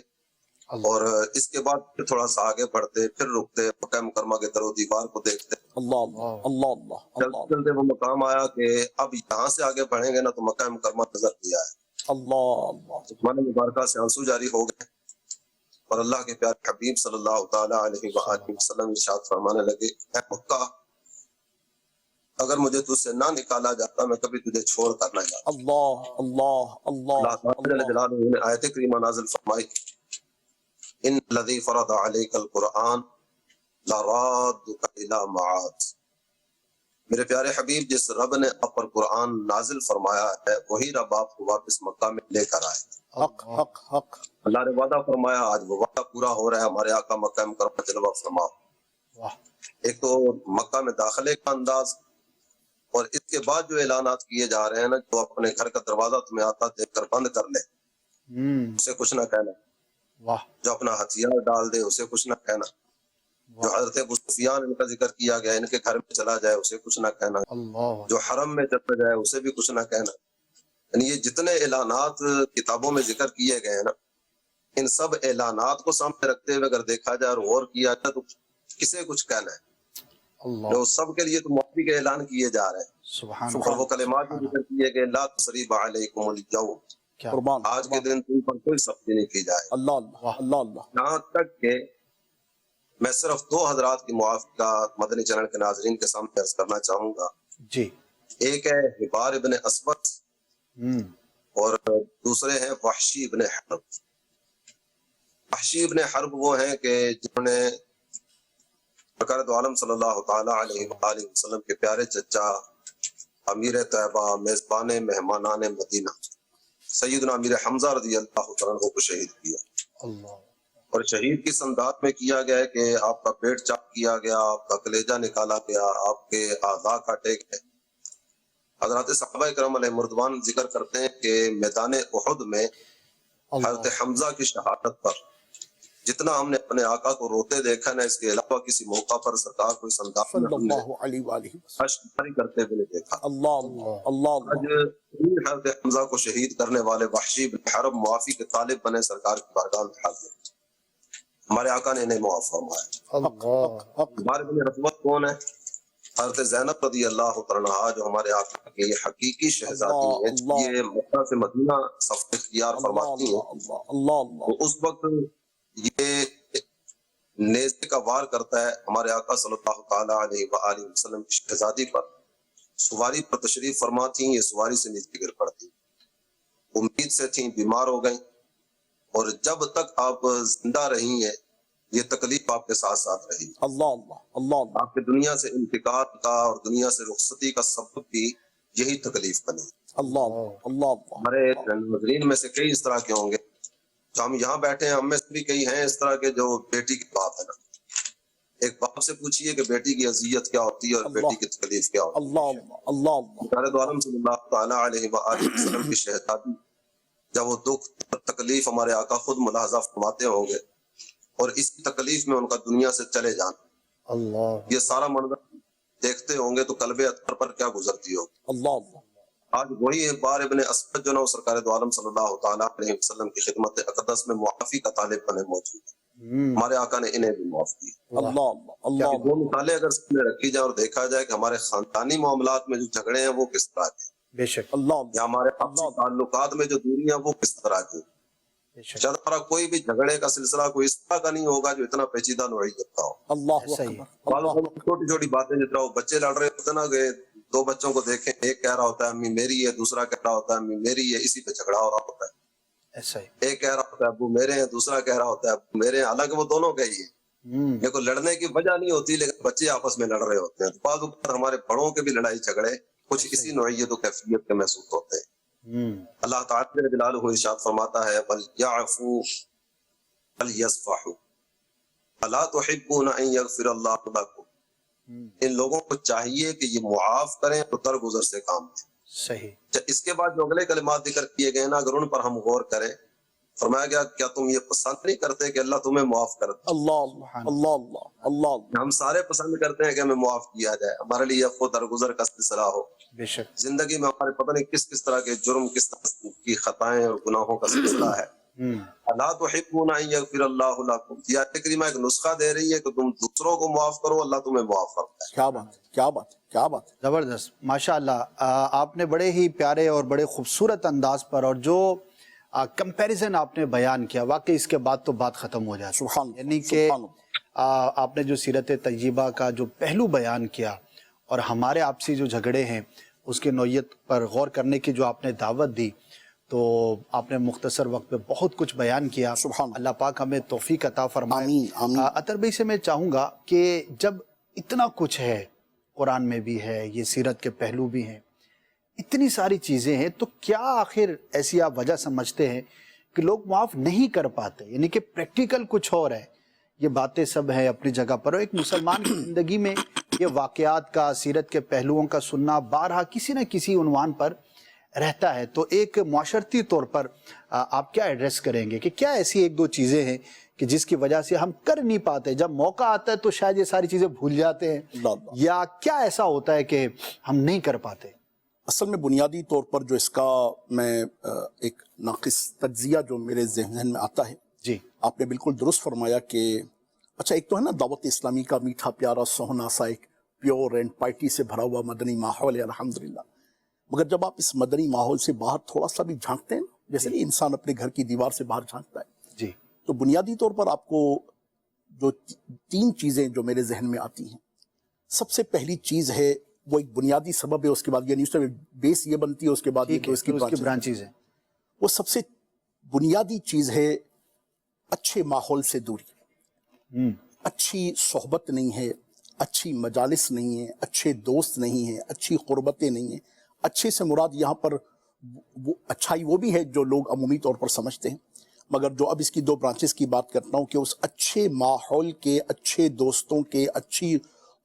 اور اس کے بعد پھر تھوڑا سا آگے بڑھتے، پھر رکتے، مکہ مکرمہ کے در و دیوار کو دیکھتے. اللہ اللہ اللہ. چلتے چلتے وہ مقام آیا کہ اب یہاں سے آگے بڑھیں گے نا تو مکہ مکرمہ نظر دیا ہے. اللہ اللہ. زمانے مبارکہ سے آنسو جاری ہو گئے اور اللہ کے پیارے حبیب صلی اللہ تعالیٰ علیہ وآلہ وسلم ارشاد فرمانے لگے، اے مکہ اگر مجھے تجھ سے نہ نکالا جاتا میں کبھی تجھے چھوڑ کر نہ جاتا. اللہ اللہ اللہ. اللہ تعالیٰ جل جلالہ نے آیت کریمہ نازل فرمائی، ان الذی فرض علیک القرآن لرادک الی معاد. میرے پیارے حبیب جس رب نے آپ پر قرآن نازل فرمایا ہے وہی رب آپ کو واپس مکہ میں لے کر آئے. حق حق حق اللہ نے وعدہ فرمایا، آج وہ وعدہ پورا ہو رہا ہے. ہمارے آقا مکہ مکرمہ جلوہ فرما. ایک تو مکہ میں داخلے کا انداز، اور اس کے بعد جو اعلانات کیے جا رہے ہیں نا، جو اپنے گھر کا دروازہ تمہیں آتا دیکھ کر بند کر لے اسے کچھ نہ کہنا، جو اپنا ہتھیار ڈال دے اسے کچھ نہ کہنا، جو حضرت ابو سفیان ان کا ذکر کیا گیا ان کے گھر میں چلا جائے اسے کچھ نہ کہنا، جو حرم میں چلا جائے اسے بھی کچھ نہ کہنا. یعنی یہ جتنے اعلانات کتابوں میں ذکر کیے گئے ہیں نا، ان سب اعلانات کو سامنے رکھتے ہوئے اگر دیکھا جائے اور غور کیا جائے تو کسے کچھ کہنا ہے. جو سب کے لیے تو معافی کے اعلان کیے جا رہے ہیں، اور وہ کلمات جو ذکر کیے گئے، لا تثریب علیکم اليوم، آج کے دن تم پر کوئی سختی نہیں کی جائے. یہاں تک کہ میں صرف 2 حضرات کی معافی کا مدنی چینل کے ناظرین کے سامنے عرض کرنا چاہوں گا. ایک ہے حبار ابن اسود اور دوسرے ہیں وحشی ابن حرب. وحشی ابن حرب وہ ہیں کہ جنہوں نے سرکار دو عالم صلی اللہ تعالی علیہ وآلہ وسلم کے پیارے چچا امیر طیبہ میزبان مہمانان مدینہ سیدنا امیر حمزہ رضی اللہ عنہ کو شہید کیا. اور شہید کس انداز میں کیا گیا ہے کہ آپ کا پیٹ چاک کیا گیا، آپ کا کلیجہ نکالا گیا، آپ کے اعضاء کاٹے گئے. حضرات صحابہ کرام علیہ مردوان ذکر کرتے ہیں کہ میدان احد میں حضرت حمزہ کی شہادت پر جتنا ہم نے اپنے آقا کو روتے دیکھا نا، اس کے علاوہ کسی موقع پر سرکار کو اس انداز میں ہم نے اشک جاری کرتے ہوئے دیکھا. آج حضرت حمزہ کو شہید کرنے والے وحشی بن حرب معافی کے طالب بنے سرکار کی بارگاہ میں حاضر. ہمارے آقا نے انہیں معاف فرمایا. ہمارے بن رفوت کون ہے؟ حضرت زینب رضی اللہ عنہا، جو ہمارے آقا کی حقیقی شہزادی ہے، یہ مکہ سے مدینہ سفر اختیار فرماتی ہیں. اس وقت یہ نیزے کا وار کرتا ہے ہمارے آقا صلی اللہ تعالی علیہ وآلہ وسلم کی شہزادی پر. سواری پر تشریف فرما تھیں، یہ سواری سے نیچے گر پڑتی، امید سے تھیں، بیمار ہو گئیں، اور جب تک آپ زندہ رہی ہیں یہ تکلیف آپ کے ساتھ ساتھ رہی. آپ کے دنیا سے انتقال کا اور دنیا سے رخصتی کا سبب بھی یہی تکلیف بنی. ہمارے ناظرین میں سے کئی اس طرح کے ہوں گے، جو ہم یہاں بیٹھے ہیں ہم میں سے بھی کئی ہیں اس طرح کے جو بیٹی کی باپ ہے نا. ایک باپ سے پوچھئے کہ بیٹی کی اذیت کیا ہوتی ہے اور بیٹی کی تکلیف کیا ہوتی ہے. سرکار دو عالم صلی اللہ تعالی علیہ وآلہ وسلم کی شہزادی جب وہ دکھ تکلیف ہمارے آقا خود ملاحظہ فرماتے ہوں گے، اور اس تکلیف میں ان کا دنیا سے چلے جانا، یہ سارا منظر دیکھتے ہوں گے تو قلب اطہر پر کیا گزرتی ہوگی. آج وہی حبار ابن اسود جو نا سرکار دو عالم صلی اللہ تعالی علیہ وسلم کی خدمت اقدس میں معافی کا طالب بنے موجود ہیں. ہمارے آقا نے انہیں بھی معاف کیا. 2 مثالیں اگر سامنے رکھی جائے اور دیکھا جائے کہ ہمارے خاندانی معاملات میں جو جھگڑے ہیں وہ کس طرح کے، بے شک، یا ہمارے آپسی تعلقات میں جو دوریاں وہ کس طرح کی. شاید ہمارا کوئی بھی جھگڑے کا سلسلہ کوئی اس طرح کا نہیں ہوگا جو اتنا پیچیدہ نوعیت کا ہو. چھوٹی چھوٹی باتیں جس طرح وہ بچے لڑ رہے ہوتے نا، کہ 2 بچوں کو دیکھیں، ایک کہہ رہا ہوتا ہے امی میری ہے، دوسرا کہہ رہا ہوتا ہے امی میری ہے، اسی پہ جھگڑا ہو رہا ہوتا ہے. ایک کہہ رہا ہوتا ہے ابو میرے ہیں، دوسرا کہہ رہا ہوتا ہے ابو میرے ہیں، حالانکہ وہ دونوں کے ہی ہیں. یہ کوئی لڑنے کی وجہ نہیں ہوتی، لیکن بچے آپس میں لڑ رہے ہوتے ہیں. بعض اوقات ہمارے بڑوں کے بھی لڑائی جھگڑے کچھ اسی نوعیت و کیفیت کے محسوس ہوتے ہیں. اللہ تعالی جل جلالہ ارشاد فرماتا ہے وَلْيَعْفُوا وَلْيَصْفَحُوا أَلَا تُحِبُّونَ أَن يَغْفِرَ اللَّهُ لَكُمْ. ان لوگوں کو چاہیے کہ یہ معاف کریں تو درگزر سے کام دیں. صحیح. اس کے بعد جو اگلے کلمات ذکر کیے گئے نا، اگر ان پر ہم غور کریں، فرمایا گیا کیا تم یہ پسند نہیں کرتے کہ اللہ تمہیں معاف کر دے؟ ہم سارے پسند کرتے ہیں کہ ہمیں معاف کیا جائے، ہمارے لیے عفو درگزر کا سلسلہ ہو. زندگی میں ہمارے پتہ نہیں کس کس طرح کے جرم، کس طرح کی خطائیں اور گناہوں کا سلسلہ ہے. اللہ تحبون ان یغفر اللہ لکم، یہ آیت کریمہ ایک نسخہ دے رہی ہے کہ تم دوسروں کو معاف کرو، اللہ تمہیں معاف کرتا ہے. کیا بات، کیا بات، کیا بات، زبردست. ماشاءاللہ آپ نے بڑے ہی پیارے اور بڑے خوبصورت انداز پر، اور جو کمپیریزن آپ نے بیان کیا، واقعی اس کے بعد تو بات ختم ہو جاتی ہے. یعنی کہ آپ نے جو سیرت طیبہ کا جو پہلو بیان کیا اور ہمارے آپسی جو جھگڑے ہیں اس کی نوعیت پر غور کرنے کی جو آپ نے دعوت دی، تو آپ نے مختصر وقت میں بہت کچھ بیان کیا. اللہ پاک ہمیں توفیق عطا فرمائے. اطہر بھائی سے میں چاہوں گا کہ جب اتنا کچھ ہے، قرآن میں بھی ہے، یہ سیرت کے پہلو بھی ہیں، اتنی ساری چیزیں ہیں، تو کیا آخر ایسی آپ وجہ سمجھتے ہیں کہ لوگ معاف نہیں کر پاتے، یعنی کہ پریکٹیکل کچھ اور ہے، یہ باتیں سب ہیں اپنی جگہ پر. اور ایک مسلمان کی زندگی میں یہ واقعات کا، سیرت کے پہلوؤں کا سننا بارہا کسی نہ کسی عنوان پر رہتا ہے. تو ایک معاشرتی طور پر آپ کیا ایڈریس کریں گے کہ کیا ایسی ایک دو چیزیں ہیں کہ جس کی وجہ سے ہم کر نہیں پاتے، جب موقع آتا ہے تو شاید یہ ساری چیزیں بھول جاتے ہیں، یا کیا ایسا ہوتا ہے کہ ہم نہیں کر پاتے؟ اصل میں بنیادی طور پر جو اس کا میں ایک ناقص تجزیہ جو میرے ذہن میں آتا ہے، جی آپ نے بالکل درست فرمایا کہ اچھا ایک تو ہے نا دعوت اسلامی کا میٹھا پیارا سوہنا سا ایک پیور اینڈ پائٹی سے بھرا ہوا مدنی ماحول ہے الحمدللہ، مگر جب آپ اس مدنی ماحول سے باہر تھوڑا سا بھی جھانکتے ہیں، جیسے کہ انسان اپنے گھر کی دیوار سے باہر جھانکتا ہے، جی، تو بنیادی طور پر آپ کو جو تین چیزیں جو میرے ذہن میں آتی ہیں، سب سے پہلی چیز ہے وہ ایک بنیادی سبب ہے، اس کے بعد یعنی اس میں بیس یہ بنتی ہے، اس کے بعد یہ اس کی برانچیز ہیں. وہ سب سے بنیادی چیز ہے اچھے ماحول سے دوری. اچھی صحبت نہیں ہے، اچھی مجالس نہیں ہے، اچھے دوست نہیں ہیں، اچھی قربتیں نہیں ہیں. اچھے سے مراد یہاں پر وہ اچھائی وہ بھی ہے جو لوگ عمومی طور پر سمجھتے ہیں، مگر جو اب اس کی دو برانچز کی بات کرتا ہوں کہ اس اچھے ماحول کے، اچھے دوستوں کے، اچھی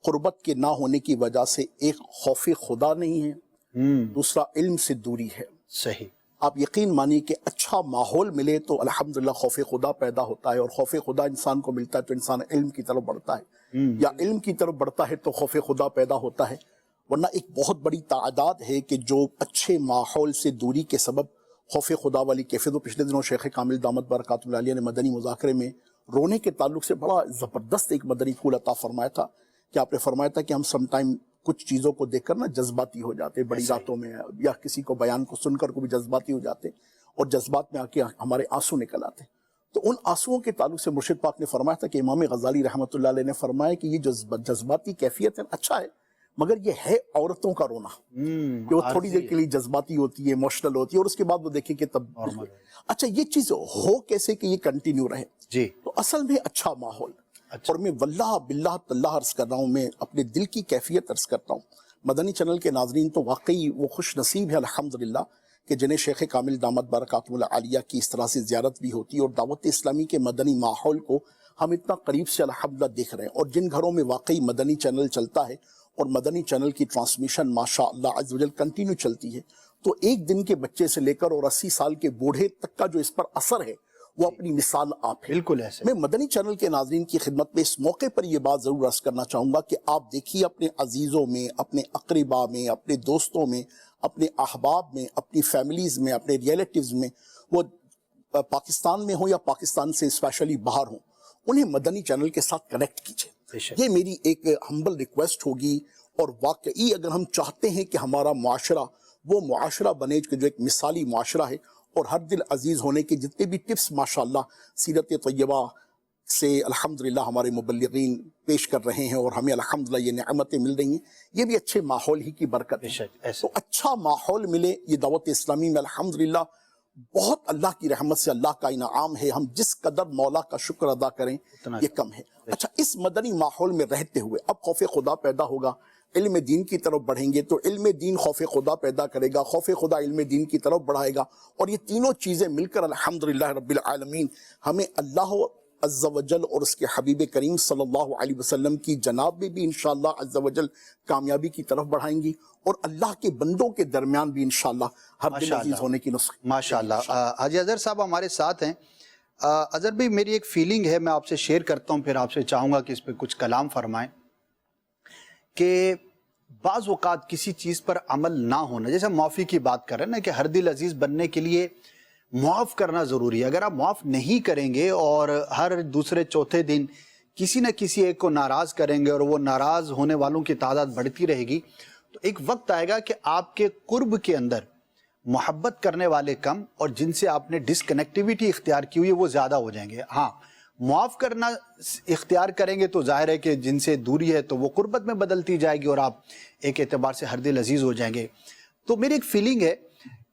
قربت کے نہ ہونے کی وجہ سے ایک خوف خدا نہیں ہے، دوسرا علم سے دوری ہے. صحیح. آپ یقین مانیے کہ اچھا ماحول ملے تو الحمدللہ خوف خدا پیدا ہوتا ہے، اور خوف خدا انسان کو ملتا ہے تو انسان علم کی طرف بڑھتا ہے، یا علم کی طرف بڑھتا ہے تو خوف خدا پیدا ہوتا ہے. ورنہ ایک بہت بڑی تعداد ہے کہ جو اچھے ماحول سے دوری کے سبب خوف خدا والی کیفیت. پچھلے دنوں شیخ کامل دامت برکاتہ اللہ علیہ نے مدنی مذاکرے میں رونے کے تعلق سے بڑا زبردست ایک مدنی پھول عطا فرمایا تھا کہ آپ نے فرمایا تھا کہ ہم سم ٹائم کچھ چیزوں کو دیکھ کر نا جذباتی ہو جاتے، بڑی راتوں میں یا کسی کو بیان کو سن کر کو بھی جذباتی ہو جاتے، اور جذبات میں آ کے ہمارے آنسو نکل آتے. تو ان آنسوؤں کے تعلق سے مرشد پاک نے فرمایا تھا کہ امام غزالی رحمۃ اللہ علیہ نے فرمایا کہ یہ جذباتی کیفیت ہے، اچھا ہے، مگر یہ ہے عورتوں کا رونا کہ وہ تھوڑی دیر کے لیے جذباتی ہوتی ہے، ایموشنل ہوتی ہے، اور اس کے بعد وہ دیکھیں کہ تب اچھا یہ چیز ہو کیسے کہ یہ کنٹینیو رہے. جی. تو اصل میں اچھا ماحول، اور میں واللہ باللہ تاللہ عرض کر رہا ہوں، میں اپنے دل کی کیفیت عرض کرتا ہوں، مدنی چینل کے ناظرین تو واقعی وہ خوش نصیب ہے الحمدللہ کہ جنہیں شیخ کامل دامت برکاتہ العالیہ کی اس طرح سے زیارت بھی ہوتی ہے، اور دعوت اسلامی کے مدنی ماحول کو ہم اتنا قریب سے الحمدللہ دیکھ رہے ہیں. اور جن گھروں میں واقعی مدنی چینل چلتا ہے اور مدنی چینل کی ٹرانسمیشن ماشاءاللہ عز وجل کنٹینیو چلتی ہے، تو ایک دن کے بچے سے لے کر اور 80 سال کے بوڑھے تک کا جو اس پر اثر ہے وہ اپنی مثال آپ ہے. بالکل ایسے. میں مدنی چینل کے ناظرین کی خدمت میں اس موقع پر یہ بات ضرور عرض کرنا چاہوں گا کہ آپ دیکھیے اپنے عزیزوں میں، اپنے اقربا میں، اپنے دوستوں میں، اپنے احباب میں، اپنی فیملیز میں، اپنے ریلیٹیوز میں، وہ پاکستان میں ہوں یا پاکستان سے اسپیشلی باہر ہوں، انہیں مدنی چینل کے ساتھ کنیکٹ کیجئے. یہ میری ایک ہمبل ریکویسٹ ہوگی. اور واقعی اگر ہم چاہتے ہیں کہ ہمارا معاشرہ وہ معاشرہ بنے کہ جو ایک مثالی معاشرہ ہے، اور ہر دل عزیز ہونے کے جتنے بھی ٹپس ماشاءاللہ سیرت طیبہ سے الحمدللہ ہمارے مبلغین پیش کر رہے ہیں اور ہمیں الحمدللہ یہ نعمتیں مل رہی ہیں، یہ بھی اچھے ماحول ہی کی برکت ہے. تو اچھا ماحول ملے، یہ دعوت اسلامی میں الحمدللہ بہت اللہ کی رحمت سے اللہ کا انعام ہے. ہم جس قدر مولا کا شکر ادا کریں یہ کم ہے. اچھا اس مدنی ماحول میں رہتے ہوئے اب خوف خدا پیدا ہوگا، علم دین کی طرف بڑھیں گے تو علم دین خوف خدا پیدا کرے گا، خوف خدا علم دین کی طرف بڑھائے گا، اور یہ تینوں چیزیں مل کر الحمدللہ رب العالمین ہمیں اللہ عز و جل اور اس کے حبیب کریم صلی اللہ علیہ وسلم کی جناب میں بھی انشاءاللہ عز و جل کامیابی کی طرف بڑھائیں گی، اور اللہ کے بندوں کے درمیان بھی انشاءاللہ ہر دل عزیز ہونے کی نسخ. ماشاءاللہ. حاجی اظہر صاحب ہمارے ساتھ ہیں. اظہر بھائی میری ایک فیلنگ ہے، میں آپ سے شیئر کرتا ہوں، پھر آپ سے چاہوں گا کہ اس پہ کچھ کلام فرمائیں، کہ بعض اوقات کسی چیز پر عمل نہ ہونا، جیسے ہم معافی کی بات کر رہے ہیں نا کہ ہر دل عزیز بننے کے لیے معاف کرنا ضروری ہے. اگر آپ معاف نہیں کریں گے اور ہر دوسرے چوتھے دن کسی نہ کسی ایک کو ناراض کریں گے اور وہ ناراض ہونے والوں کی تعداد بڑھتی رہے گی، تو ایک وقت آئے گا کہ آپ کے قرب کے اندر محبت کرنے والے کم اور جن سے آپ نے ڈسکنیکٹیویٹی اختیار کی ہوئی ہے وہ زیادہ ہو جائیں گے. ہاں معاف کرنا اختیار کریں گے تو ظاہر ہے کہ جن سے دوری ہے تو وہ قربت میں بدلتی جائے گی اور آپ ایک اعتبار سے ہر دل عزیز ہو جائیں گے. تو میری ایک فیلنگ ہے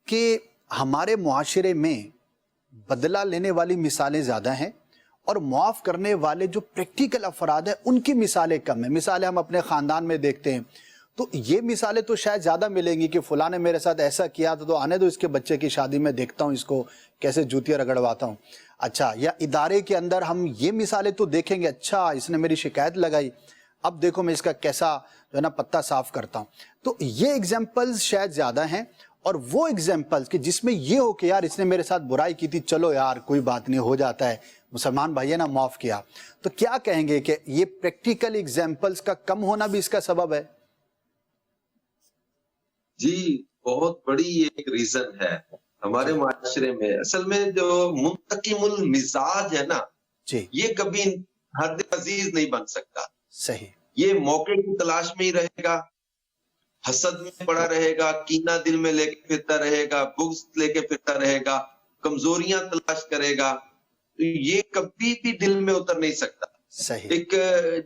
کہ ہمارے معاشرے میں بدلہ لینے والی مثالیں زیادہ ہیں اور معاف کرنے والے جو پریکٹیکل افراد ہیں ان کی مثالیں کم ہیں. مثالیں ہم اپنے خاندان میں دیکھتے ہیں تو یہ مثالیں تو شاید زیادہ ملیں گی کہ فلاں نے میرے ساتھ ایسا کیا تو آنے دو اس کے بچے کی شادی میں دیکھتا ہوں اس کو کیسے جوتیاں رگڑواتا ہوں. اچھا، یا ادارے کے اندر ہم یہ مثالیں تو دیکھیں گے، اچھا اس نے میری شکایت لگائی، اب دیکھو میں اس کا کیسا جو ہے نا پتہ صاف کرتا ہوں. تو یہ ایگزامپلز شاید زیادہ ہیں، اور وہ ایگزامپلز کہ جس میں یہ ہو کہ یار اس نے میرے ساتھ برائی کی تھی، چلو یار کوئی بات نہیں، ہو جاتا ہے، مسلمان بھائی نے معاف کیا. تو کیا کہیں گے کہ یہ پریکٹیکل ایگزامپلز کا کم ہونا بھی اس کا سبب ہے؟ جی بہت بڑی ایک ریزن ہے ہمارے معاشرے میں. اصل میں جو منتقم المزاج ہے نا، جی یہ کبھی حد عزیز نہیں بن سکتا. صحیح. یہ موقع کی تلاش میں ہی رہے گا، حسد میں پڑا رہے گا، کینہ دل میں لے کے پھرتا رہے گا، بغض لے کے پھرتا رہے گا، کمزوریاں تلاش کرے گا. تو یہ کبھی بھی دل میں اتر نہیں سکتا. صحیح. ایک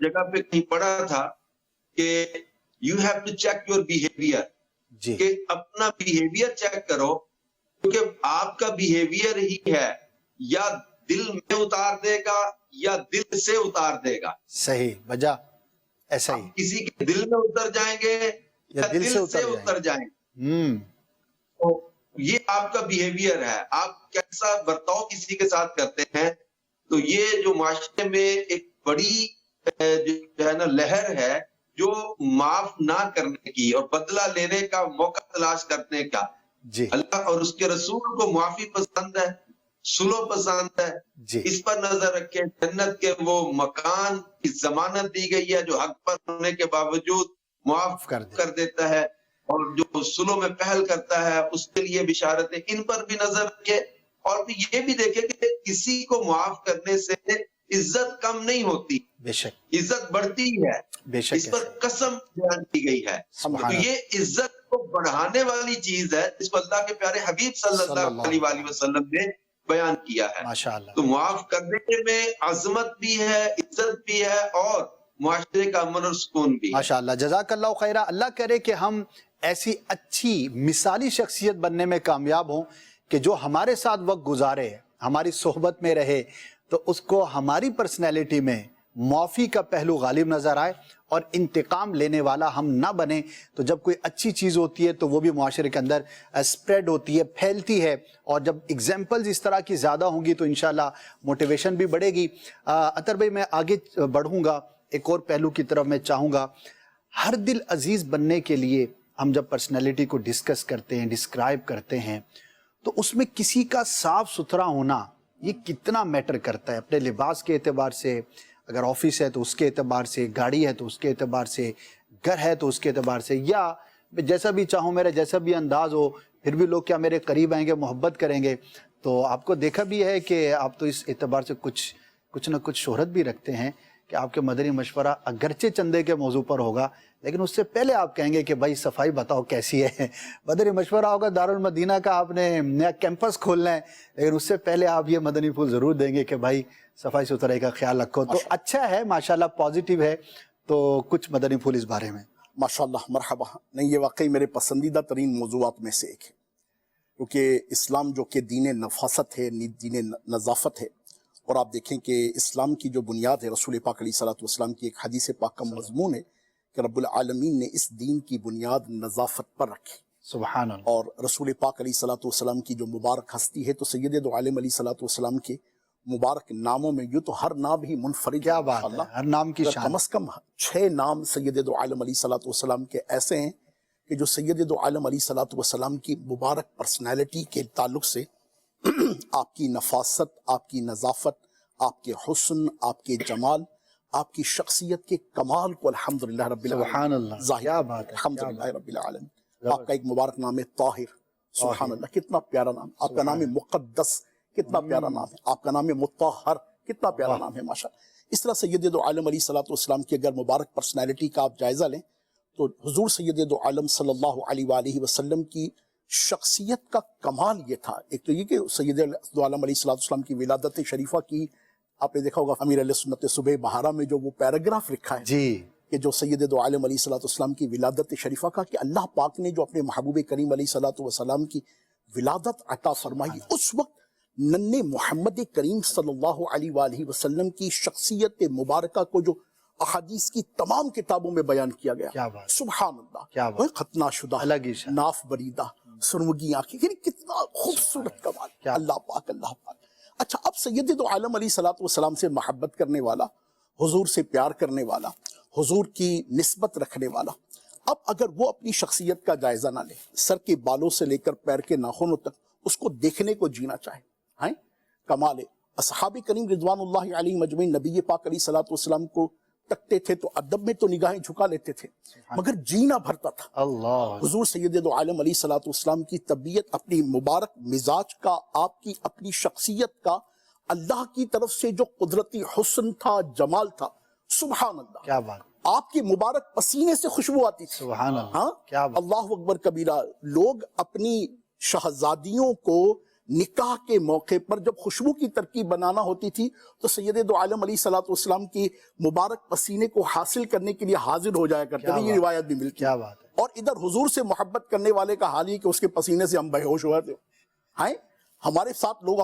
جگہ پہ کہیں پڑھا تھا کہ you have to check your behaviour, جی کہ اپنا بیہیویئر چیک کرو، کیونکہ آپ کا بیہیویئر ہی ہے یا دل میں اتار دے گا یا دل سے اتار دے گا. صحیح بجا ایسا ہی. کسی کے دل میں اتر جائیں گے یا دل سے اتر جائیں گے. تو یہ آپ کا بیہیویئر ہے، آپ کیسا برتاؤ کسی کے ساتھ کرتے ہیں. تو یہ جو معاشرے میں ایک بڑی جو ہے نا لہر ہے جو معاف نہ کرنے کی اور بدلہ لینے کا موقع تلاش کرنے کا. جی اللہ اور اس کے رسول کو معافی پسند ہے، سلو پسند ہے. جی اس پر نظر رکھے. جنت کے وہ مکان کی ضمانت دی گئی ہے جو حق پر ہونے کے باوجود معاف کر دیتا ہے، اور جو سلو میں پہل کرتا ہے اس کے لیے بشارتیں. ان پر بھی نظر رکھے، اور یہ بھی دیکھے کہ کسی کو معاف کرنے سے عزت کم نہیں ہوتی، بے شک عزت بڑھتی ہے. بے شک. اس پر قسم بیان کی گئی ہے. تو یہ عزت کو بڑھانے والی چیز ہے جس کو اللہ کے پیارے حبیب صلی اللہ علیہ وآلہ وسلم نے بیان کیا ہے. ماشاءاللہ. تو معاف کرنے میں عظمت بھی ہے، عزت بھی ہے، اور معاشرے کا امن اور سکون بھی. ماشاءاللہ، جزاک اللہ خیرہ. اللہ کرے کہ ہم ایسی اچھی مثالی شخصیت بننے میں کامیاب ہوں کہ جو ہمارے ساتھ وقت گزارے، ہماری صحبت میں رہے، تو اس کو ہماری پرسنالٹی میں معافی کا پہلو غالب نظر آئے اور انتقام لینے والا ہم نہ بنیں. تو جب کوئی اچھی چیز ہوتی ہے تو وہ بھی معاشرے کے اندر اسپریڈ ہوتی ہے، پھیلتی ہے، اور جب ایگزامپلز اس طرح کی زیادہ ہوں گی تو انشاءاللہ موٹیویشن بھی بڑھے گی. اطہر بھائی میں آگے بڑھوں گا، ایک اور پہلو کی طرف میں چاہوں گا. ہر دل عزیز بننے کے لیے ہم جب پرسنالٹی کو ڈسکس کرتے ہیں، ڈسکرائب کرتے ہیں، تو اس میں کسی کا صاف ستھرا ہونا یہ کتنا میٹر کرتا ہے. اپنے لباس کے اعتبار سے، اگر آفس ہے تو اس کے اعتبار سے، گاڑی ہے تو اس کے اعتبار سے، گھر ہے تو اس کے اعتبار سے، یا جیسا بھی چاہوں، میرا جیسا بھی انداز ہو، پھر بھی لوگ کیا میرے قریب آئیں گے، محبت کریں گے. تو آپ کو دیکھا بھی ہے کہ آپ تو اس اعتبار سے کچھ نہ کچھ شہرت بھی رکھتے ہیں کہ آپ کے مدنی مشورہ اگرچہ چندے کے موضوع پر ہوگا، لیکن اس سے پہلے آپ کہیں گے کہ بھائی صفائی بتاؤ کیسی ہے. مدنی مشورہ ہوگا دارالمدینہ کا، آپ نے نیا کیمپس کھولنا ہے، لیکن اس سے پہلے آپ یہ مدنی پھول ضرور دیں گے کہ بھائی صفائی ستھرائی کا خیال رکھو. تو اچھا ہے، ماشاءاللہ پازیٹیو ہے. تو کچھ مدنی پھول اس بارے میں. ماشاءاللہ، مرحبا. نہیں، یہ واقعی میرے پسندیدہ ترین موضوعات میں سے ایک ہے، کیونکہ اسلام جو کہ دین نفاست ہے، دین نظافت ہے. اور آپ دیکھیں کہ اسلام کی جو بنیاد ہے، رسول پاک علیہ الصلوۃ والسلام کی ایک حدیث پاک کا مضمون ہے کہ رب العالمین نے اس دین کی بنیاد نظافت پر رکھی. سبحان اللہ. اور رسول پاک علیہ الصلوۃ والسلام کی جو مبارک ہستی ہے، تو سید دو عالم علیہ الصلوۃ والسلام کے مبارک ناموں میں یوں تو ہر نام ہی منفرد. کیا بات ہے، ہر نام کی شان. کم از کم 6 نام سید دو عالم علیہ الصلوۃ والسلام کے ایسے ہیں کہ جو سید دو عالم علیہ الصلوۃ والسلام کی مبارک پرسنالٹی کے تعلق سے آپ کی نفاست، آپ کی نظافت، آپ کے حسن، آپ کے جمال، آپ کی شخصیت کے کمال کو الحمدللہ رب العالمین، سبحان اللہ، کیا بات ہے، الحمدللہ رب العالمین. آپ کا ایک مبارک نام ہے طاہر. سبحان اللہ، کتنا پیارا نام. آپ کا نام ہے مقدس، کتنا پیارا نام ہے. آپ کا نام ہے مطہر، کتنا پیارا نام ہے ماشاءاللہ. اس طرح سید دو عالم علیہ الصلوۃ والسلام کی اگر مبارک پرسنالٹی کا آپ جائزہ لیں تو حضور سید دو عالم صلی اللہ علیہ وآلہ وسلم کی شخصیت کا کمال یہ تھا. ایک تو یہ کہ سید دو عالم علیہ الصلوۃ والسلام کی ولادت شریفہ کی آپ نے دیکھا ہوگا امیر علیہ سنت صبح بہارا میں جو وہ پیراگراف لکھا ہے جی، کہ جو سید دو عالم علیہ الصلوۃ والسلام کی ولادت شریفہ کا کہ اللہ پاک نے جو اپنے محبوب کریم علیہ الصلوۃ والسلام کی ولادت عطا فرمائی، اس وقت ننھے محمد کریم صلی اللہ علیہ وآلہ وسلم کی شخصیت مبارکہ کو جو احادیث کی تمام کتابوں میں بیان کیا گیا. کیا بات, سبحان اللہ. کیا بات, ختنہ شدہ, الگ ہی شان, ناف بریدہ, سرمگی آنکھیں, یعنی کتنا خوبصورت کمال. اللہ پاک اللہ پاک. اچھا اب سید دو عالم علیہ الصلوۃ والسلام سے محبت کرنے والا, حضور سے پیار کرنے والا, حضور کی نسبت رکھنے والا, اب اگر وہ اپنی شخصیت کا جائزہ نہ لے, سر کے بالوں سے لے کر پیر کے ناخنوں تک اس کو دیکھنے کو جینا چاہے, ہیں کمال ہے. اصحاب کریم رضوان اللہ علیہ مجمعین نبی پاک علیہ الصلوۃ والسلام کو تکتے تھے تو ادب میں تو نگاہیں جھکا لیتے تھے, مگر جینا بھرتا تھا. اللہ حضور سید دو عالم علیہ الصلوۃ والسلام کی طبیعت, اپنی مبارک مزاج کا, آپ کی اپنی شخصیت کا, اللہ کی طرف سے جو قدرتی حسن تھا, جمال تھا, سبحان اللہ. کیا بات, آپ کی مبارک پسینے سے خوشبو آتی تھی. سبحان اللہ. ہاں کیا بات, اللہ اکبر کبیرہ. لوگ اپنی شہزادیوں کو نکاح کے موقع پر جب خوشبو کی ترکیب بنانا ہوتی تھی تو سید دو عالم علیہ الصلوۃ والسلام کی مبارک پسینے کو حاصل کرنے کے لیے حاضر ہو جایا کرتے تھے. یہ روایت بھی ملتی. کیا بات ہے. اور ادھر حضور سے محبت کرنے والے کا حال یہ کہ اس کے پسینے سے ہم بے ہوش ہوئے تھے. ہیں ہمارے ساتھ لوگ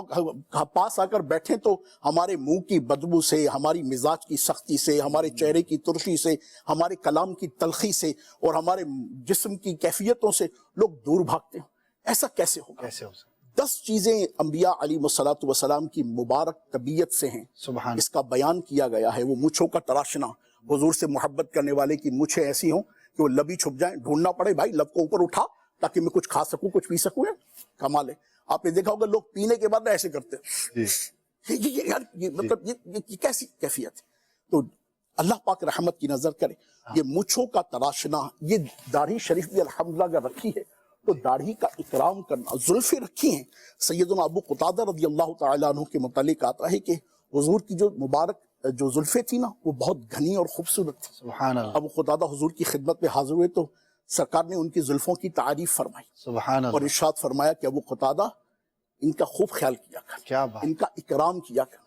پاس آ کر بیٹھیں تو ہمارے منہ کی بدبو سے, ہماری مزاج کی سختی سے, ہمارے چہرے کی ترشی سے, ہمارے کلام کی تلخی سے اور ہمارے جسم کی کیفیتوں سے لوگ دور بھاگتے ہیں. ایسا کیسے ہوگا؟ کیسے ہو سکتا؟ 10 چیزیں انبیاء علیہ الصلوۃ والسلام کی مبارک طبیعت سے ہیں. سبحان. اس کا بیان کیا گیا ہے. وہ مچھوں کا تراشنا, حضور سے محبت کرنے والے کی مچھیں ایسی ہوں کہ وہ لبی چھپ جائیں, ڈھونڈنا پڑے بھائی لب کو اوپر اٹھا تاکہ میں کچھ کھا سکوں, کچھ پی سکوں. کمال ہے. آپ نے دیکھا ہوگا لوگ پینے کے بعد ایسے کرتے ہیں. مطلب یہ کیسی کیفیت ہے؟ تو اللہ پاک رحمت کی نظر کرے. یہ مچھوں کا تراشنا, یہ داڑھی شریف بھی الحمدللہ اگر رکھی ہے تو داڑھی کا اکرام کرنا, زلفیں رکھی ہیں. سیدنا ابو قتادہ رضی اللہ تعالیٰ عنہ کے متعلق آتا ہے کہ حضور کی جو مبارک جو زلفیں تھی نا وہ بہت گھنی اور خوبصورت تھی. سبحان اللہ. ابو قتادہ حضور کی خدمت میں حاضر ہوئے تو سرکار نے ان کی زلفوں کی تعریف فرمائی. سبحان اللہ. اور ارشاد فرمایا کہ ابو قتادہ ان کا خوب خیال کیا کر, کیا بات, ان کا اکرام کیا کر.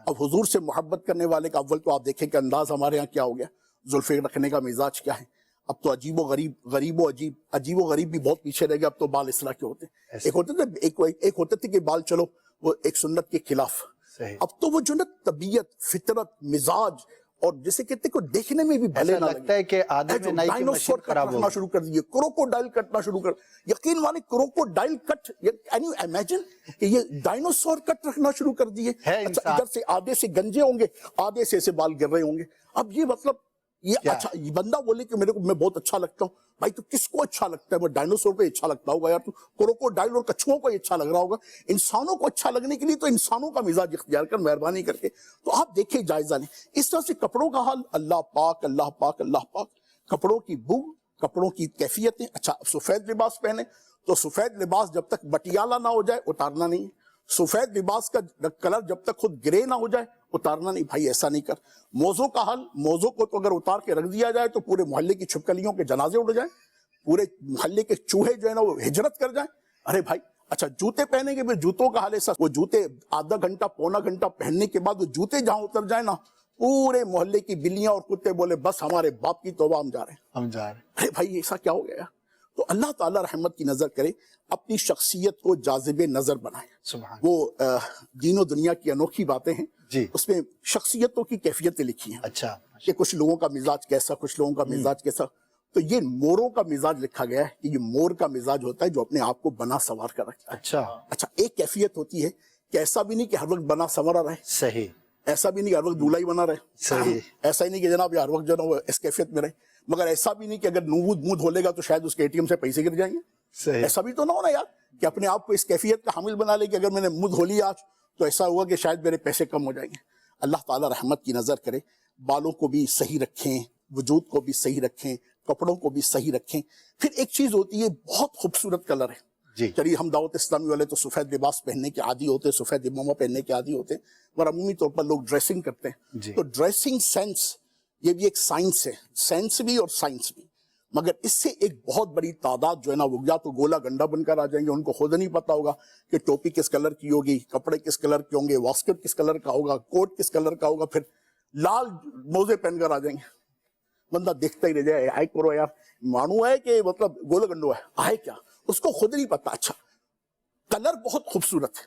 اب حضور سے محبت کرنے والے کا اول تو آپ دیکھیں کہ انداز ہمارے ہاں کیا ہو گیا, زلفیں رکھنے کا مزاج کیا ہے. اب تو عجیب و غریب بھی بہت پیچھے رہ گیا. اب تو بال اصلاح کے ہوتے ہیں. ایک ہوتے تھے کہ بال چلو وہ ایک سنت کے خلاف. اب تو وہ جو نا طبیعت, فطرت, مزاج اور جیسے کہتے کو دیکھنے میں بھی بھلے نہ لگتا ہے کہ آدمی میں نئی کی مشین خراب ہو شروع کر دیے, کروکوڈائل کٹنا شروع کر. یقین مانے crocodile cut, can you imagine کہ یہ ڈائنوسور کٹ رکھنا شروع کر دیے. ادھر سے آدھے سے گنجے ہوں گے, آدھے سے بال گر رہے ہوں گے. اب یہ مطلب یہ اچھا, یہ بندہ بولے کہ میں بہت اچھا لگتا ہوں. بھائی تو کس کو اچھا لگتا ہے؟ وہ ڈائنوسور کو اچھا لگتا ہوگا یار, تو کروکوڈائل اور کچھوؤں کو اچھا لگ رہا ہوگا. انسانوں کو اچھا لگنے کے لیے تو انسانوں کا مزاج اختیار کر, مہربانی کر کے. تو آپ دیکھیں, جائزہ لیں. اس طرح سے کپڑوں کا حال, اللہ پاک اللہ پاک اللہ پاک. کپڑوں کی بو, کپڑوں کی کیفیتیں. اچھا سفید لباس پہنے تو سفید لباس جب تک بٹیالہ نہ ہو جائے اتارنا نہیں. سفید لباس کا کلر جب تک خود گرے نہ ہو جائے اتارنا نہیں. بھائی ایسا نہیں کر. موزوں کا حال, موزوں کو تو اگر اتار کے رکھ دیا جائے تو پورے محلے کی چھپکلیوں کے جنازے اڑ جائیں, پورے محلے کے چوہے جو ہے نا وہ ہجرت کر جائیں. ارے بھائی اچھا جوتے پہنیں گے, پھر جوتوں کا حال ایسا, وہ جوتے آدھا گھنٹہ پونا گھنٹہ پہننے کے بعد وہ جوتے جہاں اتر جائیں نا پورے محلے کی بلیاں اور کتے بولے بس ہمارے باپ کی توبہ, ہم جا رہے ہیں. ارے بھائی ایسا کیا ہو گیا؟ تو اللہ تعالیٰ رحمت کی نظر کرے, اپنی شخصیت کو جاذب نظر بنائے. وہ دین و دنیا کی انوکھی باتیں ہیں جی, اس میں شخصیتوں کی کیفیتیں لکھی ہیں. اچھا کہ کچھ لوگوں کا مزاج کیسا, کچھ لوگوں کا مزاج کیسا. تو یہ موروں کا مزاج لکھا گیا ہے کہ یہ مور کا مزاج ہوتا ہے جو اپنے آپ کو بنا سنوار کر رکھتا ہے. اچھا ایک کیفیت ہوتی ہے کہ ایسا بھی نہیں کہ ہر وقت بنا سنورا رہے, صحیح. ایسا بھی نہیں کہ ہر وقت دولہا ہی بنا رہے, صحیح. ایسا ہی نہیں کہ جناب ہر وقت جو نا وہ اس کیفیت میں رہے, مگر ایسا بھی نہیں کہ اگر منہ دھو لے گا تو شاید اس کے ATM سے پیسے گر جائیں گے. ایسا بھی تو نہ ہونا یار کہ اپنے آپ کو اس کیفیت کا حامل بنا لے کہ اگر میں نے منہ دھو لیا آج تو ایسا ہوا کہ شاید میرے پیسے کم ہو جائیں گے. اللہ تعالیٰ رحمت کی نظر کرے, بالوں کو بھی صحیح رکھیں, وجود کو بھی صحیح رکھیں, کپڑوں کو بھی صحیح رکھیں. پھر ایک چیز ہوتی ہے, بہت خوبصورت کلر ہے. چلیے ہم دعوت اسلامی والے تو سفید لباس پہننے کے عادی ہوتے, سفید امامہ پہننے کے عادی ہوتے, اور عمومی طور پر لوگ ڈریسنگ کرتے ہیں. تو ڈریسنگ سینس یہ بھی ایک سائنس ہے, سینس بھی اور سائنس بھی. مگر اس سے ایک بہت بڑی تعداد جو ہے نا وہ یا تو گولا گنڈا بن کر آ جائیں گے, ان کو خود نہیں پتا ہوگا کہ ٹوپی کس کلر کی ہوگی, کپڑے کس کلر کے ہوں گے, واسکٹ کس کلر کا ہوگا, کوٹ کس کلر کا ہوگا, پھر لال موزے پہن کر آ جائیں گے. بندہ دیکھتا ہی رہ جائے, آئے کرو یار مانو ہے کہ مطلب گولا گنڈو ہے, آئے کیا, اس کو خود نہیں پتا. اچھا کلر بہت خوبصورت ہے,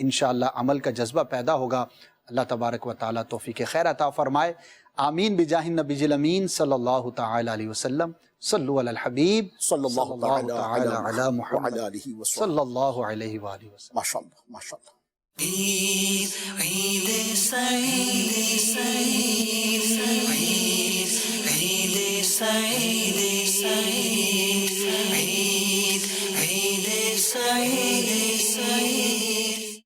انشاءاللہ عمل کا جذبہ پیدا ہوگا. اللہ تبارک و تعالیٰ توفیق خیر عطا فرمائے. آمین بجاہ النبی الامین صلی اللہ تعالی علیہ وسلم. صلو علی الحبیب صلی اللہ تعالی علی محمد علیہ وسلم. صلی اللہ علیہ وآلہ وسلم. ماشاءاللہ ماشاءاللہ. عید عید سعید سعید